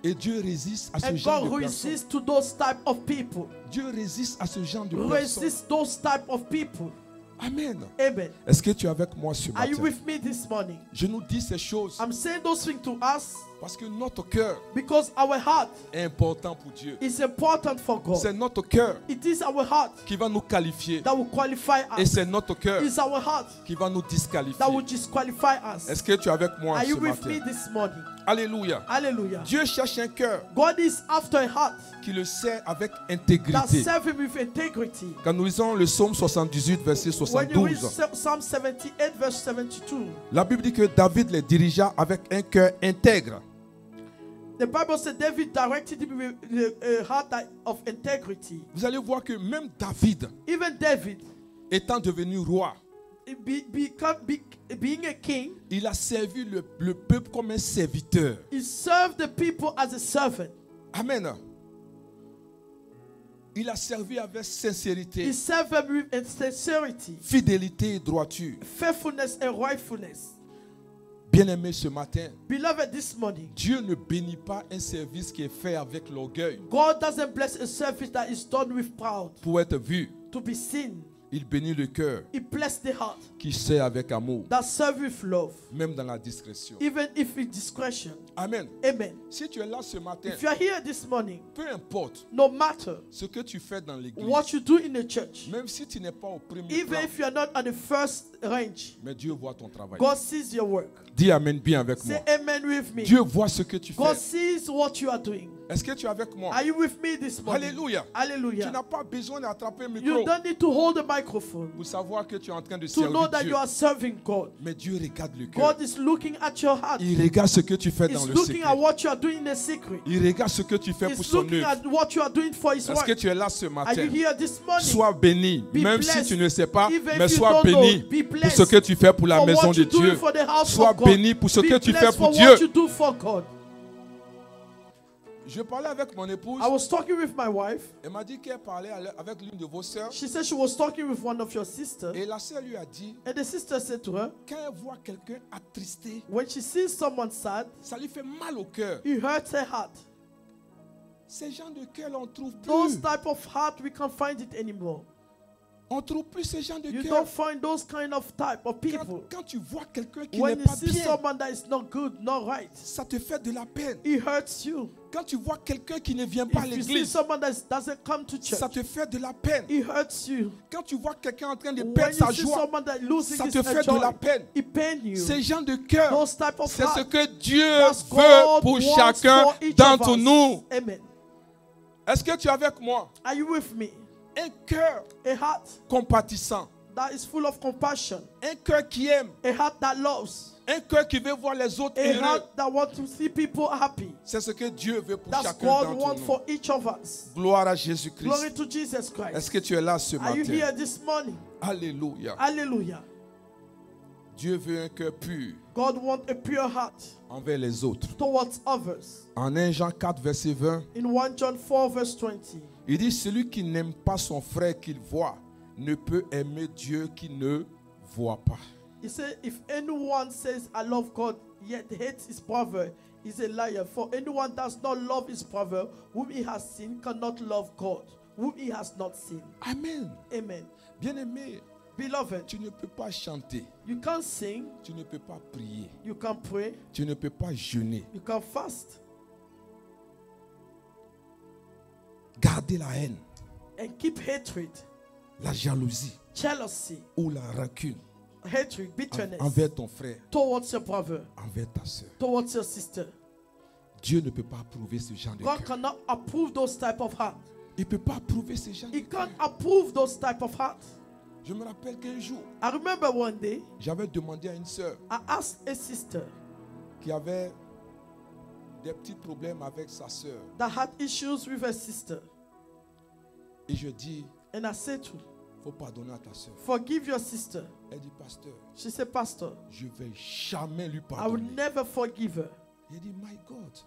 Speaker 1: Et Dieu résiste à ce
Speaker 2: And
Speaker 1: genre
Speaker 2: God
Speaker 1: de personnes.
Speaker 2: resists to those type of people.
Speaker 1: Dieu résiste à ce genre de personnes.
Speaker 2: Resist those type of people.
Speaker 1: Amen.
Speaker 2: Amen.
Speaker 1: Est-ce que tu es avec moi ce
Speaker 2: Are you
Speaker 1: matin?
Speaker 2: with me this morning?
Speaker 1: Je nous dis ces choses
Speaker 2: I'm saying those things to us
Speaker 1: parce que notre cœur
Speaker 2: because our heart
Speaker 1: est important pour Dieu.
Speaker 2: is important for God.
Speaker 1: C'est notre cœur
Speaker 2: It is our heart
Speaker 1: qui va nous qualifier.
Speaker 2: that will qualify
Speaker 1: Et
Speaker 2: us.
Speaker 1: c'est notre cœur
Speaker 2: It's our heart
Speaker 1: qui va nous disqualifier.
Speaker 2: that will disqualify us.
Speaker 1: Est-ce que tu es avec moi
Speaker 2: Are
Speaker 1: ce
Speaker 2: you with me
Speaker 1: matin?
Speaker 2: this morning?
Speaker 1: Alléluia.
Speaker 2: Hallelujah.
Speaker 1: Dieu cherche un cœur
Speaker 2: God is after a heart
Speaker 1: qui le sert avec
Speaker 2: that
Speaker 1: intégrité.
Speaker 2: serve Him with integrity.
Speaker 1: Quand nous lisons le psaume 78, verset
Speaker 2: When you read
Speaker 1: 72,
Speaker 2: Psalm 78, verse 72,
Speaker 1: la Bible dit que David les dirigea avec un cœur intègre.
Speaker 2: the Bible said David directed him with a heart of integrity.
Speaker 1: Vous allez voir que même David,
Speaker 2: Even David,
Speaker 1: étant devenu roi,
Speaker 2: being a king,
Speaker 1: il a servi le peuple comme un serviteur.
Speaker 2: he served the people as a servant.
Speaker 1: Amen. Il a servi avec sincérité,
Speaker 2: He served them with sincerity,
Speaker 1: fidélité et droiture.
Speaker 2: faithfulness, and rightfulness.
Speaker 1: Bien-aimé, ce matin,
Speaker 2: Beloved, this morning,
Speaker 1: Dieu ne bénit pas un service qui est fait avec l'orgueil
Speaker 2: God doesn't bless a service that is done with pride,
Speaker 1: pour être vu.
Speaker 2: to be seen.
Speaker 1: Il bénit le cœur
Speaker 2: He blessed the heart
Speaker 1: qui sert avec amour,
Speaker 2: that serve with love,
Speaker 1: même dans la discrétion.
Speaker 2: even if with discretion.
Speaker 1: Amen.
Speaker 2: Amen.
Speaker 1: Si tu es là ce matin,
Speaker 2: If you are here this morning,
Speaker 1: peu importe
Speaker 2: no matter
Speaker 1: ce que tu fais dans l'église,
Speaker 2: what you do in the church,
Speaker 1: même si tu n'es pas au premier
Speaker 2: even
Speaker 1: plan,
Speaker 2: if you are not on the first range,
Speaker 1: mais Dieu voit ton travail.
Speaker 2: God sees your work.
Speaker 1: Dis Amen bien avec moi.
Speaker 2: Say amen with me.
Speaker 1: Dieu voit ce que tu
Speaker 2: God
Speaker 1: fais.
Speaker 2: sees what you are doing.
Speaker 1: Est-ce que tu es avec moi?
Speaker 2: Are you with me this morning?
Speaker 1: Alléluia. Tu
Speaker 2: Hallelujah.
Speaker 1: n'as pas besoin d'attraper un
Speaker 2: You
Speaker 1: micro
Speaker 2: don't need to hold the microphone
Speaker 1: pour savoir que tu es en train de
Speaker 2: to know
Speaker 1: servir
Speaker 2: that
Speaker 1: Dieu.
Speaker 2: you are serving God.
Speaker 1: Mais Dieu regarde le cœur.
Speaker 2: God is looking at your heart.
Speaker 1: Il regarde ce que tu fais dans
Speaker 2: He's
Speaker 1: le
Speaker 2: looking at
Speaker 1: secret.
Speaker 2: what you are doing in the secret.
Speaker 1: Il regarde ce que tu fais pour
Speaker 2: He's
Speaker 1: son
Speaker 2: looking
Speaker 1: œuvre.
Speaker 2: at what you are doing for His
Speaker 1: Est-ce que
Speaker 2: work.
Speaker 1: tu es là ce
Speaker 2: Are
Speaker 1: matin?
Speaker 2: you here this morning?
Speaker 1: Sois béni,
Speaker 2: Be
Speaker 1: même
Speaker 2: blessed.
Speaker 1: si tu ne sais pas,
Speaker 2: Even
Speaker 1: mais
Speaker 2: if you
Speaker 1: sois
Speaker 2: don't know,
Speaker 1: béni
Speaker 2: be
Speaker 1: pour
Speaker 2: blessed
Speaker 1: ce que tu fais pour la
Speaker 2: for
Speaker 1: maison
Speaker 2: what
Speaker 1: de
Speaker 2: you're doing
Speaker 1: Dieu.
Speaker 2: for the house
Speaker 1: Sois
Speaker 2: of God.
Speaker 1: béni pour ce
Speaker 2: Be
Speaker 1: que tu fais
Speaker 2: blessed
Speaker 1: pour
Speaker 2: for
Speaker 1: Dieu.
Speaker 2: what you do for God.
Speaker 1: Je parlais avec mon épouse.
Speaker 2: I was talking with my wife.
Speaker 1: Elle m'a dit qu'elle parlait avec l'une de vos sœurs.
Speaker 2: She said she was talking with one of your sisters.
Speaker 1: Et la sœur lui a dit,
Speaker 2: And the sister said to her,
Speaker 1: quand elle voit quelqu'un attristé,
Speaker 2: when she sees someone sad,
Speaker 1: ça lui fait mal au cœur.
Speaker 2: it hurts her heart.
Speaker 1: Ces gens de cœur, on ne trouve
Speaker 2: Those
Speaker 1: plus.
Speaker 2: type of heart, we can't find it anymore.
Speaker 1: On ne trouve plus ces gens de
Speaker 2: You
Speaker 1: cœur.
Speaker 2: don't find those kind of type of people.
Speaker 1: Quand tu vois quelqu'un qui n'est
Speaker 2: When you
Speaker 1: pas
Speaker 2: see
Speaker 1: bien,
Speaker 2: someone that is not good, not right,
Speaker 1: ça te fait de la peine.
Speaker 2: it hurts you.
Speaker 1: Quand tu vois quelqu'un qui ne vient pas à
Speaker 2: If you see
Speaker 1: l'église,
Speaker 2: someone that doesn't come to church,
Speaker 1: ça te fait de la peine.
Speaker 2: it hurts you.
Speaker 1: Quand tu vois quelqu'un en train de
Speaker 2: When
Speaker 1: perdre sa
Speaker 2: you see
Speaker 1: joie,
Speaker 2: someone that losing
Speaker 1: ça
Speaker 2: his
Speaker 1: te fait de la
Speaker 2: joy,
Speaker 1: peine.
Speaker 2: it pains you.
Speaker 1: Ces gens de cœur,
Speaker 2: Those type of
Speaker 1: c'est ce
Speaker 2: heart,
Speaker 1: que Dieu
Speaker 2: that's
Speaker 1: veut
Speaker 2: God
Speaker 1: pour
Speaker 2: wants
Speaker 1: chacun
Speaker 2: for each of
Speaker 1: d'entre
Speaker 2: us.
Speaker 1: nous.
Speaker 2: Amen.
Speaker 1: Est-ce que tu es avec moi?
Speaker 2: Are you with me?
Speaker 1: Un cœur
Speaker 2: A heart
Speaker 1: compatissant,
Speaker 2: that is full of compassion,
Speaker 1: un cœur qui aime,
Speaker 2: a heart that loves,
Speaker 1: un cœur qui veut voir les autres
Speaker 2: a
Speaker 1: heureux.
Speaker 2: heart that wants to see people happy.
Speaker 1: C'est ce que Dieu veut pour
Speaker 2: That's
Speaker 1: chacun
Speaker 2: God
Speaker 1: d'entre
Speaker 2: wants
Speaker 1: nous.
Speaker 2: for each of us.
Speaker 1: Gloire à
Speaker 2: Glory
Speaker 1: Jésus-Christ.
Speaker 2: to Jesus Christ.
Speaker 1: Est-ce que tu es là ce
Speaker 2: Are you here
Speaker 1: matin?
Speaker 2: this morning?
Speaker 1: Alléluia.
Speaker 2: Hallelujah.
Speaker 1: Dieu veut un cœur pur
Speaker 2: God wants a pure heart
Speaker 1: envers les autres.
Speaker 2: towards others.
Speaker 1: En 1 Jean 4, verset 20,
Speaker 2: In 1 John 4 verse 20,
Speaker 1: il dit, celui qui n'aime pas son frère qu'il voit ne peut aimer Dieu qui ne voit pas.
Speaker 2: he said, if anyone says, I love God, yet hates his brother, is a liar. For anyone does not love his brother, whom he has seen, cannot love God, whom he has not seen.
Speaker 1: Amen.
Speaker 2: Amen.
Speaker 1: Bien-aimé,
Speaker 2: Beloved,
Speaker 1: tu ne peux pas chanter,
Speaker 2: you can't sing,
Speaker 1: tu ne peux pas prier,
Speaker 2: you can't pray,
Speaker 1: tu ne peux pas jeûner.
Speaker 2: you can't fast,
Speaker 1: Garder la haine,
Speaker 2: and keep hatred,
Speaker 1: la jalousie
Speaker 2: jealousy,
Speaker 1: ou la rancune
Speaker 2: hatred, bitterness
Speaker 1: envers ton frère,
Speaker 2: towards your brother,
Speaker 1: envers ta soeur.
Speaker 2: towards your sister.
Speaker 1: Dieu ne peut pas approuver ce genre de
Speaker 2: God
Speaker 1: cœur.
Speaker 2: cannot approve those type of heart.
Speaker 1: Il ne peut pas approuver ce genre de
Speaker 2: He
Speaker 1: cœur.
Speaker 2: can't approve those type of heart.
Speaker 1: Je me rappelle qu'un jour,
Speaker 2: I remember one day,
Speaker 1: j'avais demandé à une soeur
Speaker 2: I asked a sister
Speaker 1: qui avait des petits problèmes avec sa soeur.
Speaker 2: that had issues with her sister,
Speaker 1: Et je dis,
Speaker 2: and I said to her,
Speaker 1: il faut pardonner à ta soeur.
Speaker 2: forgive your sister.
Speaker 1: Elle dit, pasteur,
Speaker 2: She said, Pastor,
Speaker 1: je ne vais jamais lui
Speaker 2: I will
Speaker 1: pardonner.
Speaker 2: never forgive her.
Speaker 1: Il dit, my God,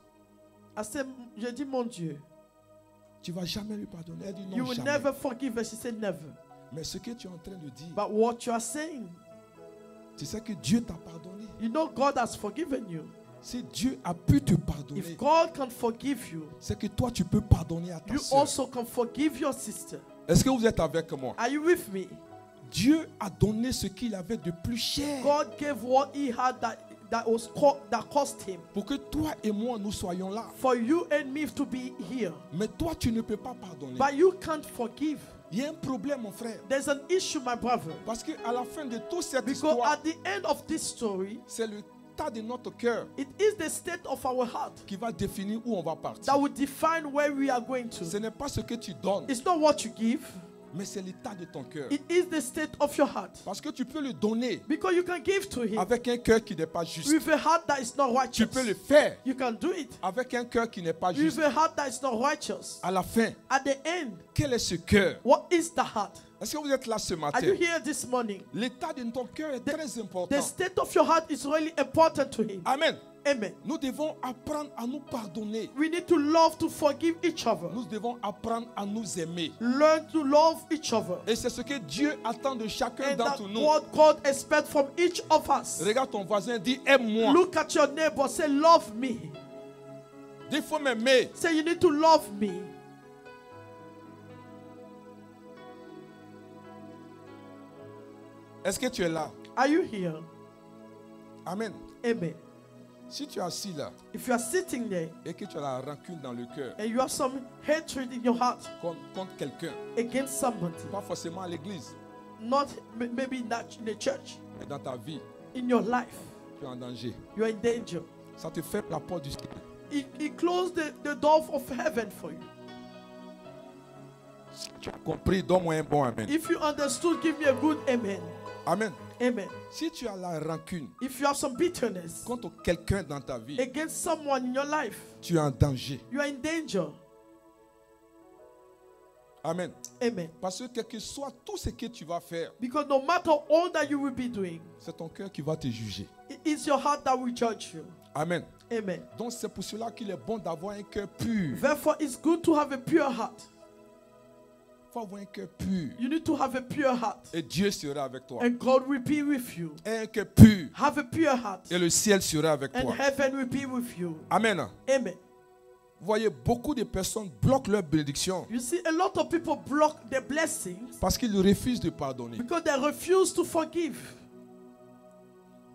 Speaker 2: I said, j'ai dit, mon Dieu,
Speaker 1: tu ne vas jamais lui pardonner. Elle dit,
Speaker 2: you
Speaker 1: non,
Speaker 2: will
Speaker 1: jamais.
Speaker 2: never forgive her. She said, never.
Speaker 1: Mais ce que tu es en train de dire,
Speaker 2: But what you are saying,
Speaker 1: tu sais que Dieu t'a pardonné.
Speaker 2: you know God has forgiven you.
Speaker 1: Si Dieu a pu te pardonner,
Speaker 2: If God can forgive you,
Speaker 1: c'est que toi, tu peux pardonner à ta
Speaker 2: you
Speaker 1: soeur.
Speaker 2: also can forgive your sister.
Speaker 1: Est-ce que vous êtes avec moi?
Speaker 2: Are you with me?
Speaker 1: Dieu a donné ce qu'il avait de plus cher
Speaker 2: God gave what he had that cost him.
Speaker 1: pour que toi et moi, nous soyons là.
Speaker 2: For you and me to be here.
Speaker 1: Mais toi, tu ne peux pas pardonner.
Speaker 2: But you can't forgive.
Speaker 1: Il y a un problème, mon frère.
Speaker 2: There's an issue, my brother.
Speaker 1: Parce qu'à la fin de toute cette
Speaker 2: Because
Speaker 1: histoire,
Speaker 2: at the end of this story,
Speaker 1: c'est le tas de notre cœur
Speaker 2: it is the state of our heart
Speaker 1: qui va définir où on va partir.
Speaker 2: that will define where we are going
Speaker 1: Ce
Speaker 2: to.
Speaker 1: n'est pas ce que tu donnes
Speaker 2: It's not what you give,
Speaker 1: Mais c'est l'état de ton cœur.
Speaker 2: It is the state of your heart.
Speaker 1: Parce que tu peux le donner
Speaker 2: Because you can give to him
Speaker 1: avec un cœur qui n'est pas juste.
Speaker 2: with a heart that is not righteous.
Speaker 1: Tu peux le faire
Speaker 2: You can do it
Speaker 1: avec un cœur qui n'est pas
Speaker 2: with
Speaker 1: juste.
Speaker 2: a heart that is not righteous.
Speaker 1: À la fin,
Speaker 2: At the end,
Speaker 1: quel est ce cœur?
Speaker 2: what is the heart?
Speaker 1: Est-ce que vous êtes là ce
Speaker 2: Are
Speaker 1: matin?
Speaker 2: you here this morning?
Speaker 1: L'état de ton cœur est très important.
Speaker 2: The state of your heart is really important to him.
Speaker 1: Amen.
Speaker 2: Amen.
Speaker 1: Nous devons apprendre à nous pardonner.
Speaker 2: We need to love, to forgive each other.
Speaker 1: Nous devons apprendre à nous aimer.
Speaker 2: Learn to love each other.
Speaker 1: Et c'est ce que Dieu attend de chacun
Speaker 2: And that's
Speaker 1: d'entre nous.
Speaker 2: what God expects from each of us.
Speaker 1: Regarde ton voisin, dis aime-moi.
Speaker 2: Look at your neighbor, say love me.
Speaker 1: Dis il faut m'aimer.
Speaker 2: Say you need to love me.
Speaker 1: Est-ce que tu es là?
Speaker 2: Are you here?
Speaker 1: Amen.
Speaker 2: Amen.
Speaker 1: Si tu es assis là
Speaker 2: If you are sitting there
Speaker 1: et que tu as la rancune dans le cœur
Speaker 2: and you have some hatred in your heart
Speaker 1: contre quelqu'un,
Speaker 2: against somebody,
Speaker 1: pas forcément à l'église,
Speaker 2: not maybe in the church,
Speaker 1: mais dans ta vie,
Speaker 2: in your life,
Speaker 1: tu es en danger.
Speaker 2: you are in danger.
Speaker 1: Ça te fait la porte du ciel.
Speaker 2: He closed the door of heaven for you.
Speaker 1: Si tu as compris, donne-moi un bon amen.
Speaker 2: If you understood, give me a good amen.
Speaker 1: Amen.
Speaker 2: Amen.
Speaker 1: Si tu as la rancune
Speaker 2: If you have some bitterness
Speaker 1: contre quelqu'un dans ta vie,
Speaker 2: against someone in your life,
Speaker 1: tu es en danger.
Speaker 2: you are in danger.
Speaker 1: Amen.
Speaker 2: Amen.
Speaker 1: Parce que quel que soit tout ce que tu vas faire,
Speaker 2: Because no matter all that you will be doing,
Speaker 1: c'est ton cœur qui va te juger.
Speaker 2: it is your heart that will judge you.
Speaker 1: Amen.
Speaker 2: Amen.
Speaker 1: Donc c'est pour cela qu'il est bon d'avoir un cœur pur.
Speaker 2: Therefore, it's good to have a pure heart.
Speaker 1: Il faut avoir un cœur pur.
Speaker 2: You need to have a pure heart.
Speaker 1: Et Dieu sera avec toi.
Speaker 2: And God will be with you.
Speaker 1: Un cœur pur.
Speaker 2: Have a pure heart.
Speaker 1: Et le ciel sera avec
Speaker 2: And
Speaker 1: toi.
Speaker 2: heaven will be with you.
Speaker 1: Amen.
Speaker 2: Amen.
Speaker 1: Vous voyez, beaucoup de personnes bloquent leur bénédiction
Speaker 2: You see, a lot of people block their blessings
Speaker 1: parce qu'ils refusent de pardonner.
Speaker 2: because they refuse to forgive.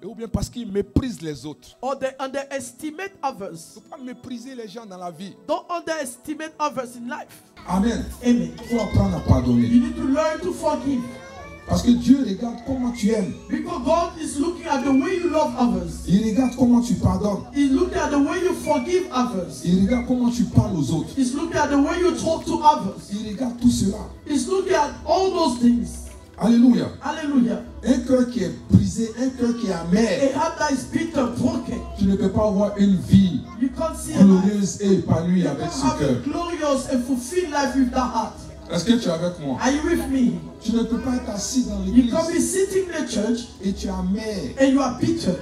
Speaker 1: Et ou bien parce qu'ils méprisent les autres.
Speaker 2: Or they underestimate
Speaker 1: Il ne
Speaker 2: others.
Speaker 1: faut pas mépriser les gens dans la vie.
Speaker 2: Don't underestimate others in life.
Speaker 1: Amen.
Speaker 2: Amen.
Speaker 1: Il faut apprendre à pardonner.
Speaker 2: You need to learn to forgive.
Speaker 1: Parce que Dieu regarde comment tu aimes.
Speaker 2: Because God is looking at the way you love others.
Speaker 1: Il regarde comment tu pardonnes.
Speaker 2: He's looking at the way you forgive others.
Speaker 1: Il regarde comment tu parles aux autres.
Speaker 2: He's looking at the way you talk to others.
Speaker 1: Il regarde tout cela.
Speaker 2: He's looking at all those things.
Speaker 1: Alléluia.
Speaker 2: Hallelujah.
Speaker 1: Un cœur qui est brisé, un cœur qui est amer.
Speaker 2: A heart that is bitter, broken.
Speaker 1: Tu ne peux pas avoir une vie
Speaker 2: You can't see a life.
Speaker 1: glorieuse et épanouie
Speaker 2: You
Speaker 1: avec
Speaker 2: can't
Speaker 1: ce
Speaker 2: have a
Speaker 1: cœur.
Speaker 2: glorious and fulfilled life with that heart.
Speaker 1: Est-ce que tu es avec moi?
Speaker 2: Are you with me?
Speaker 1: Tu ne peux pas être assis dans
Speaker 2: You can't be
Speaker 1: l'église
Speaker 2: sitting in the church
Speaker 1: et tu es amer.
Speaker 2: and you are bitter.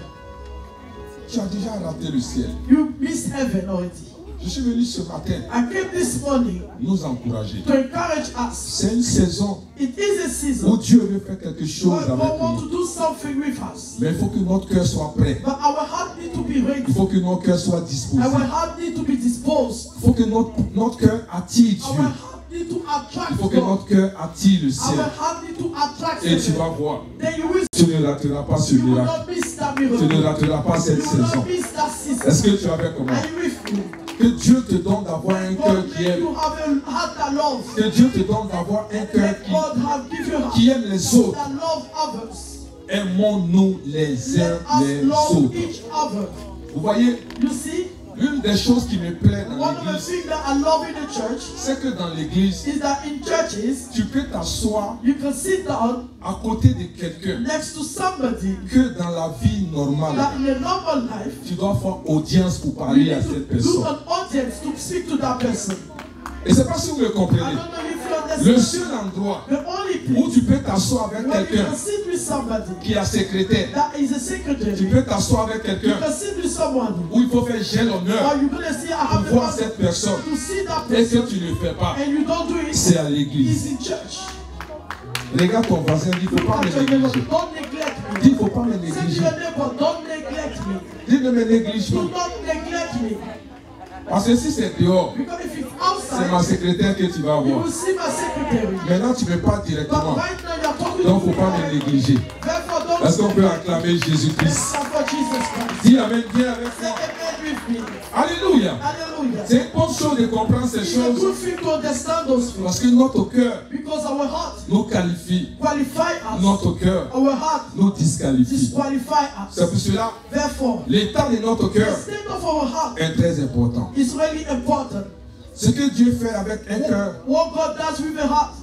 Speaker 1: Tu as déjà raté le ciel.
Speaker 2: You miss heaven already.
Speaker 1: Je suis venu ce matin
Speaker 2: I came this morning
Speaker 1: nous encourager.
Speaker 2: to encourage us.
Speaker 1: C'est une saison
Speaker 2: It is a
Speaker 1: où
Speaker 2: season
Speaker 1: Diot veut faire quelque chose
Speaker 2: where God
Speaker 1: avec
Speaker 2: wants to
Speaker 1: nous.
Speaker 2: do something with us.
Speaker 1: Mais il faut que notre cœur soit prêt.
Speaker 2: But our heart need to be ready.
Speaker 1: Il faut que notre cœur soit disposé.
Speaker 2: Our heart need to be disposed.
Speaker 1: Il faut que notre cœur attire
Speaker 2: Our
Speaker 1: Dieu.
Speaker 2: heart need to attract
Speaker 1: Il faut que
Speaker 2: God.
Speaker 1: notre cœur attire le
Speaker 2: Our
Speaker 1: ciel.
Speaker 2: heart need to attract
Speaker 1: Et tu
Speaker 2: heaven.
Speaker 1: vas voir.
Speaker 2: Then you will
Speaker 1: Tu ne rateras pas ce
Speaker 2: you will
Speaker 1: miracle.
Speaker 2: not miss that
Speaker 1: Tu ne
Speaker 2: miracle.
Speaker 1: rateras pas
Speaker 2: You
Speaker 1: cette
Speaker 2: will
Speaker 1: saison.
Speaker 2: not miss that season.
Speaker 1: Est-ce que tu es avec moi?
Speaker 2: Are you with me?
Speaker 1: Que Dieu te donne d'avoir un cœur
Speaker 2: God
Speaker 1: qui
Speaker 2: made
Speaker 1: aime.
Speaker 2: you have a heart that loves.
Speaker 1: Que Dieu te donne d'avoir un cœur
Speaker 2: Let God have give you a heart
Speaker 1: qui aime les autres.
Speaker 2: that love others.
Speaker 1: Aimons-nous les
Speaker 2: Let
Speaker 1: uns
Speaker 2: us
Speaker 1: les
Speaker 2: love
Speaker 1: autres.
Speaker 2: each other.
Speaker 1: Vous voyez,
Speaker 2: You see,
Speaker 1: l'une des choses qui me plaît dans
Speaker 2: one of the
Speaker 1: l'église,
Speaker 2: things that I love in the church
Speaker 1: c'est que dans l'église,
Speaker 2: is that in churches
Speaker 1: tu peux t'asseoir
Speaker 2: you can sit down
Speaker 1: à côté de quelqu'un
Speaker 2: next to somebody
Speaker 1: que dans la vie normale,
Speaker 2: that in a normal life
Speaker 1: tu dois faire audience pour
Speaker 2: you
Speaker 1: parler
Speaker 2: need
Speaker 1: à
Speaker 2: to
Speaker 1: cette
Speaker 2: do
Speaker 1: personne.
Speaker 2: an audience to speak to that person.
Speaker 1: Et c'est pas si vous le
Speaker 2: I
Speaker 1: comprenez.
Speaker 2: don't know if you
Speaker 1: Le
Speaker 2: understand.
Speaker 1: seul endroit
Speaker 2: The only
Speaker 1: où
Speaker 2: place
Speaker 1: tu peux t'asseoir avec
Speaker 2: where you
Speaker 1: quelqu'un
Speaker 2: can sit with somebody
Speaker 1: qui est secrétaire,
Speaker 2: that is a
Speaker 1: tu
Speaker 2: secretary,
Speaker 1: peux t'asseoir avec
Speaker 2: you
Speaker 1: quelqu'un
Speaker 2: can sit with someone
Speaker 1: où il faut faire j'ai l'honneur
Speaker 2: or you're gonna say I
Speaker 1: pour
Speaker 2: have
Speaker 1: voir
Speaker 2: a
Speaker 1: cette personne
Speaker 2: to see that
Speaker 1: et que
Speaker 2: person
Speaker 1: tu ne le fais pas.
Speaker 2: and you don't do it.
Speaker 1: C'est à
Speaker 2: It's
Speaker 1: l'église.
Speaker 2: in church.
Speaker 1: Regarde ton voisin, dis il ne faut pas me
Speaker 2: Look at your neighbor.
Speaker 1: négliger.
Speaker 2: Don't neglect me.
Speaker 1: Dis il ne faut pas me
Speaker 2: Say to
Speaker 1: négliger.
Speaker 2: your neighbor, don't neglect me.
Speaker 1: Dis ne me néglige
Speaker 2: Do
Speaker 1: pas.
Speaker 2: not neglect me.
Speaker 1: Parce que si c'est dehors,
Speaker 2: Because if it's
Speaker 1: c'est ma
Speaker 2: outside,
Speaker 1: secrétaire que tu vas
Speaker 2: you
Speaker 1: voir.
Speaker 2: will see my secretary.
Speaker 1: Maintenant, tu ne peux pas
Speaker 2: But
Speaker 1: directement.
Speaker 2: right now you're talking
Speaker 1: Donc, il ne
Speaker 2: to
Speaker 1: faut pas me négliger.
Speaker 2: Therefore, don't
Speaker 1: Est-ce qu'on peut acclamer Jésus-Christ?
Speaker 2: for Jesus Christ.
Speaker 1: Dis Amen, viens avec
Speaker 2: Say
Speaker 1: moi.
Speaker 2: amen with me.
Speaker 1: Alléluia.
Speaker 2: Hallelujah.
Speaker 1: C'est une bonne chose de comprendre ces
Speaker 2: It's a
Speaker 1: choses
Speaker 2: good thing to understand those things.
Speaker 1: parce que notre cœur
Speaker 2: Because our heart
Speaker 1: nous qualifie.
Speaker 2: qualify us.
Speaker 1: Notre cœur
Speaker 2: Our heart
Speaker 1: nous disqualifie.
Speaker 2: disqualify
Speaker 1: C'est
Speaker 2: us.
Speaker 1: pour cela,
Speaker 2: Therefore,
Speaker 1: l'état de notre
Speaker 2: the
Speaker 1: cœur
Speaker 2: state of our heart
Speaker 1: est très important.
Speaker 2: is really important.
Speaker 1: Ce que Dieu fait avec un cœur,
Speaker 2: What God does with a heart,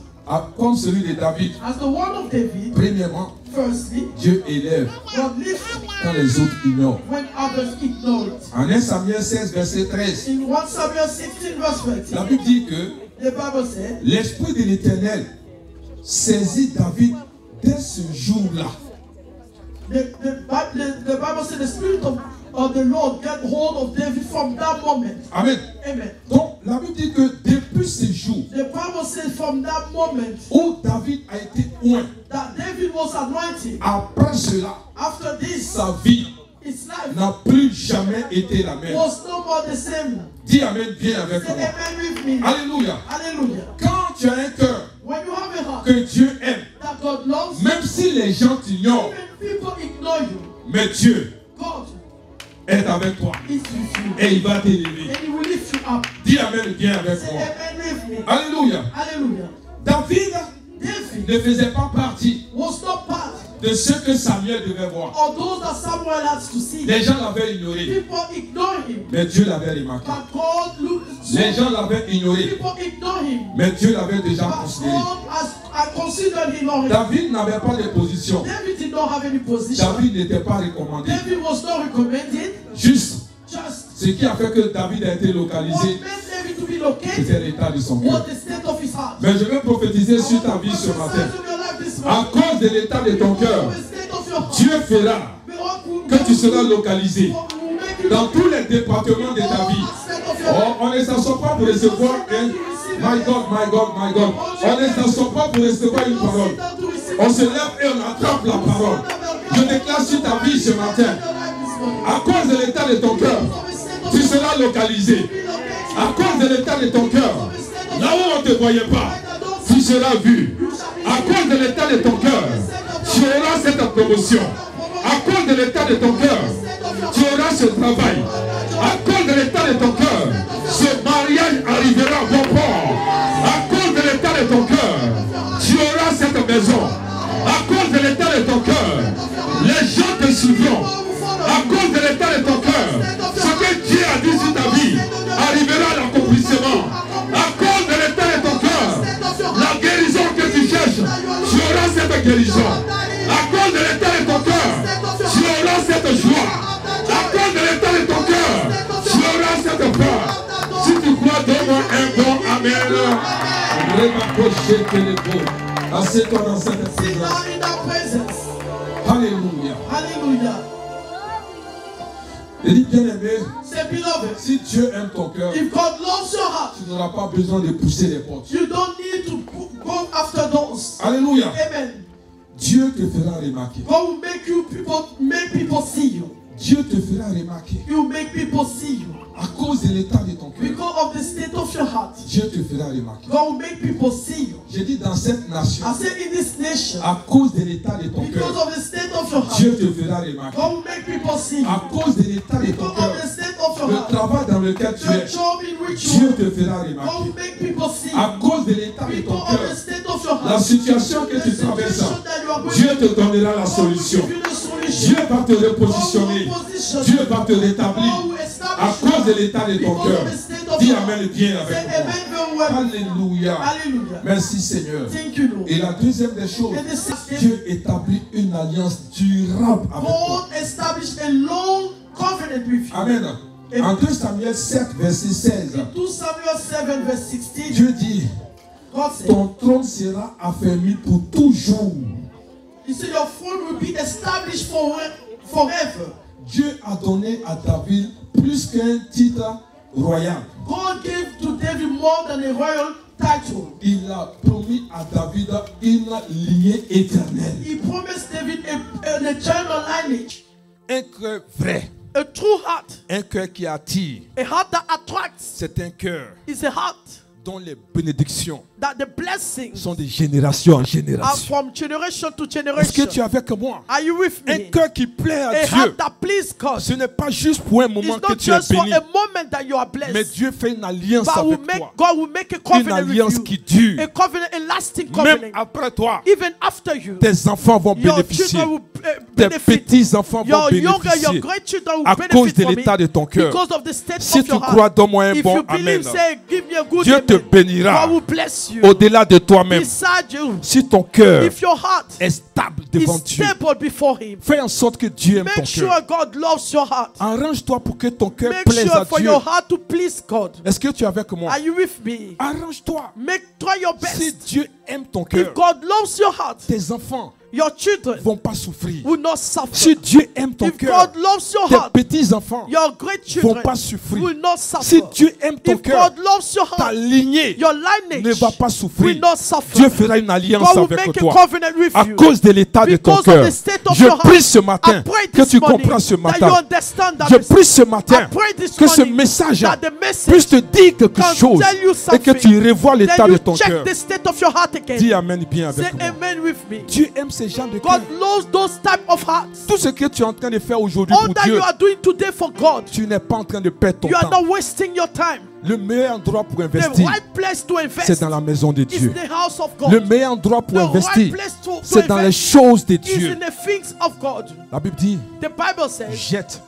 Speaker 1: Comme celui de David.
Speaker 2: As the one of David,
Speaker 1: Premièrement,
Speaker 2: firstly,
Speaker 1: Dieu élève
Speaker 2: God lifts
Speaker 1: quand les autres ignorent.
Speaker 2: when others ignore it.
Speaker 1: En 1 Samuel 16, verset 13,
Speaker 2: In 1 Samuel 16, verse 20,
Speaker 1: la Bible dit que
Speaker 2: the Bible said,
Speaker 1: l'Esprit de l'Éternel saisit David dès ce jour-là.
Speaker 2: the Bible said the Spirit of the Lord got hold of David from that moment.
Speaker 1: Amen.
Speaker 2: Amen.
Speaker 1: Donc, la Bible dit que depuis ce jour
Speaker 2: The Bible says from that moment
Speaker 1: où David a été oint,
Speaker 2: that David was anointed,
Speaker 1: après cela,
Speaker 2: after this,
Speaker 1: sa vie
Speaker 2: his life
Speaker 1: n'a plus jamais été la même.
Speaker 2: was no more the same.
Speaker 1: Dis Amen bien avec
Speaker 2: Say
Speaker 1: moi.
Speaker 2: amen with me.
Speaker 1: Alléluia.
Speaker 2: Hallelujah.
Speaker 1: Quand tu as un cœur
Speaker 2: When you have a heart
Speaker 1: que Dieu aime,
Speaker 2: that God loves,
Speaker 1: même si les gens t'ignorent,
Speaker 2: even people ignore you,
Speaker 1: mais Dieu
Speaker 2: God
Speaker 1: est avec toi
Speaker 2: is with you.
Speaker 1: et il va t'élever.
Speaker 2: And he will lift you up.
Speaker 1: Dis Amen bien avec
Speaker 2: Say
Speaker 1: moi.
Speaker 2: amen with me.
Speaker 1: Alléluia.
Speaker 2: Hallelujah.
Speaker 1: David
Speaker 2: David
Speaker 1: ne faisait pas partie
Speaker 2: was not part
Speaker 1: de ce que Samuel devait voir.
Speaker 2: of those that Samuel has to see.
Speaker 1: Les gens l'avaient ignoré,
Speaker 2: People ignore him.
Speaker 1: mais Dieu l'avait remarqué.
Speaker 2: But God looks.
Speaker 1: Les gens l'avaient ignoré,
Speaker 2: People ignore him.
Speaker 1: mais Dieu l'avait déjà
Speaker 2: But
Speaker 1: considéré.
Speaker 2: God has considered him already.
Speaker 1: David n'avait pas de position.
Speaker 2: David did not have any position.
Speaker 1: David n'était pas recommandé.
Speaker 2: David was not recommended.
Speaker 1: Juste,
Speaker 2: Just
Speaker 1: ce qui a fait que David a été
Speaker 2: what
Speaker 1: localisé,
Speaker 2: made David to be located
Speaker 1: c'était l'état de son
Speaker 2: was
Speaker 1: cœur.
Speaker 2: the state of his heart.
Speaker 1: Mais je vais prophétiser sur ta vie ce matin. À cause de l'état de ton cœur, Dieu fera que tu seras localisé dans tous les départements de ta vie. Oh, on ne s'assoit pas pour recevoir un My God, my God, my God. On ne s'assoit pas pour recevoir une parole. On se lève et on attrape la parole. Je déclare sur ta vie ce matin. À cause de l'état de ton cœur, tu seras localisé. À cause de l'état de ton cœur, là où on ne te voyait pas, tu seras vu. À cause de l'état de ton cœur, tu auras cette promotion. À cause de l'état de ton cœur, tu auras ce travail. À cause de l'état de ton cœur, ce mariage arrivera à bon port. À cause de l'état de ton cœur, tu auras cette maison. À cause de l'état de ton cœur, les gens te suivront. À cause de l'état de ton cœur, ce que Dieu a dit sur ta vie arrivera à l'accomplissement. À cause de l'état de ton cœur, la guérison que tu cherches, tu auras cette guérison. À cause de l'état de ton cœur, tu auras cette joie. À cause de l'état de ton cœur, tu auras cette peur. Si tu crois, donne-moi un bon amen. Assieds-toi dans cette présence. Alléluia.
Speaker 2: Hallelujah.
Speaker 1: Et dis bien aimé,
Speaker 2: Say, beloved,
Speaker 1: si Dieu aime ton cœur,
Speaker 2: if God loves your heart,
Speaker 1: tu n'auras pas besoin de pousser les portes.
Speaker 2: you don't need to go after those.
Speaker 1: Alléluia.
Speaker 2: Amen.
Speaker 1: Dieu te fera remarquer.
Speaker 2: God will make people see you.
Speaker 1: Dieu te fera remarquer.
Speaker 2: He will make people see you.
Speaker 1: À cause de l'état de ton cœur,
Speaker 2: Because of the state of your heart,
Speaker 1: Dieu te fera remarquer.
Speaker 2: God will make people see you.
Speaker 1: J'ai dit dans cette nation,
Speaker 2: I say in this nation,
Speaker 1: à cause de l'état de ton
Speaker 2: because
Speaker 1: cœur,
Speaker 2: of the state of your heart,
Speaker 1: Dieu te fera remarquer.
Speaker 2: God will make people see you.
Speaker 1: À cause de l'état de ton
Speaker 2: Because
Speaker 1: cœur,
Speaker 2: of the state of your
Speaker 1: le
Speaker 2: heart,
Speaker 1: travail dans lequel tu
Speaker 2: the
Speaker 1: es,
Speaker 2: job in which
Speaker 1: Dieu
Speaker 2: you are,
Speaker 1: te fera
Speaker 2: God
Speaker 1: remarquer.
Speaker 2: will make people see you.
Speaker 1: À cause de l'état de ton
Speaker 2: Because of
Speaker 1: cœur,
Speaker 2: the state of your
Speaker 1: la
Speaker 2: heart,
Speaker 1: situation que
Speaker 2: the
Speaker 1: tu traverses,
Speaker 2: situation that you are going
Speaker 1: Dieu
Speaker 2: through,
Speaker 1: te donnera la
Speaker 2: God will
Speaker 1: solution.
Speaker 2: give you the solution.
Speaker 1: Dieu va te
Speaker 2: God will
Speaker 1: repositionner.
Speaker 2: position
Speaker 1: Dieu
Speaker 2: you.
Speaker 1: va te rétablir.
Speaker 2: God will
Speaker 1: À
Speaker 2: establish
Speaker 1: cause de
Speaker 2: you.
Speaker 1: l'état de ton
Speaker 2: Because
Speaker 1: cœur.
Speaker 2: of the state of
Speaker 1: Dis
Speaker 2: your
Speaker 1: Amen
Speaker 2: heart.
Speaker 1: bien
Speaker 2: Say
Speaker 1: avec moi.
Speaker 2: amen very well.
Speaker 1: Alléluia.
Speaker 2: Hallelujah.
Speaker 1: Merci Seigneur.
Speaker 2: Thank you, Lord.
Speaker 1: Et la deuxième des choses,
Speaker 2: And the sixth,
Speaker 1: Dieu établit une alliance durable avec toi.
Speaker 2: God established a long covenant with you.
Speaker 1: Amen. En 2 Samuel 7, verset 16,
Speaker 2: In 2 Samuel 7, verse 16,
Speaker 1: Dieu dit,
Speaker 2: God said,
Speaker 1: ton trône sera affermi pour toujours.
Speaker 2: He said, your throne will be established forever.
Speaker 1: Dieu a donné à David plus qu'un titre royal.
Speaker 2: God gave to David more than a royal title.
Speaker 1: Il a promis à David une lignée éternelle.
Speaker 2: He promised David an eternal lineage,
Speaker 1: Un cœur vrai,
Speaker 2: a true heart,
Speaker 1: un cœur qui attire.
Speaker 2: a heart that attracts.
Speaker 1: C'est un cœur
Speaker 2: It's a heart
Speaker 1: dont les bénédictions
Speaker 2: that the blessings
Speaker 1: sont de génération en
Speaker 2: are
Speaker 1: génération.
Speaker 2: from generation to
Speaker 1: Est-ce que
Speaker 2: generation.
Speaker 1: tu es avec moi?
Speaker 2: Are you with
Speaker 1: Un
Speaker 2: me?
Speaker 1: cœur qui plaît à
Speaker 2: A
Speaker 1: Dieu.
Speaker 2: heart that please God.
Speaker 1: Ce n'est pas juste pour un moment
Speaker 2: It's
Speaker 1: que
Speaker 2: not
Speaker 1: tu es
Speaker 2: just for
Speaker 1: béni,
Speaker 2: a moment that you are
Speaker 1: mais
Speaker 2: blessed.
Speaker 1: Dieu fait une alliance
Speaker 2: But will
Speaker 1: avec
Speaker 2: make,
Speaker 1: toi.
Speaker 2: God will make a
Speaker 1: Une
Speaker 2: covenant
Speaker 1: alliance
Speaker 2: with
Speaker 1: qui
Speaker 2: you.
Speaker 1: dure.
Speaker 2: A covenant, a lasting
Speaker 1: Même
Speaker 2: covenant.
Speaker 1: après toi,
Speaker 2: Even after you,
Speaker 1: tes enfants vont
Speaker 2: your
Speaker 1: bénéficier.
Speaker 2: children will
Speaker 1: Tes
Speaker 2: benefit.
Speaker 1: petits-enfants vont
Speaker 2: Your younger, your
Speaker 1: bénéficier.
Speaker 2: grandchildren will
Speaker 1: À cause
Speaker 2: benefit
Speaker 1: de
Speaker 2: from
Speaker 1: l'état
Speaker 2: it
Speaker 1: de ton cœur.
Speaker 2: because of the state
Speaker 1: Si
Speaker 2: of
Speaker 1: tu
Speaker 2: your
Speaker 1: crois,
Speaker 2: heart.
Speaker 1: donne-moi un
Speaker 2: If
Speaker 1: bon
Speaker 2: you believe,
Speaker 1: amen.
Speaker 2: say, give me a good
Speaker 1: Dieu te
Speaker 2: amen,
Speaker 1: bénira
Speaker 2: God will bless you.
Speaker 1: au-delà de toi-même.
Speaker 2: Beside you,
Speaker 1: Si ton cœur
Speaker 2: if your heart
Speaker 1: est stable devant
Speaker 2: is
Speaker 1: Dieu,
Speaker 2: stable before Him,
Speaker 1: fais en sorte que Dieu aime ton
Speaker 2: make sure
Speaker 1: cœur.
Speaker 2: God loves your heart.
Speaker 1: Arrange-toi pour que ton cœur
Speaker 2: Make
Speaker 1: plaise
Speaker 2: sure
Speaker 1: à
Speaker 2: for
Speaker 1: Dieu.
Speaker 2: your heart to please God.
Speaker 1: Est-ce que tu es avec moi?
Speaker 2: Are you with me?
Speaker 1: Arrange-toi.
Speaker 2: Try your
Speaker 1: Si
Speaker 2: best.
Speaker 1: Dieu aime ton
Speaker 2: If
Speaker 1: cœur,
Speaker 2: God loves your heart,
Speaker 1: tes enfants
Speaker 2: your children
Speaker 1: ne vont pas souffrir.
Speaker 2: will not suffer.
Speaker 1: Si Dieu aime ton
Speaker 2: If
Speaker 1: cœur,
Speaker 2: God loves your
Speaker 1: tes
Speaker 2: heart,
Speaker 1: petits-enfants
Speaker 2: your great
Speaker 1: ne vont
Speaker 2: children
Speaker 1: pas souffrir.
Speaker 2: will not suffer.
Speaker 1: Si Dieu aime ton
Speaker 2: If
Speaker 1: cœur,
Speaker 2: God loves your
Speaker 1: ta
Speaker 2: heart,
Speaker 1: lignée
Speaker 2: your
Speaker 1: ne
Speaker 2: lineage
Speaker 1: va pas
Speaker 2: will
Speaker 1: souffrir.
Speaker 2: not suffer.
Speaker 1: Dieu fera une alliance
Speaker 2: God will
Speaker 1: avec
Speaker 2: make a
Speaker 1: toi.
Speaker 2: covenant with
Speaker 1: À
Speaker 2: you.
Speaker 1: cause de l'état de ton
Speaker 2: Because of
Speaker 1: cœur,
Speaker 2: the state of
Speaker 1: je
Speaker 2: your
Speaker 1: prie
Speaker 2: heart,
Speaker 1: ce matin
Speaker 2: I pray
Speaker 1: que
Speaker 2: this
Speaker 1: tu
Speaker 2: morning
Speaker 1: comprends ce
Speaker 2: that
Speaker 1: matin.
Speaker 2: you understand that
Speaker 1: Je
Speaker 2: message.
Speaker 1: prie ce
Speaker 2: I
Speaker 1: matin
Speaker 2: pray this
Speaker 1: que ce
Speaker 2: morning
Speaker 1: message
Speaker 2: that the message
Speaker 1: puisse te dire quelque
Speaker 2: can
Speaker 1: chose
Speaker 2: tell you
Speaker 1: et que
Speaker 2: something.
Speaker 1: tu revois l'état
Speaker 2: Then
Speaker 1: de
Speaker 2: you
Speaker 1: ton
Speaker 2: check
Speaker 1: cœur.
Speaker 2: the state of your heart again.
Speaker 1: Dis Amen bien
Speaker 2: Say
Speaker 1: avec moi.
Speaker 2: amen with me.
Speaker 1: Dieu aime ces gens de cœur.
Speaker 2: God loves those type of hearts.
Speaker 1: Tout ce que tu es en train de faire aujourd'hui
Speaker 2: All
Speaker 1: pour
Speaker 2: that
Speaker 1: Dieu,
Speaker 2: you are doing today for God,
Speaker 1: tu n'es pas en train de perdre ton
Speaker 2: you are
Speaker 1: temps.
Speaker 2: not wasting your time.
Speaker 1: Le meilleur endroit pour
Speaker 2: The
Speaker 1: investir,
Speaker 2: right place to
Speaker 1: c'est
Speaker 2: invest
Speaker 1: dans la maison de
Speaker 2: is
Speaker 1: Dieu.
Speaker 2: the house of
Speaker 1: Le
Speaker 2: God.
Speaker 1: meilleur endroit pour
Speaker 2: The right
Speaker 1: investir,
Speaker 2: place to
Speaker 1: c'est dans les
Speaker 2: invest
Speaker 1: choses de
Speaker 2: is
Speaker 1: Dieu.
Speaker 2: in the things of God.
Speaker 1: La Bible dit,
Speaker 2: The Bible says,
Speaker 1: jette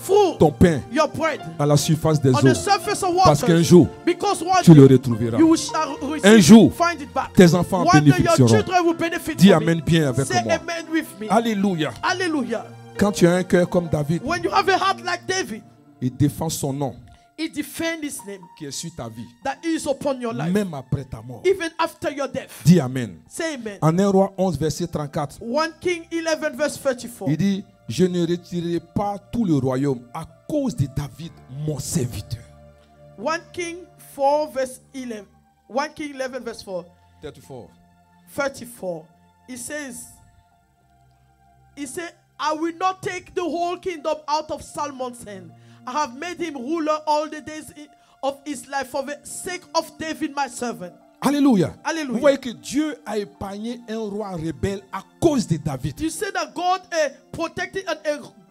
Speaker 2: throw
Speaker 1: ton pain
Speaker 2: your bread
Speaker 1: à la surface des
Speaker 2: on the
Speaker 1: eaux,
Speaker 2: surface of
Speaker 1: parce qu'un
Speaker 2: water,
Speaker 1: jour,
Speaker 2: because one
Speaker 1: tu le
Speaker 2: day
Speaker 1: retrouveras.
Speaker 2: you shall receive,
Speaker 1: Un jour,
Speaker 2: find it back.
Speaker 1: tes enfants en
Speaker 2: One day your
Speaker 1: bénéficieront.
Speaker 2: children will benefit
Speaker 1: Dis
Speaker 2: from
Speaker 1: Amen
Speaker 2: it.
Speaker 1: bien avec
Speaker 2: Say
Speaker 1: moi.
Speaker 2: amen with me.
Speaker 1: Alléluia.
Speaker 2: Hallelujah.
Speaker 1: Quand tu as un cœur comme David,
Speaker 2: When you have a heart like David,
Speaker 1: il défend son nom
Speaker 2: he defends his name
Speaker 1: qui est sur ta vie,
Speaker 2: that is upon your life,
Speaker 1: même après ta mort.
Speaker 2: even after your death.
Speaker 1: Dis Amen.
Speaker 2: Say amen.
Speaker 1: En 1 Roi 11, verset 34,
Speaker 2: 1 King 11 verse 34.
Speaker 1: il dit, je ne retirerai pas tout le royaume à cause de David, mon serviteur.
Speaker 2: 1 King 4 verse 11. 1 King 11 verse 4. 34. He said, I will not take the whole kingdom out of Solomon's hand. I have made him ruler all the days of his life for the sake of David my servant.
Speaker 1: Alléluia.
Speaker 2: Alléluia.
Speaker 1: Vous voyez que Dieu a épargné un roi rebelle à cause de David.
Speaker 2: You say that God protected a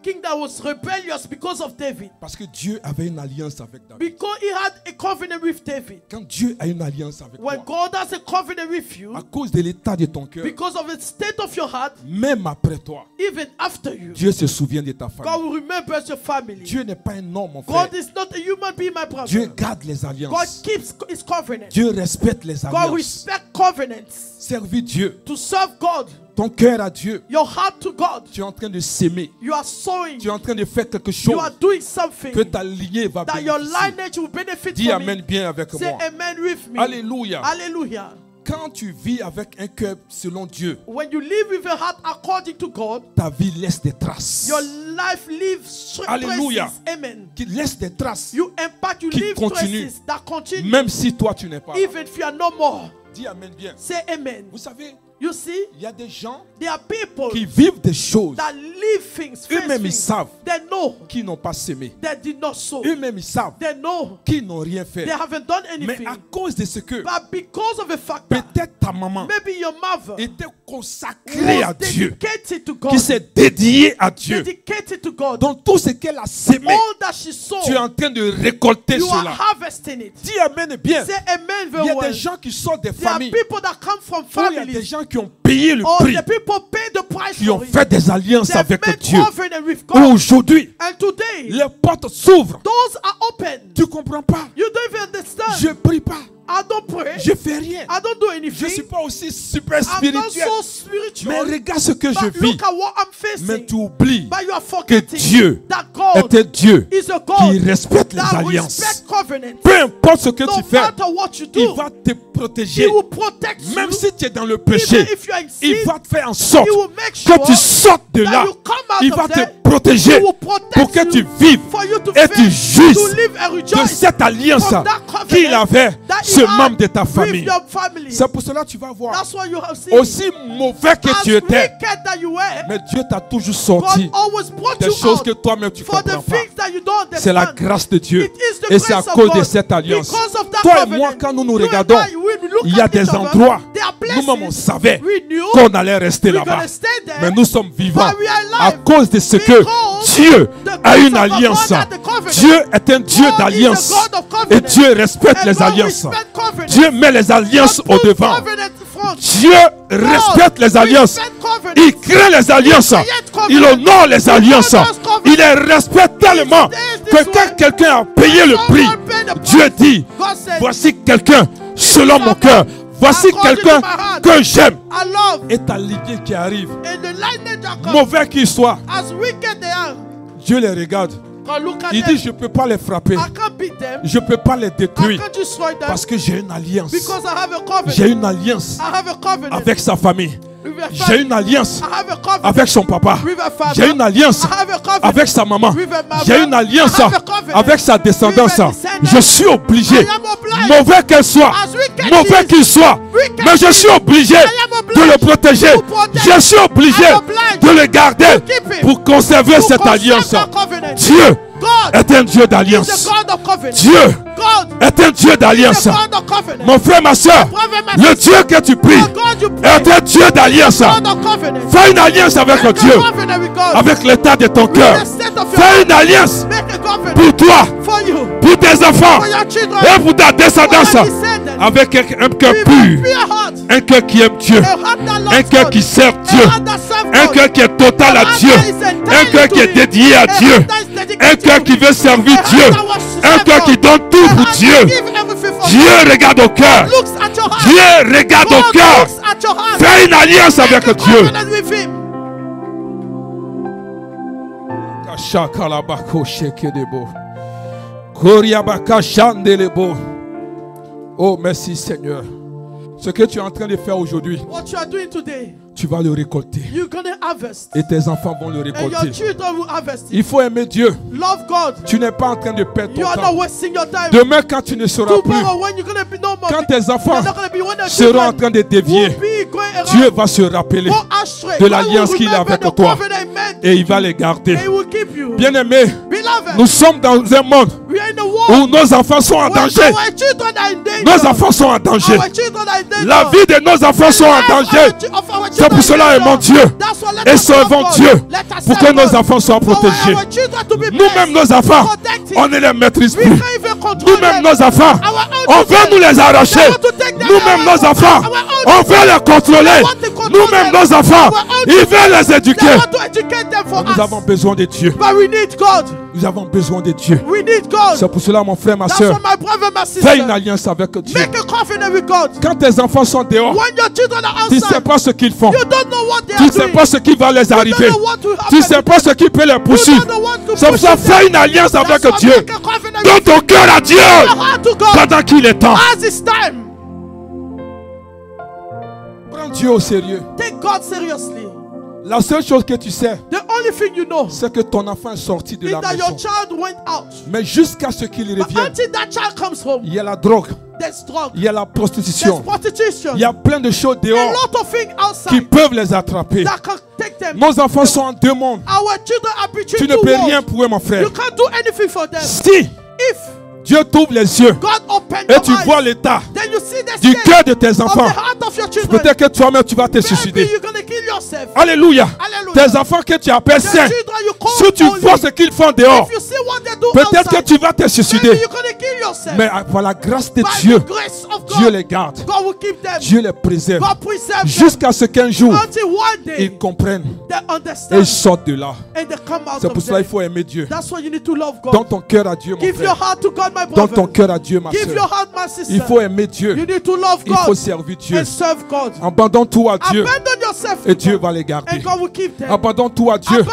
Speaker 2: king that was rebellious because of David.
Speaker 1: Parce que Dieu avait une alliance avec David.
Speaker 2: Because he had a covenant with David.
Speaker 1: Quand Dieu a une alliance avec
Speaker 2: When
Speaker 1: toi,
Speaker 2: God has a covenant with you,
Speaker 1: à cause de l'état de ton cœur,
Speaker 2: because of the state of your heart,
Speaker 1: même après toi,
Speaker 2: even after you,
Speaker 1: Dieu se souvient de ta
Speaker 2: God
Speaker 1: famille.
Speaker 2: will remember your family.
Speaker 1: Dieu n'est pas un homme, mon frère.
Speaker 2: God is not a human being, my brother.
Speaker 1: Dieu garde les
Speaker 2: God
Speaker 1: alliances.
Speaker 2: keeps his covenant.
Speaker 1: Dieu respecte les
Speaker 2: God
Speaker 1: alliances.
Speaker 2: respects covenants.
Speaker 1: Servir Dieu,
Speaker 2: To serve God,
Speaker 1: ton cœur à Dieu.
Speaker 2: your heart to God.
Speaker 1: Tu es en train de s'aimer.
Speaker 2: You are sowing.
Speaker 1: Tu es en train de faire quelque
Speaker 2: You
Speaker 1: chose
Speaker 2: are doing something
Speaker 1: que ta lignée va
Speaker 2: that your
Speaker 1: bénéficier.
Speaker 2: lineage will benefit
Speaker 1: Dis
Speaker 2: from
Speaker 1: Amen
Speaker 2: it.
Speaker 1: bien avec
Speaker 2: Say
Speaker 1: moi.
Speaker 2: amen with me.
Speaker 1: Alléluia.
Speaker 2: Hallelujah.
Speaker 1: Quand tu vis avec un cœur selon Dieu,
Speaker 2: When you live with a heart according to God,
Speaker 1: ta vie laisse des traces.
Speaker 2: your life leaves
Speaker 1: Alléluia.
Speaker 2: traces. Amen.
Speaker 1: Qui laisse des traces.
Speaker 2: You impact, you
Speaker 1: Qui
Speaker 2: leave
Speaker 1: continue.
Speaker 2: traces that continue.
Speaker 1: Même si toi tu n'es pas là.
Speaker 2: Even if you are no more.
Speaker 1: Dis Amen bien.
Speaker 2: Say amen.
Speaker 1: Vous savez,
Speaker 2: You see,
Speaker 1: il y a des gens
Speaker 2: there are people
Speaker 1: qui vivent des choses
Speaker 2: that live things, face
Speaker 1: eux-mêmes ils
Speaker 2: things.
Speaker 1: savent
Speaker 2: They know
Speaker 1: qui n'ont pas semé.
Speaker 2: they did not sow.
Speaker 1: Eux-mêmes ils savent
Speaker 2: They know
Speaker 1: qui n'ont rien fait.
Speaker 2: they haven't done
Speaker 1: Mais
Speaker 2: anything.
Speaker 1: à cause de ce que
Speaker 2: But because of the fact that
Speaker 1: peut-être ta maman
Speaker 2: maybe your mother
Speaker 1: était consacrée à
Speaker 2: was
Speaker 1: Dieu,
Speaker 2: dedicated to
Speaker 1: qui
Speaker 2: God,
Speaker 1: s'est dédiée à Dieu,
Speaker 2: dedicated to God,
Speaker 1: dans tout ce qu'elle a semé,
Speaker 2: all that she saw,
Speaker 1: tu es en train de récolter
Speaker 2: you are
Speaker 1: cela.
Speaker 2: harvesting it.
Speaker 1: Dis Amen bien.
Speaker 2: Say amen
Speaker 1: Il
Speaker 2: very
Speaker 1: y a
Speaker 2: well.
Speaker 1: des gens qui sortent des
Speaker 2: There are
Speaker 1: familles
Speaker 2: people that come from
Speaker 1: où il y a des
Speaker 2: families,
Speaker 1: gens qui ont payé le
Speaker 2: or
Speaker 1: prix,
Speaker 2: the people pay the price
Speaker 1: qui ont
Speaker 2: for it.
Speaker 1: fait des alliances
Speaker 2: They
Speaker 1: avec
Speaker 2: made
Speaker 1: Dieu.
Speaker 2: covenant with God.
Speaker 1: Aujourd'hui,
Speaker 2: And today,
Speaker 1: les portes s'ouvrent.
Speaker 2: doors are open.
Speaker 1: Tu comprends pas?
Speaker 2: You don't even understand.
Speaker 1: Je prie pas.
Speaker 2: I don't pray.
Speaker 1: Je fais rien.
Speaker 2: I don't do
Speaker 1: Je
Speaker 2: anything.
Speaker 1: suis pas aussi super
Speaker 2: I'm not
Speaker 1: spirituel.
Speaker 2: so spiritual.
Speaker 1: Mais regarde ce que je
Speaker 2: But
Speaker 1: vis.
Speaker 2: look at what I'm
Speaker 1: Mais
Speaker 2: facing.
Speaker 1: tu oublies
Speaker 2: But you are
Speaker 1: que
Speaker 2: forgetting
Speaker 1: Dieu
Speaker 2: that God
Speaker 1: est un Dieu
Speaker 2: is a
Speaker 1: qui
Speaker 2: God
Speaker 1: respecte les
Speaker 2: that
Speaker 1: alliances.
Speaker 2: respects covenants.
Speaker 1: Peu importe ce que
Speaker 2: No
Speaker 1: tu fais,
Speaker 2: matter what you
Speaker 1: il
Speaker 2: do,
Speaker 1: va te
Speaker 2: He
Speaker 1: protéger.
Speaker 2: will protect
Speaker 1: Même
Speaker 2: you.
Speaker 1: si tu es dans le
Speaker 2: Even
Speaker 1: péché,
Speaker 2: if you are in
Speaker 1: il
Speaker 2: sin,
Speaker 1: va te faire en sorte
Speaker 2: He will make sure
Speaker 1: que tu sortes de
Speaker 2: that
Speaker 1: là.
Speaker 2: you come out
Speaker 1: Il
Speaker 2: of
Speaker 1: va te
Speaker 2: there.
Speaker 1: protéger
Speaker 2: He will protect
Speaker 1: pour que tu
Speaker 2: you
Speaker 1: vives
Speaker 2: for you to
Speaker 1: et
Speaker 2: fail,
Speaker 1: tu jouisses
Speaker 2: to live and
Speaker 1: de
Speaker 2: rejoice
Speaker 1: cette alliance
Speaker 2: from that covenant
Speaker 1: qu'il avait
Speaker 2: that
Speaker 1: ce
Speaker 2: he had
Speaker 1: membre de ta
Speaker 2: with
Speaker 1: famille.
Speaker 2: your family.
Speaker 1: C'est pour cela que tu vas voir,
Speaker 2: That's why you have seen
Speaker 1: aussi mauvais que
Speaker 2: as
Speaker 1: tu étais,
Speaker 2: wicked that you were,
Speaker 1: mais Dieu t'a toujours
Speaker 2: God
Speaker 1: sorti
Speaker 2: always brought
Speaker 1: des
Speaker 2: you
Speaker 1: choses
Speaker 2: out
Speaker 1: que toi-même tu ne
Speaker 2: for the
Speaker 1: comprends pas.
Speaker 2: things that you don't
Speaker 1: C'est la
Speaker 2: understand.
Speaker 1: grâce de Dieu.
Speaker 2: It is the
Speaker 1: Et c'est à
Speaker 2: grace of
Speaker 1: cause de
Speaker 2: God.
Speaker 1: cette alliance.
Speaker 2: Because of that
Speaker 1: Toi et
Speaker 2: covenant,
Speaker 1: moi, quand nous nous
Speaker 2: you and
Speaker 1: regardons,
Speaker 2: I, when we look
Speaker 1: il y a
Speaker 2: at
Speaker 1: des
Speaker 2: each other,
Speaker 1: endroits,
Speaker 2: there are
Speaker 1: nous-mêmes on
Speaker 2: places
Speaker 1: savait
Speaker 2: we knew
Speaker 1: qu'on allait rester
Speaker 2: we're
Speaker 1: là-bas.
Speaker 2: gonna stay there,
Speaker 1: Mais nous sommes vivants
Speaker 2: but we are
Speaker 1: à
Speaker 2: alive
Speaker 1: cause de ce que
Speaker 2: because
Speaker 1: Dieu
Speaker 2: the
Speaker 1: a
Speaker 2: grace
Speaker 1: une
Speaker 2: of God
Speaker 1: alliance.
Speaker 2: had the covenant.
Speaker 1: Dieu est un Dieu
Speaker 2: God is a
Speaker 1: d'alliance.
Speaker 2: God of covenant.
Speaker 1: Et Dieu respecte
Speaker 2: And
Speaker 1: les
Speaker 2: God
Speaker 1: alliances.
Speaker 2: respects covenant.
Speaker 1: Dieu met les alliances
Speaker 2: God
Speaker 1: au
Speaker 2: puts
Speaker 1: devant.
Speaker 2: covenant front.
Speaker 1: Dieu respecte les alliances. Il crée les alliances. Il honore les alliances. Il les respecte tellement que quand quelqu'un a payé le prix, Dieu dit, voici quelqu'un selon mon cœur. Voici quelqu'un que j'aime. Et ta lignée qui arrive, mauvais qu'il soit, Dieu les regarde. Il dit, je ne peux pas les frapper. Je ne peux pas les détruire. Parce que j'ai une alliance. J'ai une alliance avec sa famille. J'ai une alliance avec son papa. J'ai une alliance avec sa maman. J'ai une alliance avec sa descendance. Je suis obligé, mauvais qu'elle soit, mauvais qu'il soit, mais je suis obligé de le protéger. Je suis obligé de le garder pour conserver cette alliance. Dieu est un Dieu d'alliance. Dieu est un Dieu d'alliance. Mon frère, ma soeur, le Dieu que tu pries est un Dieu d'alliance. Fais une alliance avec Dieu, avec l'état de ton cœur. Fais une alliance pour toi, pour tes enfants et pour ta descendance, avec un cœur pur, un cœur qui aime Dieu, un cœur qui sert Dieu, un cœur qui est total à Dieu, un cœur qui est dédié à Dieu, un cœur qui veut servir Dieu, un cœur qui donne tout pour Dieu. Dieu regarde au cœur. Dieu regarde au cœur. Fais une alliance avec Dieu. Oh, merci Seigneur. Ce que tu es en train de faire aujourd'hui, tu vas le récolter. Et tes enfants vont le récolter. Il faut aimer Dieu. Tu n'es pas en train de perdre ton temps. Demain, quand tu ne seras plus, quand tes enfants seront en train de dévier, Dieu va se rappeler de l'alliance qu'il a avec toi. Et il va les garder. Bien-aimés, nous sommes dans un monde où nos enfants sont en danger. Nos enfants sont en danger. La vie de nos enfants sont en danger. C'est pour cela aimons Dieu et servons Dieu pour que nos enfants soient protégés. Nous-mêmes, nos enfants, on ne les maîtrise plus. Nous-mêmes, nos enfants, on veut nous les arracher. Nous-mêmes, nos enfants, on veut les contrôler. Nous-mêmes, nos enfants, ils veulent les éduquer. Nous avons besoin de Dieu. Nous avons besoin de Dieu. C'est pour cela, mon frère, ma soeur, fais une alliance avec Dieu. Quand tes enfants sont dehors, tu ne sais pas ce qu'ils font. Tu ne sais pas ce qui va les arriver. Tu ne sais pas ce qui peut les poursuivre. C'est pour ça, fais une alliance avec Dieu. Donne ton cœur à Dieu pendant qu'il est temps. Prends Dieu au sérieux. La seule chose que tu sais, c'est que ton enfant est sorti de la maison. Mais jusqu'à ce qu'il revienne, il y a la drogue, il y a la prostitution, il y a plein de choses dehors qui peuvent les attraper. Nos enfants sont en deux mondes. Tu ne peux rien pour eux, mon frère. Si Dieu t'ouvre les yeux et tu vois l'état du cœur de tes enfants, peut-être que toi-même tu vas te suicider. Alléluia. Tes enfants que tu appelles saints, si tu vois ce qu'ils font dehors, peut-être que tu vas te suicider. Mais par la grâce de Dieu, Dieu les garde. Dieu les préserve. Jusqu'à ce qu'un jour, ils comprennent et ils sortent de là. C'est pour cela qu'il faut aimer Dieu. Donne ton cœur à Dieu, mon frère. Donne ton cœur à Dieu, ma soeur. Il faut aimer Dieu. Il faut servir Dieu. Abandonne tout à Dieu. Et Dieu va les garder. Abandonne tout à Dieu.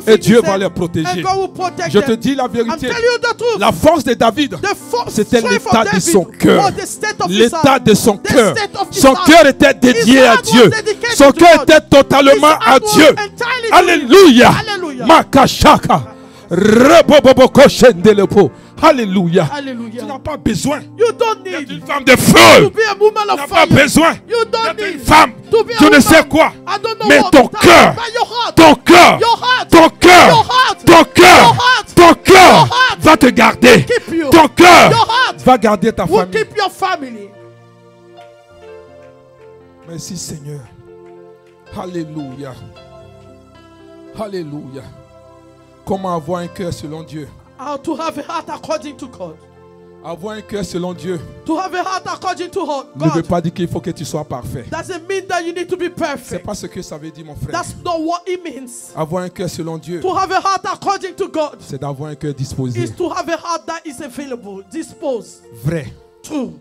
Speaker 1: Et Dieu va les protéger. Je te dis la vérité. La force de David, c'était l'état de son cœur. L'état de son cœur. Son cœur était dédié à Dieu. Son cœur était totalement à Dieu. Alléluia. Makashaka. Alléluia. Tu n'as pas besoin d'être une femme de feu. Tu n'as pas besoin d'être une femme je ne sais quoi. Mais ton cœur, ton cœur, ton cœur, ton cœur, ton cœur va te garder. Ton cœur va garder ta famille. Merci Seigneur. Alléluia. Alléluia. Comment avoir un cœur selon Dieu?
Speaker 2: How to have a heart according to God.
Speaker 1: Avoir un cœur selon Dieu
Speaker 2: To have a heart according to
Speaker 1: ne veut
Speaker 2: God
Speaker 1: pas dire qu'il faut que tu sois parfait.
Speaker 2: doesn't mean that you need to be
Speaker 1: C'est
Speaker 2: perfect.
Speaker 1: pas ce que ça veut dire, mon frère.
Speaker 2: That's not what it means.
Speaker 1: Avoir un cœur selon Dieu,
Speaker 2: To have a heart according to God
Speaker 1: c'est d'avoir un cœur disposé,
Speaker 2: is to have a heart that is available, disposed,
Speaker 1: vrai,
Speaker 2: true,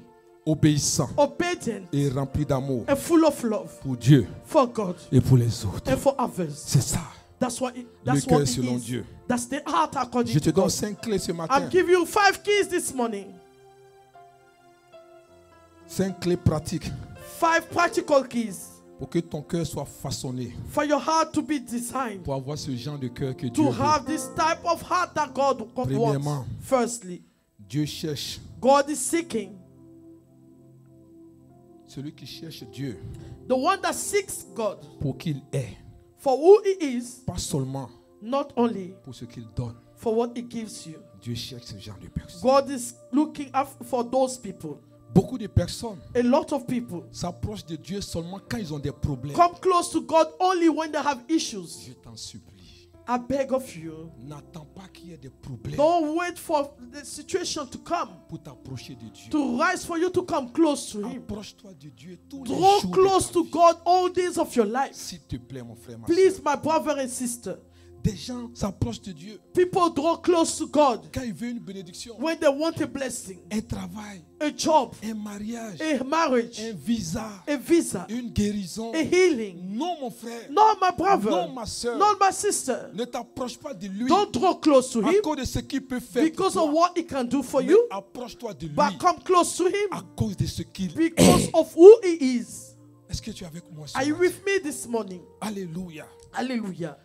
Speaker 1: obéissant
Speaker 2: obedient,
Speaker 1: et rempli d'amour
Speaker 2: and full of love
Speaker 1: pour Dieu
Speaker 2: for God
Speaker 1: et pour les autres.
Speaker 2: and for others.
Speaker 1: C'est ça.
Speaker 2: That's what it,
Speaker 1: Le
Speaker 2: that's
Speaker 1: cœur
Speaker 2: what it
Speaker 1: selon
Speaker 2: is.
Speaker 1: Dieu.
Speaker 2: That's the heart according
Speaker 1: Je
Speaker 2: to
Speaker 1: te donne
Speaker 2: God.
Speaker 1: 5 clés ce
Speaker 2: I'm
Speaker 1: matin.
Speaker 2: giving you 5 keys this morning.
Speaker 1: 5 clés pratiques
Speaker 2: 5 practical keys
Speaker 1: pour que ton cœur soit façonné,
Speaker 2: for your heart to be designed.
Speaker 1: pour avoir ce genre de cœur que Dieu
Speaker 2: To
Speaker 1: veut.
Speaker 2: have this type of heart that God
Speaker 1: Premièrement.
Speaker 2: wants. Firstly,
Speaker 1: Dieu cherche.
Speaker 2: God is seeking.
Speaker 1: Celui qui cherche Dieu
Speaker 2: The one that seeks God
Speaker 1: pour qu'il est,
Speaker 2: for who He is,
Speaker 1: pas seulement
Speaker 2: not only
Speaker 1: pour ce qu'il donne.
Speaker 2: for what He gives you.
Speaker 1: Dieu cherche ce genre de personnes.
Speaker 2: God is looking for those people.
Speaker 1: Beaucoup de personnes
Speaker 2: A lot of people
Speaker 1: s'approchent de Dieu seulement quand ils ont des problèmes.
Speaker 2: come close to God only when they have issues.
Speaker 1: Je t'en supplie,
Speaker 2: I beg of you,
Speaker 1: n'attends pas qu'il y ait des problèmes
Speaker 2: don't wait for the situation to come,
Speaker 1: pour t'approcher de Dieu.
Speaker 2: to rise for you to come close to Him.
Speaker 1: Approche-toi de Dieu tous les
Speaker 2: Draw
Speaker 1: jours
Speaker 2: close
Speaker 1: de ta
Speaker 2: to
Speaker 1: vie.
Speaker 2: God all days of your life.
Speaker 1: S'il te plaît, mon frère, ma
Speaker 2: Please,
Speaker 1: soeur.
Speaker 2: my brother and sister,
Speaker 1: Des gens s'approchent de Dieu
Speaker 2: people draw close to God
Speaker 1: quand ils veulent une bénédiction,
Speaker 2: when they want a blessing,
Speaker 1: un travail,
Speaker 2: a job,
Speaker 1: un mariage,
Speaker 2: a marriage,
Speaker 1: un visa,
Speaker 2: a visa,
Speaker 1: une guérison.
Speaker 2: a healing.
Speaker 1: Non, mon frère,
Speaker 2: Not my brother,
Speaker 1: non, ma soeur,
Speaker 2: not my sister.
Speaker 1: ne t'approche pas de lui
Speaker 2: Don't draw close to
Speaker 1: à
Speaker 2: Him
Speaker 1: cause de ce qu'il peut faire pour
Speaker 2: because of
Speaker 1: toi.
Speaker 2: what He can do for
Speaker 1: Mais
Speaker 2: you,
Speaker 1: approche-toi de lui
Speaker 2: but come close to
Speaker 1: à
Speaker 2: Him
Speaker 1: cause de ce qu'il
Speaker 2: because
Speaker 1: est.
Speaker 2: of who He is.
Speaker 1: Est-ce que tu es avec moi ce
Speaker 2: Are you
Speaker 1: matin?
Speaker 2: with me this morning?
Speaker 1: Alléluia.
Speaker 2: Hallelujah.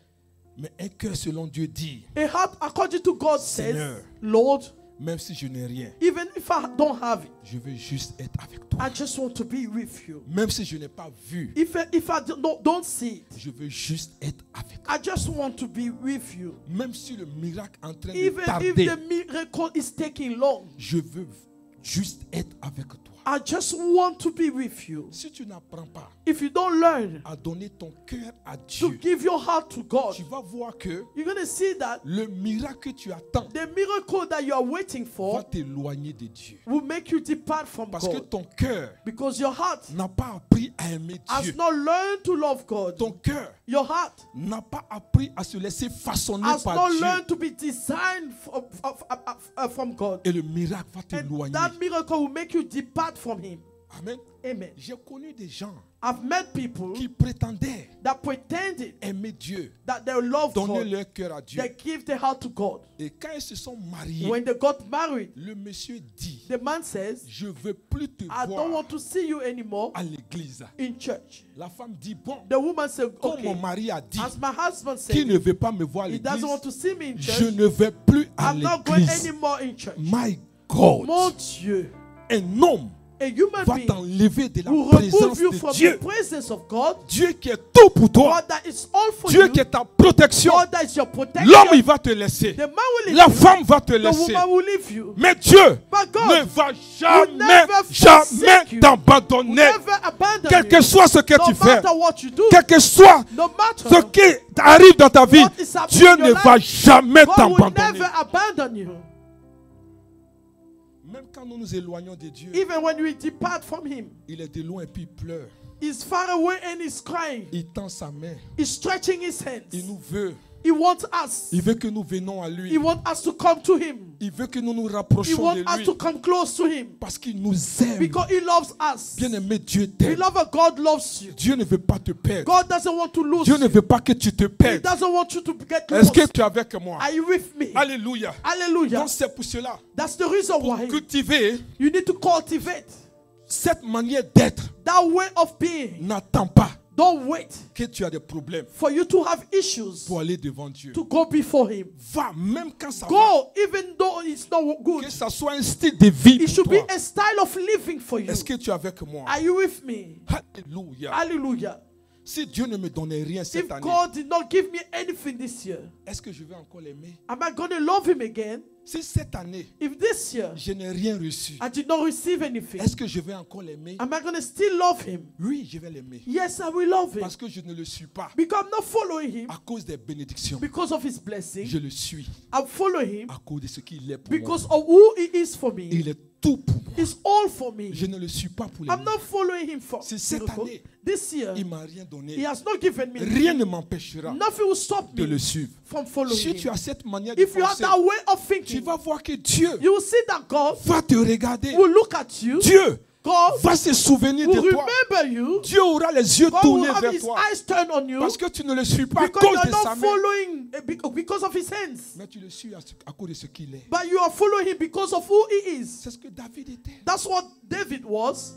Speaker 1: Mais un cœur selon Dieu dit,
Speaker 2: A heart according to God says,
Speaker 1: Seigneur.
Speaker 2: Lord,
Speaker 1: même si je n'ai rien,
Speaker 2: even if I don't have it,
Speaker 1: je veux juste être avec toi.
Speaker 2: I just want to be with you.
Speaker 1: Même si je n'ai pas vu,
Speaker 2: If I don't see it,
Speaker 1: je veux juste être avec toi.
Speaker 2: I just want to be with you.
Speaker 1: Même si le miracle est en train de
Speaker 2: Even if
Speaker 1: tarder,
Speaker 2: the miracle is taking long,
Speaker 1: je veux juste être avec toi.
Speaker 2: I just want to be with you.
Speaker 1: Si tu n'apprends pas
Speaker 2: If you don't learn
Speaker 1: à donner ton cœur à
Speaker 2: to
Speaker 1: Dieu,
Speaker 2: give your heart to God,
Speaker 1: tu vas voir que
Speaker 2: you're going to see that
Speaker 1: le miracle que tu attends
Speaker 2: the miracle that you are waiting
Speaker 1: va
Speaker 2: for
Speaker 1: t'éloigner de Dieu.
Speaker 2: will make you depart from
Speaker 1: Parce que
Speaker 2: God.
Speaker 1: ton cœur
Speaker 2: Because your heart
Speaker 1: n'a pas appris à aimer
Speaker 2: has
Speaker 1: Dieu.
Speaker 2: not learned to love God.
Speaker 1: Ton cœur
Speaker 2: Your heart
Speaker 1: n'a pas appris à se laisser façonner
Speaker 2: has
Speaker 1: par
Speaker 2: not
Speaker 1: Dieu.
Speaker 2: learned to be designed from God.
Speaker 1: Et le miracle va
Speaker 2: And
Speaker 1: t'éloigner.
Speaker 2: that miracle will make you depart from Him.
Speaker 1: Amen.
Speaker 2: Amen.
Speaker 1: J'ai connu des gens
Speaker 2: I've met people
Speaker 1: qui prétendaient
Speaker 2: that pretended
Speaker 1: aimer Dieu,
Speaker 2: that they love
Speaker 1: donner
Speaker 2: God.
Speaker 1: leur cœur à Dieu.
Speaker 2: They give their heart to God.
Speaker 1: Et quand ils se sont mariés,
Speaker 2: When they got married,
Speaker 1: le monsieur dit,
Speaker 2: the man says,
Speaker 1: je veux plus te
Speaker 2: I don't
Speaker 1: voir
Speaker 2: want to see you anymore
Speaker 1: à l'église.
Speaker 2: in church.
Speaker 1: La femme dit, bon,
Speaker 2: The woman said,
Speaker 1: comme mon
Speaker 2: okay,
Speaker 1: mari a dit
Speaker 2: as my husband
Speaker 1: qu'il
Speaker 2: said,
Speaker 1: ne veut pas me voir à
Speaker 2: he doesn't want
Speaker 1: l'église,
Speaker 2: to see me in
Speaker 1: je
Speaker 2: church.
Speaker 1: ne vais plus à
Speaker 2: I'm not going
Speaker 1: l'église.
Speaker 2: anymore in church.
Speaker 1: My God,
Speaker 2: Mon Dieu,
Speaker 1: un homme
Speaker 2: a human
Speaker 1: va
Speaker 2: being
Speaker 1: t'enlever de la
Speaker 2: will
Speaker 1: présence
Speaker 2: remove you
Speaker 1: de
Speaker 2: from the
Speaker 1: Dieu.
Speaker 2: presence of God.
Speaker 1: Dieu qui est tout pour toi.
Speaker 2: God that is all for
Speaker 1: Dieu
Speaker 2: you.
Speaker 1: qui est ta protection.
Speaker 2: God that is your protection.
Speaker 1: L'homme, il va te laisser.
Speaker 2: The man will leave
Speaker 1: La
Speaker 2: you.
Speaker 1: femme va te
Speaker 2: The
Speaker 1: laisser.
Speaker 2: woman will leave you.
Speaker 1: Mais Dieu
Speaker 2: But God
Speaker 1: ne va
Speaker 2: will
Speaker 1: jamais,
Speaker 2: never forsake
Speaker 1: jamais
Speaker 2: you. Will
Speaker 1: t'abandonner.
Speaker 2: never abandon
Speaker 1: Quel que
Speaker 2: you.
Speaker 1: soit ce que
Speaker 2: No
Speaker 1: tu fais,
Speaker 2: matter what you do,
Speaker 1: quel que soit
Speaker 2: no matter
Speaker 1: ce qui arrive dans ta vie,
Speaker 2: what is happening
Speaker 1: Dieu
Speaker 2: in your
Speaker 1: ne va
Speaker 2: life,
Speaker 1: jamais
Speaker 2: God will
Speaker 1: t'abandonner.
Speaker 2: never abandon you.
Speaker 1: Même quand nous nous éloignons de Dieu,
Speaker 2: Even when we depart from Him,
Speaker 1: il est de loin et puis il pleure.
Speaker 2: He's far away and He's crying.
Speaker 1: Il tend sa main.
Speaker 2: He's stretching His hands.
Speaker 1: Il nous veut.
Speaker 2: He wants us.
Speaker 1: Il veut que nous venons à lui.
Speaker 2: He wants us to come to Him.
Speaker 1: Il veut que nous nous
Speaker 2: He
Speaker 1: rapprochions
Speaker 2: wants
Speaker 1: de
Speaker 2: us
Speaker 1: lui.
Speaker 2: to come close to Him.
Speaker 1: Parce qu'il nous aime.
Speaker 2: Because He loves us.
Speaker 1: Bien-aimé, Dieu t'aime.
Speaker 2: Beloved, God loves you.
Speaker 1: Dieu ne veut pas te perdre.
Speaker 2: God doesn't want to lose
Speaker 1: Dieu ne
Speaker 2: you.
Speaker 1: veut pas que tu te
Speaker 2: He
Speaker 1: perdes.
Speaker 2: doesn't want you to get
Speaker 1: Est-ce
Speaker 2: lost.
Speaker 1: que tu es avec moi?
Speaker 2: Are you with me?
Speaker 1: Alléluia.
Speaker 2: Hallelujah.
Speaker 1: Donc c'est pour cela.
Speaker 2: That's the reason
Speaker 1: Pour
Speaker 2: why
Speaker 1: cultiver
Speaker 2: you need to cultivate
Speaker 1: cette manière d'être,
Speaker 2: that way of being.
Speaker 1: n'attends pas
Speaker 2: Don't wait
Speaker 1: que tu as des problèmes
Speaker 2: for you to have issues
Speaker 1: pour aller devant Dieu.
Speaker 2: to go before Him.
Speaker 1: Va, même quand ça va.
Speaker 2: Go, even though it's not good.
Speaker 1: Que ça soit un style de vie
Speaker 2: It
Speaker 1: pour
Speaker 2: should be
Speaker 1: toi.
Speaker 2: a style of living for you.
Speaker 1: Est-ce que tu es avec moi?
Speaker 2: Are you with me?
Speaker 1: Alléluia.
Speaker 2: Hallelujah.
Speaker 1: Si Dieu ne me donnait rien cette
Speaker 2: If
Speaker 1: année,
Speaker 2: God did not give me anything this year,
Speaker 1: est-ce que je vais encore l'aimer?
Speaker 2: am I going to love Him again?
Speaker 1: Si cette année,
Speaker 2: if this year
Speaker 1: je n'ai rien reçu,
Speaker 2: I did not receive anything,
Speaker 1: est-ce que je vais encore l'aimer?
Speaker 2: am I going to still love him?
Speaker 1: Oui, je vais l'aimer.
Speaker 2: Yes, I will love him.
Speaker 1: Parce que je ne le suis pas
Speaker 2: Because I'm not following him
Speaker 1: à cause des bénédictions.
Speaker 2: because of his blessing.
Speaker 1: Je le suis
Speaker 2: I'm following him
Speaker 1: à cause de ce qu'il est pour moi.
Speaker 2: because of who he is for me.
Speaker 1: Il est tout pour moi.
Speaker 2: He's all for me.
Speaker 1: Je ne le suis pas pour
Speaker 2: I'm
Speaker 1: l'aimer.
Speaker 2: not following him for
Speaker 1: Si cette
Speaker 2: miracle.
Speaker 1: année,
Speaker 2: This year,
Speaker 1: il m'a rien
Speaker 2: he
Speaker 1: donné.
Speaker 2: has not given me
Speaker 1: Rien ne m'empêchera
Speaker 2: nothing will stop
Speaker 1: de
Speaker 2: me
Speaker 1: le suivre.
Speaker 2: from following
Speaker 1: Si tu
Speaker 2: him.
Speaker 1: as cette manière de
Speaker 2: If you have
Speaker 1: penser,
Speaker 2: that way of
Speaker 1: tu
Speaker 2: thinking,
Speaker 1: vas voir que Dieu
Speaker 2: you will see that God
Speaker 1: va te regarder.
Speaker 2: will look at you.
Speaker 1: Dieu
Speaker 2: God
Speaker 1: va se souvenir
Speaker 2: will
Speaker 1: de toi.
Speaker 2: remember you.
Speaker 1: Dieu aura les yeux
Speaker 2: God will
Speaker 1: tournés
Speaker 2: have
Speaker 1: vers
Speaker 2: his
Speaker 1: toi.
Speaker 2: eyes turned on you
Speaker 1: Parce que tu ne le suis pas à
Speaker 2: because
Speaker 1: cause
Speaker 2: you are
Speaker 1: de sa
Speaker 2: not
Speaker 1: main,
Speaker 2: following because of his hands.
Speaker 1: mais tu le suis à cause de ce qu'il est.
Speaker 2: But you are following him because of who he is.
Speaker 1: C'est ce que David était.
Speaker 2: That's what David was.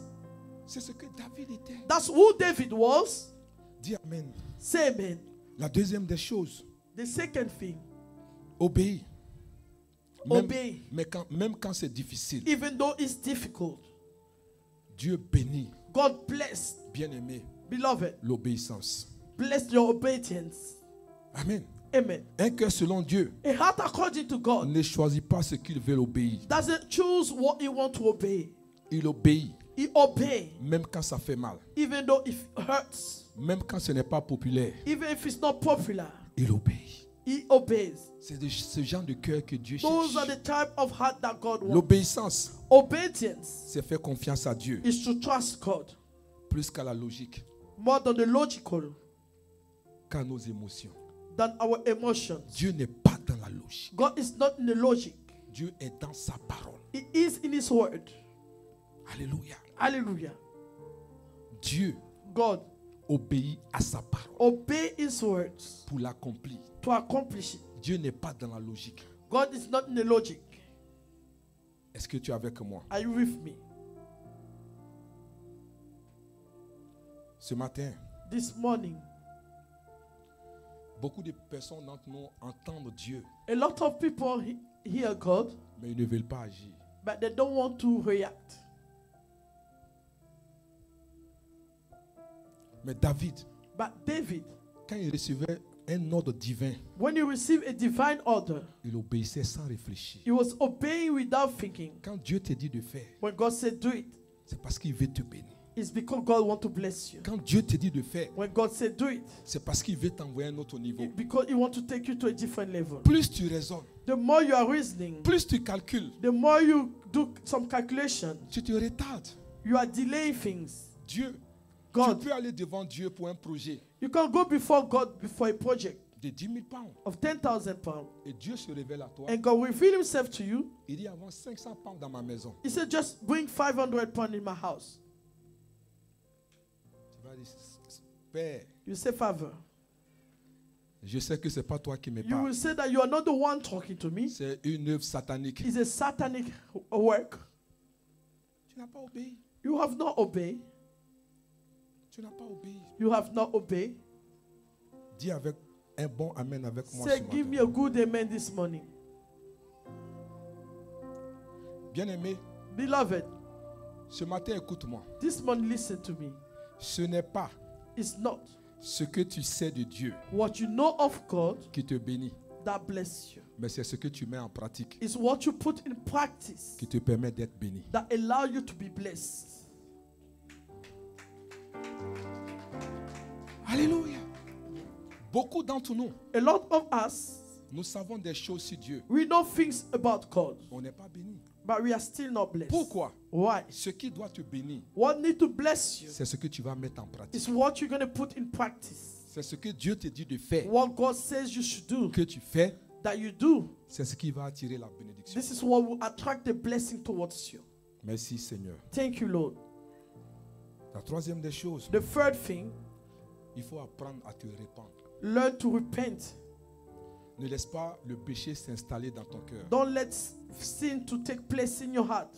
Speaker 1: C'est ce que David était.
Speaker 2: That's who David was.
Speaker 1: Dis Amen.
Speaker 2: Say amen.
Speaker 1: La deuxième des choses,
Speaker 2: The second thing,
Speaker 1: obéis. Même,
Speaker 2: obey.
Speaker 1: même quand c'est difficile,
Speaker 2: Even though it's difficult,
Speaker 1: Dieu bénit,
Speaker 2: God bless,
Speaker 1: bien-aimé,
Speaker 2: beloved,
Speaker 1: l'obéissance.
Speaker 2: bless your obedience.
Speaker 1: Amen.
Speaker 2: Amen.
Speaker 1: Un cœur selon Dieu
Speaker 2: A heart according to God
Speaker 1: ne choisit pas ce qu'il veut obéir.
Speaker 2: doesn't choose what he wants to obey.
Speaker 1: Il obéit,
Speaker 2: He obey,
Speaker 1: même quand ça fait mal.
Speaker 2: even though it hurts,
Speaker 1: Même quand ce n'est pas populaire,
Speaker 2: even if it's not popular.
Speaker 1: il obéit.
Speaker 2: He obeys.
Speaker 1: C'est de ce genre de cœur que Dieu
Speaker 2: Those are
Speaker 1: cherche.
Speaker 2: the type of heart that God wants.
Speaker 1: L'obéissance,
Speaker 2: Obedience
Speaker 1: c'est faire confiance à Dieu,
Speaker 2: is to trust God
Speaker 1: plus qu'à la logique,
Speaker 2: more than the logical,
Speaker 1: qu'à nos émotions.
Speaker 2: than our emotions.
Speaker 1: Dieu n'est pas dans la logique.
Speaker 2: God is not in the logic.
Speaker 1: Dieu est dans sa parole.
Speaker 2: He is in his word.
Speaker 1: Alléluia.
Speaker 2: Hallelujah.
Speaker 1: Dieu
Speaker 2: God
Speaker 1: obéit à sa parole
Speaker 2: obey his words
Speaker 1: pour l'accomplir.
Speaker 2: to accomplish it.
Speaker 1: Dieu n'est pas dans la logique.
Speaker 2: God is not in the logic.
Speaker 1: Est-ce que tu es avec moi?
Speaker 2: Are you with me?
Speaker 1: Ce matin,
Speaker 2: This morning,
Speaker 1: beaucoup de personnes d'entre nous entendent Dieu,
Speaker 2: a lot of people hear God,
Speaker 1: mais ils ne veulent pas agir.
Speaker 2: but they don't want to react.
Speaker 1: Mais David,
Speaker 2: But David,
Speaker 1: quand il recevait un ordre divin,
Speaker 2: when he received a divine order,
Speaker 1: il obéissait sans réfléchir.
Speaker 2: he was obeying without thinking.
Speaker 1: Quand Dieu te dit de faire,
Speaker 2: When God said do it,
Speaker 1: c'est parce qu'il veut te bénir.
Speaker 2: it's because God wants to bless you.
Speaker 1: Quand Dieu te dit de faire,
Speaker 2: When God said do it,
Speaker 1: c'est parce qu'il veut t'envoyer à un autre niveau.
Speaker 2: it's because he wants to take you to a different level.
Speaker 1: Plus tu raisonnes,
Speaker 2: The more you are reasoning,
Speaker 1: plus tu calcules,
Speaker 2: the more you do some calculation,
Speaker 1: tu te retardes.
Speaker 2: you are delaying things.
Speaker 1: Dieu,
Speaker 2: God,
Speaker 1: tu peux aller devant Dieu pour un projet
Speaker 2: you can go before God before a project
Speaker 1: de 10 000 pounds.
Speaker 2: of 10,000 pounds,
Speaker 1: Et Dieu se révèle à toi.
Speaker 2: and God will reveal himself to you.
Speaker 1: Il dit avant 500 pounds dans ma maison.
Speaker 2: He said, just bring 500 pounds in my house.
Speaker 1: Tu vas dire, Père,
Speaker 2: You say, Father,
Speaker 1: je sais que ce n'est pas toi qui me
Speaker 2: you
Speaker 1: parles.
Speaker 2: will say that you are not the one talking to me.
Speaker 1: C'est une œuvre satanique.
Speaker 2: It's a satanic work.
Speaker 1: Tu n'as pas obéi.
Speaker 2: You have not obeyed.
Speaker 1: Tu n'as pas obéi.
Speaker 2: You have not obeyed.
Speaker 1: Dis avec un bon amen avec moi
Speaker 2: Say,
Speaker 1: ce
Speaker 2: give me
Speaker 1: matin.
Speaker 2: a good amen this morning.
Speaker 1: Bien-aimé,
Speaker 2: Beloved,
Speaker 1: ce matin, écoute-moi.
Speaker 2: this morning listen to me.
Speaker 1: Ce n'est pas
Speaker 2: It's not
Speaker 1: ce que tu sais de Dieu
Speaker 2: what you know of God
Speaker 1: qui te bénit,
Speaker 2: that bless you.
Speaker 1: mais c'est ce que tu mets en pratique
Speaker 2: It's what you put in practice
Speaker 1: qui te permet d'être béni.
Speaker 2: that allow you to be blessed.
Speaker 1: Alléluia. Beaucoup d'entre nous,
Speaker 2: A lot of us,
Speaker 1: nous savons des choses sur Dieu.
Speaker 2: we know things about God,
Speaker 1: On n'est pas béni.
Speaker 2: but we are still not blessed.
Speaker 1: Pourquoi?
Speaker 2: Why?
Speaker 1: Ce qui doit te bénir,
Speaker 2: What need to bless you
Speaker 1: c'est ce que tu vas mettre en pratique.
Speaker 2: is what you're going to put in practice.
Speaker 1: C'est ce que Dieu te dit de faire.
Speaker 2: What God says you should do,
Speaker 1: Que tu fais,
Speaker 2: that you do.
Speaker 1: c'est ce qui va attirer la bénédiction.
Speaker 2: This is what will attract the blessing towards you.
Speaker 1: Merci Seigneur.
Speaker 2: Thank you, Lord.
Speaker 1: La troisième des choses,
Speaker 2: The third thing,
Speaker 1: il faut apprendre à te répandre.
Speaker 2: learn to repent.
Speaker 1: Ne laisse pas le péché s'installer dans ton cœur.
Speaker 2: Don't let sin to take place in your heart.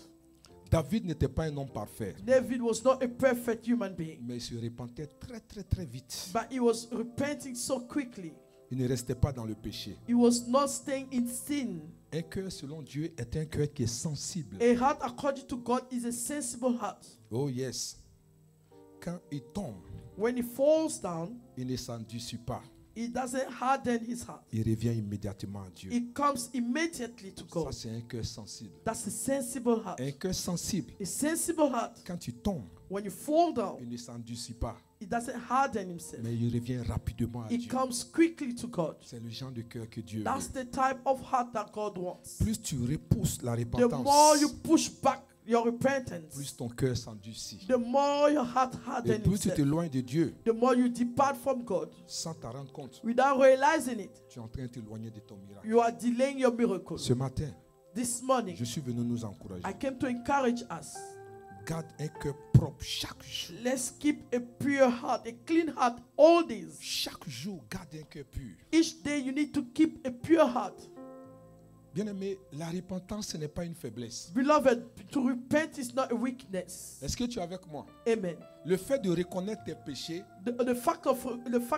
Speaker 1: David n'était pas un homme parfait,
Speaker 2: David was not a perfect human being,
Speaker 1: mais il se repentait très vite.
Speaker 2: but he was repenting so quickly.
Speaker 1: Il ne restait pas dans le péché.
Speaker 2: He was not staying in sin.
Speaker 1: Un cœur selon Dieu est un cœur qui est sensible.
Speaker 2: A heart according to God is a sensible heart.
Speaker 1: Oh yes. Quand il tombe,
Speaker 2: When he falls down,
Speaker 1: il ne s'endurcit pas.
Speaker 2: He doesn't harden his heart.
Speaker 1: Il revient immédiatement à Dieu.
Speaker 2: It comes immediately to
Speaker 1: Ça,
Speaker 2: God.
Speaker 1: c'est un cœur sensible.
Speaker 2: That's a sensible heart.
Speaker 1: Un cœur sensible,
Speaker 2: A sensible heart,
Speaker 1: quand tu tombes,
Speaker 2: when you fall down,
Speaker 1: il ne s'endurcit pas,
Speaker 2: he doesn't harden himself.
Speaker 1: mais il revient rapidement à
Speaker 2: He
Speaker 1: Dieu.
Speaker 2: comes quickly to God.
Speaker 1: C'est le genre de cœur que Dieu
Speaker 2: That's
Speaker 1: veut.
Speaker 2: the type of heart that God wants.
Speaker 1: Plus tu repousses la
Speaker 2: The more
Speaker 1: repentance,
Speaker 2: you push back your repentance,
Speaker 1: plus ton cœur s'endurcit.
Speaker 2: the more your heart
Speaker 1: Et
Speaker 2: hardens
Speaker 1: plus tu
Speaker 2: itself.
Speaker 1: t'éloignes de Dieu,
Speaker 2: The more you depart from God
Speaker 1: sans t'en rendre compte,
Speaker 2: without realizing it,
Speaker 1: tu es en train de t'éloigner de ton miracle.
Speaker 2: you are delaying your miracle.
Speaker 1: Ce matin,
Speaker 2: This morning,
Speaker 1: je suis venu nous encourager.
Speaker 2: I came to encourage us.
Speaker 1: Garde un cœur propre chaque jour.
Speaker 2: Let's keep a pure heart, a clean heart all days.
Speaker 1: Chaque jour, garde un cœur pur.
Speaker 2: Each day you need to keep a pure heart.
Speaker 1: Bien-aimé, la repentance, ce n'est pas une faiblesse.
Speaker 2: Beloved, to repent is not a weakness.
Speaker 1: Est-ce que tu es avec moi?
Speaker 2: Amen.
Speaker 1: Le fait de reconnaître tes péchés,
Speaker 2: The fact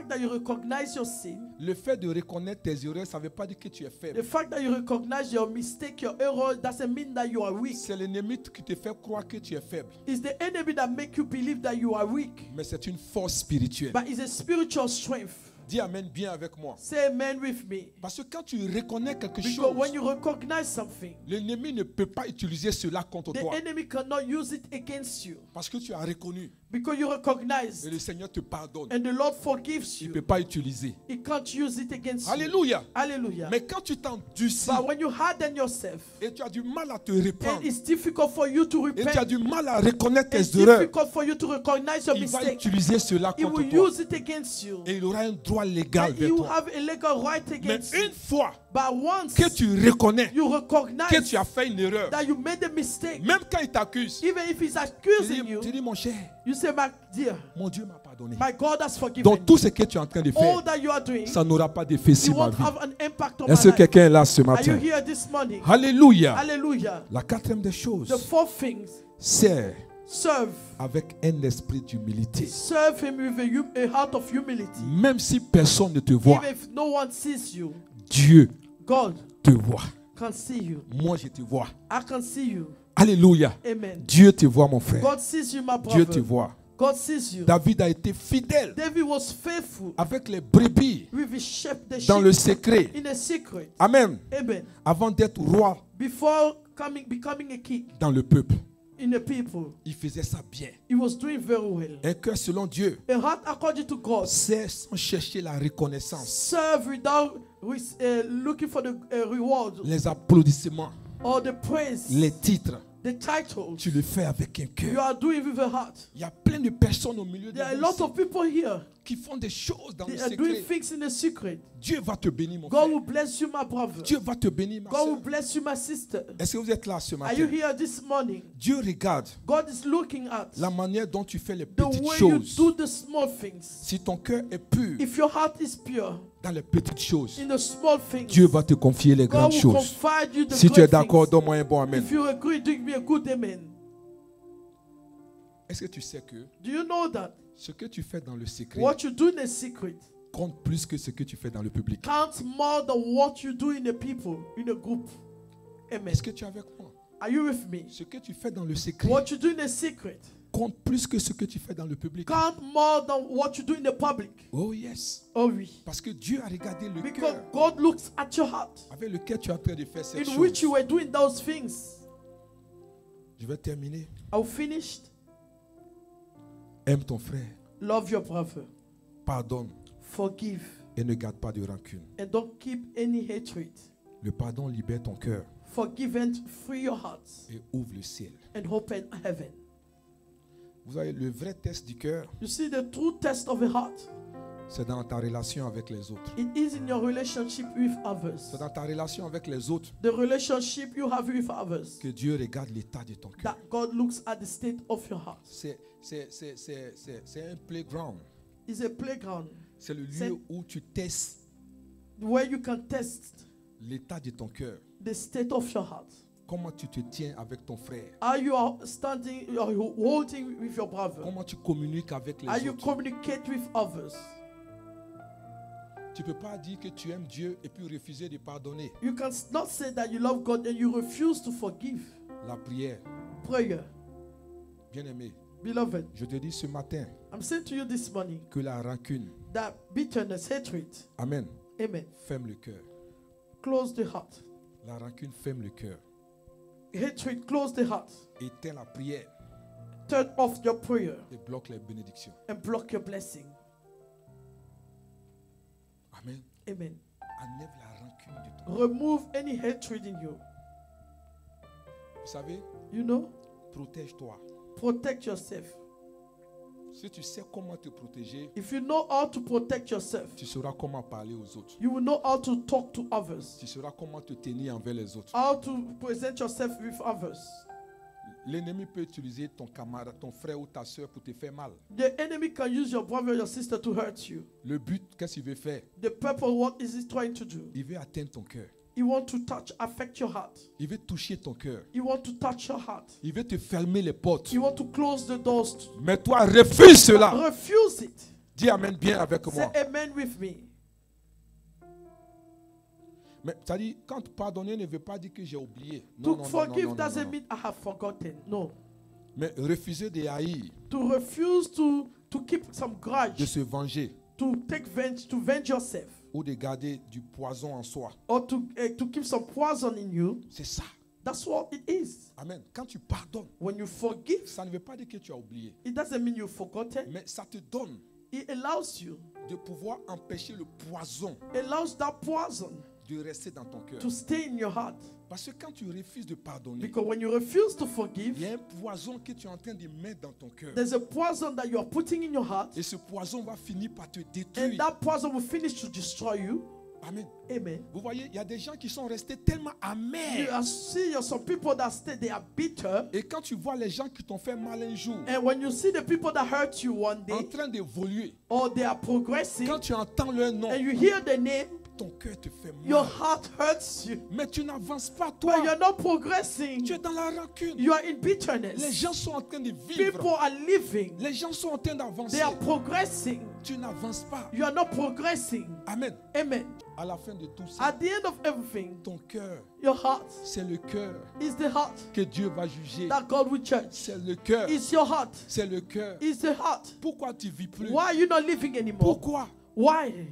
Speaker 2: that you recognize your sin,
Speaker 1: le fait de reconnaître tes erreurs, ça ne veut pas dire que tu es
Speaker 2: the
Speaker 1: faible.
Speaker 2: fact that you recognize your mistake, your error, doesn't mean that you are weak.
Speaker 1: C'est l'ennemi qui te fait croire que tu es faible.
Speaker 2: It's the enemy that make you believe that you are weak.
Speaker 1: Mais c'est une force spirituelle.
Speaker 2: But it's a spiritual strength.
Speaker 1: Dis Amen bien avec moi.
Speaker 2: Say amen with me.
Speaker 1: Parce que quand tu reconnais quelque
Speaker 2: Because
Speaker 1: chose,
Speaker 2: when you recognize something,
Speaker 1: l'ennemi ne peut pas utiliser cela contre
Speaker 2: the
Speaker 1: toi.
Speaker 2: enemy cannot use it against you.
Speaker 1: Parce que tu as reconnu
Speaker 2: Because you recognize
Speaker 1: et le Seigneur te pardonne.
Speaker 2: and the Lord forgives
Speaker 1: Il ne
Speaker 2: you.
Speaker 1: peut pas utiliser.
Speaker 2: He can't use it against you.
Speaker 1: Alléluia.
Speaker 2: Hallelujah.
Speaker 1: Mais quand tu t'endurcis
Speaker 2: But when you harden yourself,
Speaker 1: et tu as du mal à te
Speaker 2: and
Speaker 1: reprendre
Speaker 2: it's difficult for you to
Speaker 1: et tu as
Speaker 2: repent,
Speaker 1: du mal à reconnaître
Speaker 2: it's
Speaker 1: tes erreurs,
Speaker 2: difficult for you to recognize your
Speaker 1: il va
Speaker 2: mistake,
Speaker 1: utiliser cela
Speaker 2: he
Speaker 1: contre
Speaker 2: will
Speaker 1: toi.
Speaker 2: use it against you.
Speaker 1: Et il aura un droit légal
Speaker 2: And
Speaker 1: vers
Speaker 2: you
Speaker 1: toi.
Speaker 2: have a legal right
Speaker 1: Mais
Speaker 2: against you.
Speaker 1: une fois
Speaker 2: But once
Speaker 1: que tu reconnais
Speaker 2: you
Speaker 1: que
Speaker 2: recognize
Speaker 1: tu as fait une erreur,
Speaker 2: that you made a mistake,
Speaker 1: même quand il t'accuse,
Speaker 2: even if he's
Speaker 1: tu
Speaker 2: accusing
Speaker 1: dis,
Speaker 2: you,
Speaker 1: tu dis, mon cher,
Speaker 2: you say, my dear,
Speaker 1: mon Dieu m'a pardonné.
Speaker 2: my God has forgiven
Speaker 1: Donc
Speaker 2: me.
Speaker 1: tout ce que tu es en train de
Speaker 2: All
Speaker 1: faire,
Speaker 2: that you are doing,
Speaker 1: ça n'aura pas d'effet
Speaker 2: it
Speaker 1: sur ma
Speaker 2: won't
Speaker 1: vie.
Speaker 2: have an impact on my
Speaker 1: Est-ce que
Speaker 2: life.
Speaker 1: quelqu'un est là ce
Speaker 2: Are you
Speaker 1: matin?
Speaker 2: here this morning?
Speaker 1: Alléluia.
Speaker 2: Hallelujah.
Speaker 1: La quatrième des
Speaker 2: The
Speaker 1: choses,
Speaker 2: fourth things,
Speaker 1: c'est
Speaker 2: serve.
Speaker 1: avec un esprit d'humilité.
Speaker 2: Serve him with a heart of humility.
Speaker 1: Même si personne ne te voit,
Speaker 2: Even if no one sees you,
Speaker 1: Dieu
Speaker 2: God
Speaker 1: te voit.
Speaker 2: can see you.
Speaker 1: Moi, je te vois.
Speaker 2: I can see you.
Speaker 1: Alléluia.
Speaker 2: Amen.
Speaker 1: Dieu te voit, mon frère.
Speaker 2: God sees you, my
Speaker 1: Dieu te
Speaker 2: brother.
Speaker 1: voit.
Speaker 2: God sees you.
Speaker 1: David a été fidèle
Speaker 2: David was faithful
Speaker 1: avec les brebis
Speaker 2: with his sheep, the
Speaker 1: dans le
Speaker 2: sheep
Speaker 1: secret.
Speaker 2: in a secret.
Speaker 1: Amen.
Speaker 2: Amen.
Speaker 1: Avant d'être roi
Speaker 2: Before becoming a king
Speaker 1: dans le peuple.
Speaker 2: in the people,
Speaker 1: Il faisait ça bien.
Speaker 2: he was doing very well.
Speaker 1: Un cœur selon Dieu,
Speaker 2: A heart according to God.
Speaker 1: c'est sans chercher la reconnaissance,
Speaker 2: Serve without looking for the reward
Speaker 1: les applaudissements,
Speaker 2: or the praise,
Speaker 1: les titres.
Speaker 2: the title.
Speaker 1: Tu le fais avec un
Speaker 2: You
Speaker 1: cœur.
Speaker 2: are doing with a heart.
Speaker 1: Il y a plein de personnes au milieu de
Speaker 2: There are a
Speaker 1: nous
Speaker 2: lot
Speaker 1: ici
Speaker 2: of people here.
Speaker 1: qui font des choses dans le
Speaker 2: They are doing
Speaker 1: secret.
Speaker 2: things in the secret.
Speaker 1: Dieu va te bénir, mon
Speaker 2: God
Speaker 1: frère.
Speaker 2: will bless you, my brother.
Speaker 1: Dieu va te bénir, ma
Speaker 2: God will
Speaker 1: soeur.
Speaker 2: bless you, my sister.
Speaker 1: Est-ce que vous êtes là ce
Speaker 2: Are you
Speaker 1: matin?
Speaker 2: here this morning?
Speaker 1: Dieu regarde
Speaker 2: God is looking at
Speaker 1: la manière dont tu fais les
Speaker 2: the
Speaker 1: petites
Speaker 2: way you
Speaker 1: choses.
Speaker 2: do the small things.
Speaker 1: Si ton cœur est pur
Speaker 2: If your heart is pure
Speaker 1: dans les petites choses,
Speaker 2: in the small things,
Speaker 1: Dieu va te confier les
Speaker 2: God
Speaker 1: grandes
Speaker 2: will
Speaker 1: choses.
Speaker 2: confide you the
Speaker 1: Si tu es
Speaker 2: great
Speaker 1: d'accord,
Speaker 2: things.
Speaker 1: donne-moi un bon amen.
Speaker 2: If you agree, give me a good amen.
Speaker 1: Est-ce que tu sais que
Speaker 2: Do you know that
Speaker 1: ce que tu fais dans le secret
Speaker 2: what you do in the secret
Speaker 1: compte plus que ce que tu fais dans le public?
Speaker 2: counts more than what you do in the people, in a group? Amen.
Speaker 1: Est-ce que tu es avec moi?
Speaker 2: Are you with me?
Speaker 1: Ce que tu fais dans le secret
Speaker 2: What you do in the secret
Speaker 1: compte plus que ce que tu fais dans le public.
Speaker 2: count more than what you do in the public.
Speaker 1: Oh yes.
Speaker 2: Oh oui.
Speaker 1: Parce que Dieu a regardé le
Speaker 2: Because
Speaker 1: cœur
Speaker 2: God looks at your heart
Speaker 1: avec lequel tu es en train de faire cette
Speaker 2: in which
Speaker 1: chose.
Speaker 2: you were doing those things.
Speaker 1: Je vais terminer.
Speaker 2: Are we finished?
Speaker 1: Aime ton frère,
Speaker 2: Love your brother.
Speaker 1: pardonne
Speaker 2: Forgive.
Speaker 1: et ne garde pas de rancune.
Speaker 2: And don't keep any hatred.
Speaker 1: Le pardon libère ton cœur
Speaker 2: Forgive and free your heart
Speaker 1: et ouvre le ciel.
Speaker 2: and open heaven.
Speaker 1: Vous avez le vrai test du cœur,
Speaker 2: You see, the true test of a heart,
Speaker 1: c'est dans ta relation avec les autres.
Speaker 2: it is in your relationship with others.
Speaker 1: C'est dans ta relation avec les autres
Speaker 2: The relationship you have with others
Speaker 1: que Dieu regarde l'état de ton cœur.
Speaker 2: that God looks at the state of your heart.
Speaker 1: C'est un playground.
Speaker 2: It's a playground
Speaker 1: C'est le
Speaker 2: C'est-
Speaker 1: lieu où tu testes
Speaker 2: where you can test
Speaker 1: l'état de ton cœur.
Speaker 2: the state of your heart.
Speaker 1: Comment tu te tiens avec ton frère.
Speaker 2: Are you standing, are you holding with your brother?
Speaker 1: Comment tu communiques avec les
Speaker 2: Are you
Speaker 1: autres.
Speaker 2: communicate with others?
Speaker 1: Tu ne peux pas dire que tu aimes Dieu et puis refuser de pardonner.
Speaker 2: You can not say that you love God and you refuse to forgive.
Speaker 1: La prière,
Speaker 2: Prayer.
Speaker 1: bien-aimé,
Speaker 2: Beloved,
Speaker 1: je te dis ce matin
Speaker 2: I'm saying to you this morning
Speaker 1: que la rancune,
Speaker 2: that bitterness, hatred,
Speaker 1: amen,
Speaker 2: amen,
Speaker 1: ferme le cœur.
Speaker 2: close the heart.
Speaker 1: La rancune ferme le cœur.
Speaker 2: Hatred, close the heart.
Speaker 1: Éteins la prière
Speaker 2: Turn off your prayer
Speaker 1: et bloque les bénédictions.
Speaker 2: and block your blessing.
Speaker 1: Amen.
Speaker 2: Amen.
Speaker 1: Enlève la rancune de ton cœur.
Speaker 2: Remove any hatred in you.
Speaker 1: Vous savez,
Speaker 2: You know,
Speaker 1: protège-toi.
Speaker 2: protect yourself.
Speaker 1: Si tu sais comment te protéger,
Speaker 2: If you know how to protect yourself,
Speaker 1: tu sauras comment parler aux autres.
Speaker 2: you will know how to talk to others,
Speaker 1: Tu sauras comment te tenir envers les autres.
Speaker 2: how to present yourself with others.
Speaker 1: L'ennemi peut utiliser ton camarade, ton frère ou ta soeur pour te faire mal.
Speaker 2: The enemy can use your brother or your sister to hurt you.
Speaker 1: Le but, qu'est-ce qu'il veut faire?
Speaker 2: The purpose, what is he trying to do?
Speaker 1: Il veut atteindre ton cœur.
Speaker 2: He wants to affect your heart.
Speaker 1: Il veut toucher ton cœur.
Speaker 2: He wants to touch your heart.
Speaker 1: Il veut te fermer les portes.
Speaker 2: He wants to close the doors.
Speaker 1: Mais toi, refuse cela.
Speaker 2: Refuse it.
Speaker 1: Dis amen bien avec
Speaker 2: Say
Speaker 1: moi.
Speaker 2: amen with me.
Speaker 1: Mais ça dit, quand pardonner ne veut pas dire que j'ai oublié.
Speaker 2: To forgive doesn't mean I have forgotten. No.
Speaker 1: Mais refuser de haïr,
Speaker 2: To refuse to keep some
Speaker 1: de
Speaker 2: grudge,
Speaker 1: se venger
Speaker 2: to venge yourself,
Speaker 1: ou de garder du poison en soi.
Speaker 2: or to keep some poison in you.
Speaker 1: C'est ça.
Speaker 2: That's what it is.
Speaker 1: Amen. Quand tu pardonnes,
Speaker 2: When you forgive,
Speaker 1: ça ne veut pas dire que tu as oublié.
Speaker 2: it doesn't mean you've forgotten.
Speaker 1: Mais ça te donne
Speaker 2: It allows you,
Speaker 1: de pouvoir empêcher le poison
Speaker 2: allows that poison
Speaker 1: de rester dans ton cœur.
Speaker 2: to stay in your heart.
Speaker 1: Parce que quand tu refuses de pardonner,
Speaker 2: Because when you refuse to
Speaker 1: il
Speaker 2: forgive,
Speaker 1: y a un poison que tu es en train de mettre dans ton cœur.
Speaker 2: there's a poison that you are putting in your heart,
Speaker 1: Et ce poison va finir par te
Speaker 2: and
Speaker 1: détruire.
Speaker 2: that poison will finish to destroy you.
Speaker 1: Amen.
Speaker 2: Amen.
Speaker 1: Vous voyez, il y a des gens qui sont restés tellement
Speaker 2: You
Speaker 1: amers.
Speaker 2: are seeing some people that stay, they are bitter.
Speaker 1: Et quand tu vois les gens qui t'ont fait mal un jour,
Speaker 2: And when you see the people that hurt you one
Speaker 1: en
Speaker 2: day,
Speaker 1: train d'évoluer,
Speaker 2: or they are progressing,
Speaker 1: quand tu entends leur nom,
Speaker 2: and you hear the name,
Speaker 1: ton cœur te fait
Speaker 2: your
Speaker 1: mal.
Speaker 2: heart hurts you.
Speaker 1: Mais tu n'avances pas,
Speaker 2: But
Speaker 1: toi.
Speaker 2: you're not progressing.
Speaker 1: Tu es dans la rancune.
Speaker 2: You are in
Speaker 1: Les
Speaker 2: bitterness.
Speaker 1: gens sont en train de
Speaker 2: People
Speaker 1: vivre.
Speaker 2: are living.
Speaker 1: Les gens sont en train d'avancer.
Speaker 2: They are progressing.
Speaker 1: Tu n'avances pas.
Speaker 2: You are not progressing.
Speaker 1: Amen.
Speaker 2: Amen.
Speaker 1: À la fin de tout ça,
Speaker 2: At the end of everything,
Speaker 1: ton cœur,
Speaker 2: your heart
Speaker 1: c'est le cœur
Speaker 2: is the heart
Speaker 1: que Dieu va juger.
Speaker 2: that God will judge.
Speaker 1: C'est le cœur.
Speaker 2: It's your heart.
Speaker 1: C'est le cœur.
Speaker 2: It's the heart.
Speaker 1: Pourquoi tu vis plus?
Speaker 2: Why are you not living anymore?
Speaker 1: Pourquoi?
Speaker 2: Why?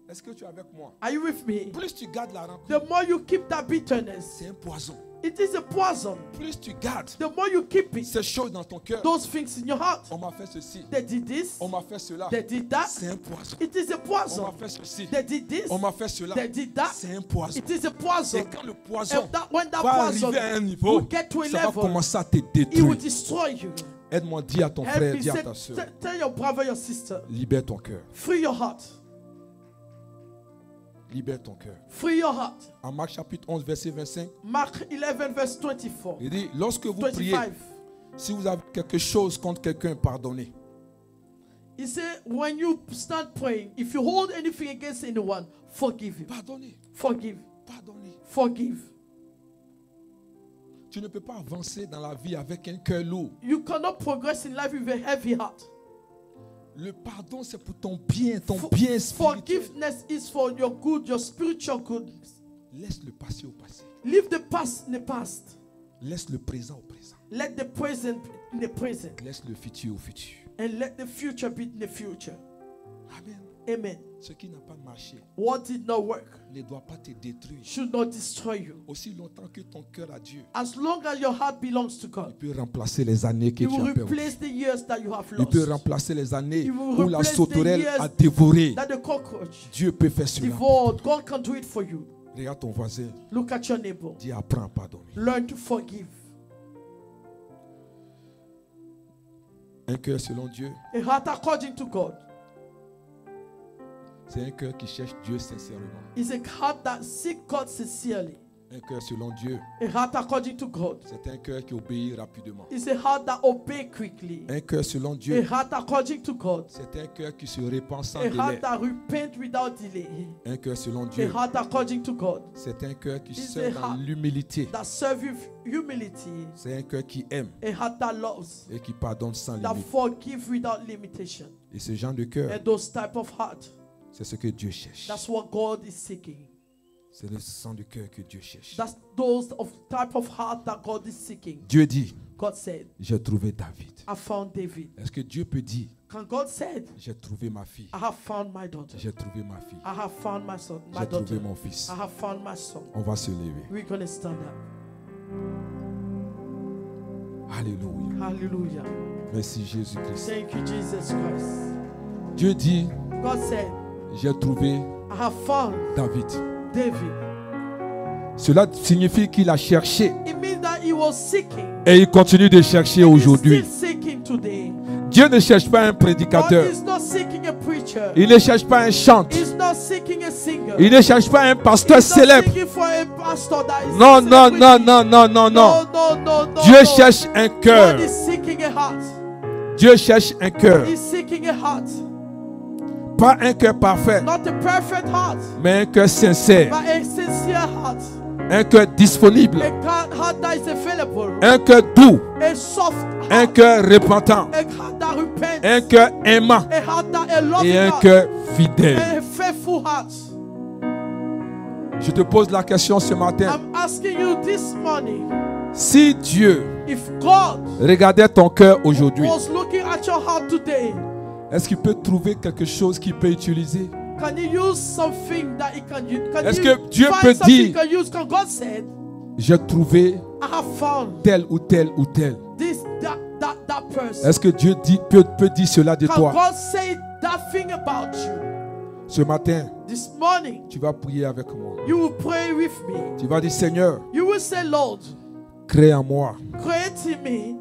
Speaker 1: Est-ce que tu es avec moi?
Speaker 2: Are you with me?
Speaker 1: Plus tu gardes la rancune,
Speaker 2: The more you keep that bitterness,
Speaker 1: c'est un poison.
Speaker 2: it is a poison.
Speaker 1: Plus tu gardes
Speaker 2: The more you keep it,
Speaker 1: ces choses dans ton cœur,
Speaker 2: those things in your heart.
Speaker 1: on m'a fait ceci,
Speaker 2: They did this.
Speaker 1: on m'a fait cela,
Speaker 2: They did that.
Speaker 1: c'est un poison.
Speaker 2: It is a
Speaker 1: On m'a
Speaker 2: poison.
Speaker 1: fait ceci,
Speaker 2: They did this.
Speaker 1: on m'a fait cela,
Speaker 2: They did that.
Speaker 1: c'est un poison.
Speaker 2: It is a
Speaker 1: Et
Speaker 2: poison.
Speaker 1: quand le poison
Speaker 2: And when that
Speaker 1: va
Speaker 2: poison
Speaker 1: arriver à un niveau,
Speaker 2: will get to a
Speaker 1: ça va
Speaker 2: level,
Speaker 1: commencer à te
Speaker 2: it will
Speaker 1: détruire.
Speaker 2: destroy you.
Speaker 1: Aide-moi, dis à ton
Speaker 2: Help
Speaker 1: frère,
Speaker 2: me.
Speaker 1: dis à ta soeur,
Speaker 2: Tell your brother, your sister,
Speaker 1: libère ton cœur,
Speaker 2: free your heart.
Speaker 1: libère ton cœur.
Speaker 2: Free your heart.
Speaker 1: En Marc chapitre 11, verset 25,
Speaker 2: Mark 11, verse 24.
Speaker 1: il dit, lorsque vous priez,
Speaker 2: 25.
Speaker 1: si vous avez quelque chose contre quelqu'un, pardonnez.
Speaker 2: He said, when you start praying, if you hold anything against anyone, forgive him.
Speaker 1: Pardonnez,
Speaker 2: Forgive.
Speaker 1: pardonnez.
Speaker 2: Forgive.
Speaker 1: Tu ne peux pas avancer dans la vie avec un cœur lourd.
Speaker 2: You cannot progress in life with a heavy heart.
Speaker 1: Le pardon, c'est pour ton bien, ton bien spirituel.
Speaker 2: Forgiveness is for your good, your spiritual goodness.
Speaker 1: Laisse le passé au passé.
Speaker 2: Leave the past in the past.
Speaker 1: Laisse le présent au présent.
Speaker 2: Let the present in the present.
Speaker 1: Laisse le futur au futur.
Speaker 2: And let the future be in the future.
Speaker 1: Amen.
Speaker 2: Amen.
Speaker 1: Ce qui n'a pas marché
Speaker 2: What did not work
Speaker 1: ne doit pas te détruire.
Speaker 2: should not destroy you.
Speaker 1: Aussi longtemps que ton cœur a Dieu,
Speaker 2: As long as your heart belongs to
Speaker 1: il
Speaker 2: God,
Speaker 1: peut remplacer les années que
Speaker 2: He
Speaker 1: tu
Speaker 2: will
Speaker 1: as perdues.
Speaker 2: replace the years that you have
Speaker 1: Il
Speaker 2: lost.
Speaker 1: peut remplacer les années
Speaker 2: He will
Speaker 1: où la
Speaker 2: replace the
Speaker 1: sauterelle
Speaker 2: years
Speaker 1: a dévoré.
Speaker 2: That the cockroach
Speaker 1: Dieu peut faire cela.
Speaker 2: devoured. God can do it for you.
Speaker 1: Regarde ton voisin.
Speaker 2: Look at your neighbor.
Speaker 1: Dis apprends à pardonner.
Speaker 2: Learn to forgive.
Speaker 1: Un cœur selon Dieu,
Speaker 2: A heart according to God
Speaker 1: c'est un cœur qui cherche Dieu sincèrement.
Speaker 2: is a heart that seeks God sincerely.
Speaker 1: Un cœur selon Dieu,
Speaker 2: A heart according to God
Speaker 1: c'est un cœur qui obéit rapidement.
Speaker 2: is a heart that obeys quickly.
Speaker 1: Un cœur selon
Speaker 2: A
Speaker 1: Dieu,
Speaker 2: heart according to God,
Speaker 1: c'est un cœur qui se répand sans
Speaker 2: a
Speaker 1: délai.
Speaker 2: heart that repents without delay.
Speaker 1: Un cœur selon
Speaker 2: A
Speaker 1: Dieu,
Speaker 2: heart according to God
Speaker 1: c'est un cœur qui
Speaker 2: It's
Speaker 1: sert
Speaker 2: a
Speaker 1: dans
Speaker 2: heart
Speaker 1: l'humilité.
Speaker 2: that serves with humility.
Speaker 1: C'est un cœur qui aime
Speaker 2: A heart that loves,
Speaker 1: et qui pardonne sans
Speaker 2: that
Speaker 1: limite.
Speaker 2: forgives without limitation.
Speaker 1: Et ce genre de cœur,
Speaker 2: And those type of heart,
Speaker 1: c'est ce que Dieu cherche.
Speaker 2: that's what God is seeking.
Speaker 1: C'est le sang de cœur que Dieu cherche.
Speaker 2: That's those of type of heart that God is seeking.
Speaker 1: Dieu dit,
Speaker 2: God said,
Speaker 1: j'ai trouvé David.
Speaker 2: I found David.
Speaker 1: Est-ce que Dieu peut dire,
Speaker 2: Can God said,
Speaker 1: j'ai trouvé ma fille,
Speaker 2: I have found my daughter.
Speaker 1: j'ai trouvé ma fille,
Speaker 2: I have found my son, my
Speaker 1: j'ai trouvé
Speaker 2: daughter.
Speaker 1: mon fils?
Speaker 2: I have found my son.
Speaker 1: On va se lever.
Speaker 2: We're going to stand up.
Speaker 1: Alléluia.
Speaker 2: Hallelujah.
Speaker 1: Merci Jésus-Christ.
Speaker 2: Thank you, Jesus Christ.
Speaker 1: Dieu dit,
Speaker 2: God said,
Speaker 1: j'ai trouvé
Speaker 2: I have found
Speaker 1: David.
Speaker 2: David.
Speaker 1: Cela signifie qu'il a cherché
Speaker 2: It means that he was seeking.
Speaker 1: et il continue de chercher
Speaker 2: He's
Speaker 1: aujourd'hui.
Speaker 2: still seeking today.
Speaker 1: Dieu ne cherche pas un
Speaker 2: God
Speaker 1: prédicateur.
Speaker 2: is not seeking a preacher.
Speaker 1: Il ne cherche pas un chanteur.
Speaker 2: He's not seeking a singer.
Speaker 1: Il ne cherche pas un pasteur
Speaker 2: He's not
Speaker 1: célèbre.
Speaker 2: seeking for a pastor that is
Speaker 1: Non,
Speaker 2: a
Speaker 1: non,
Speaker 2: celebrity.
Speaker 1: non, non, non, non, non.
Speaker 2: No.
Speaker 1: Dieu cherche un cœur.
Speaker 2: God is seeking a heart.
Speaker 1: Dieu cherche un cœur.
Speaker 2: He's seeking a heart.
Speaker 1: Pas un cœur parfait,
Speaker 2: Not a perfect heart,
Speaker 1: mais un cœur sincère.
Speaker 2: but a sincere heart.
Speaker 1: Un cœur disponible.
Speaker 2: A heart that is available.
Speaker 1: Un cœur doux.
Speaker 2: A soft
Speaker 1: Un
Speaker 2: heart.
Speaker 1: cœur repentant.
Speaker 2: A heart that repents.
Speaker 1: Un cœur aimant.
Speaker 2: A heart that a loving
Speaker 1: Et un
Speaker 2: heart.
Speaker 1: cœur fidèle.
Speaker 2: A faithful heart.
Speaker 1: Je te pose la question ce matin.
Speaker 2: I'm asking you this morning,
Speaker 1: Si Dieu
Speaker 2: if God
Speaker 1: regardait ton cœur aujourd'hui,
Speaker 2: was looking at your heart today,
Speaker 1: est-ce qu'il peut trouver quelque chose qu'il peut utiliser?
Speaker 2: can you use something that he can use? Can
Speaker 1: Est-ce
Speaker 2: you
Speaker 1: que Dieu
Speaker 2: find
Speaker 1: peut
Speaker 2: something
Speaker 1: dire-
Speaker 2: he can use? Can God said,
Speaker 1: J'ai trouvé
Speaker 2: I have found
Speaker 1: tel ou tel ou tel.
Speaker 2: this, that person.
Speaker 1: Est-ce que Dieu peut dire cela de
Speaker 2: Can
Speaker 1: toi?
Speaker 2: God say that thing about you?
Speaker 1: Ce matin,
Speaker 2: This morning,
Speaker 1: tu vas prier avec moi.
Speaker 2: you will pray with me.
Speaker 1: Tu vas dire, Seigneur,
Speaker 2: You will say, Lord,
Speaker 1: crée en moi
Speaker 2: create in me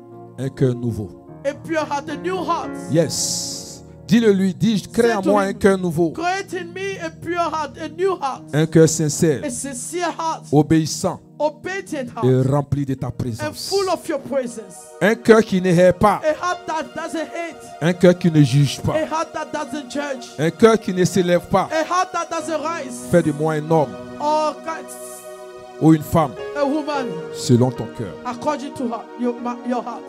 Speaker 1: un cœur nouveau.
Speaker 2: a pure heart, a new heart.
Speaker 1: Yes. Dis-le lui, dis, crée en moi un cœur nouveau.
Speaker 2: Create in me a pure heart, a new heart,
Speaker 1: Un cœur sincère,
Speaker 2: a sincere heart,
Speaker 1: obéissant
Speaker 2: obedient
Speaker 1: et
Speaker 2: heart,
Speaker 1: rempli de ta
Speaker 2: and
Speaker 1: présence.
Speaker 2: full of your presence.
Speaker 1: Un cœur qui ne hait pas.
Speaker 2: A heart that doesn't hate,
Speaker 1: Un cœur qui ne juge pas.
Speaker 2: a heart that doesn't judge,
Speaker 1: Un cœur qui ne s'élève pas.
Speaker 2: a heart that doesn't rise,
Speaker 1: Fais de moi un homme
Speaker 2: or
Speaker 1: ou une femme
Speaker 2: a woman
Speaker 1: selon ton cœur.
Speaker 2: according to your heart.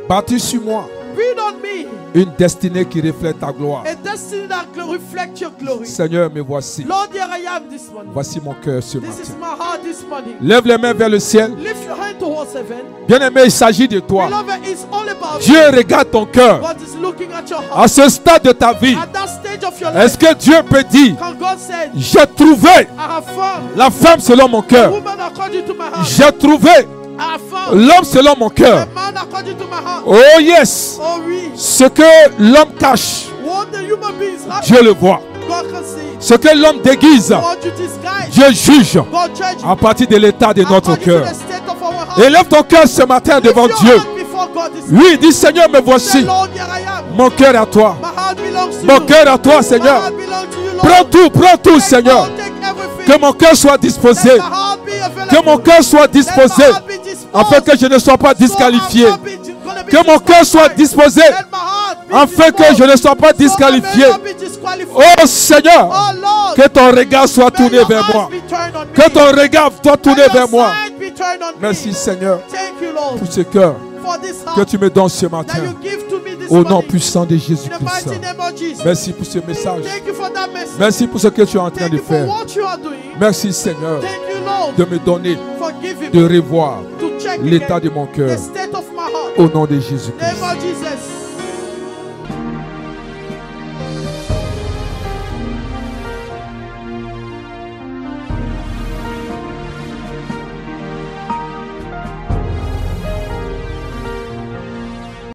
Speaker 1: Bâtis sur moi
Speaker 2: Breathe on me
Speaker 1: une destinée qui reflète ta gloire.
Speaker 2: a destiny that reflects your glory.
Speaker 1: Seigneur, me voici.
Speaker 2: Lord, here I am this morning.
Speaker 1: Voici mon cœur ce
Speaker 2: This is
Speaker 1: matin.
Speaker 2: my heart this morning.
Speaker 1: Lève les mains vers le ciel.
Speaker 2: Lift your hand towards heaven.
Speaker 1: Bien-aimé, il s'agit de toi.
Speaker 2: Beloved, it's all about
Speaker 1: Dieu
Speaker 2: you.
Speaker 1: regarde ton cœur.
Speaker 2: God is looking at your
Speaker 1: À
Speaker 2: heart.
Speaker 1: ce stade de ta vie,
Speaker 2: At that stage of your
Speaker 1: est-ce
Speaker 2: life,
Speaker 1: que Dieu peut dire,
Speaker 2: can God say,
Speaker 1: j'ai trouvé
Speaker 2: I have found
Speaker 1: la femme selon mon
Speaker 2: a
Speaker 1: cœur.
Speaker 2: woman according to my heart.
Speaker 1: J'ai trouvé
Speaker 2: I have found
Speaker 1: l'homme selon mon
Speaker 2: a
Speaker 1: cœur.
Speaker 2: man according to my heart.
Speaker 1: Oh yes.
Speaker 2: Oh oui.
Speaker 1: Ce que l'homme cache,
Speaker 2: What the human beings have,
Speaker 1: Dieu le voit.
Speaker 2: God can see.
Speaker 1: Ce que l'homme déguise,
Speaker 2: What you disguise,
Speaker 1: Dieu juge
Speaker 2: God judge
Speaker 1: à partir de l'état de notre
Speaker 2: according to
Speaker 1: cœur.
Speaker 2: the state of our heart.
Speaker 1: Élève ton cœur ce matin
Speaker 2: Lift
Speaker 1: devant
Speaker 2: your
Speaker 1: Dieu.
Speaker 2: hand before God this
Speaker 1: Oui, dis Seigneur, me
Speaker 2: Say,
Speaker 1: voici.
Speaker 2: Lord, here I am.
Speaker 1: Mon cœur est à toi.
Speaker 2: My heart belongs to
Speaker 1: Mon
Speaker 2: you.
Speaker 1: cœur à toi,
Speaker 2: My
Speaker 1: Seigneur.
Speaker 2: heart belongs to you, Lord.
Speaker 1: Prends tout,
Speaker 2: Take
Speaker 1: Seigneur.
Speaker 2: all, take everything.
Speaker 1: Que mon cœur soit disposé.
Speaker 2: Let my heart be available.
Speaker 1: Que mon cœur soit
Speaker 2: Let my
Speaker 1: disposé.
Speaker 2: heart be disposed.
Speaker 1: Afin que je ne sois pas
Speaker 2: So I'm
Speaker 1: disqualifié.
Speaker 2: not gonna be
Speaker 1: Que mon cœur soit
Speaker 2: disqualified.
Speaker 1: disposé.
Speaker 2: Let my heart be
Speaker 1: Afin que
Speaker 2: disposed.
Speaker 1: je ne sois pas
Speaker 2: So I may
Speaker 1: disqualifié.
Speaker 2: not be disqualified.
Speaker 1: Oh Seigneur,
Speaker 2: Oh Lord,
Speaker 1: que ton regard soit
Speaker 2: may
Speaker 1: tourné
Speaker 2: your
Speaker 1: vers
Speaker 2: eyes
Speaker 1: moi.
Speaker 2: be turned on
Speaker 1: Que
Speaker 2: me.
Speaker 1: ton regard soit
Speaker 2: May
Speaker 1: tourné
Speaker 2: your
Speaker 1: vers moi.
Speaker 2: sight be turned on
Speaker 1: Merci
Speaker 2: me.
Speaker 1: Seigneur
Speaker 2: Thank you, Lord,
Speaker 1: pour ce cœur
Speaker 2: for this
Speaker 1: que
Speaker 2: heart
Speaker 1: tu me donnes ce
Speaker 2: that
Speaker 1: matin.
Speaker 2: you give to me this
Speaker 1: Au nom
Speaker 2: morning.
Speaker 1: puissant de
Speaker 2: In the
Speaker 1: Jésus-Christ.
Speaker 2: mighty name of Jesus.
Speaker 1: Merci pour ce message.
Speaker 2: Thank you for that message.
Speaker 1: Merci pour ce que tu es en train
Speaker 2: Thank
Speaker 1: de
Speaker 2: you for
Speaker 1: faire.
Speaker 2: what you are doing.
Speaker 1: Merci Seigneur
Speaker 2: Thank you, Lord,
Speaker 1: de me donner,
Speaker 2: for giving
Speaker 1: de
Speaker 2: me
Speaker 1: revoir
Speaker 2: to check
Speaker 1: l'état
Speaker 2: again
Speaker 1: de mon
Speaker 2: the
Speaker 1: cœur.
Speaker 2: state of my heart.
Speaker 1: Au nom de
Speaker 2: Name
Speaker 1: Jésus-Christ.
Speaker 2: of Jesus.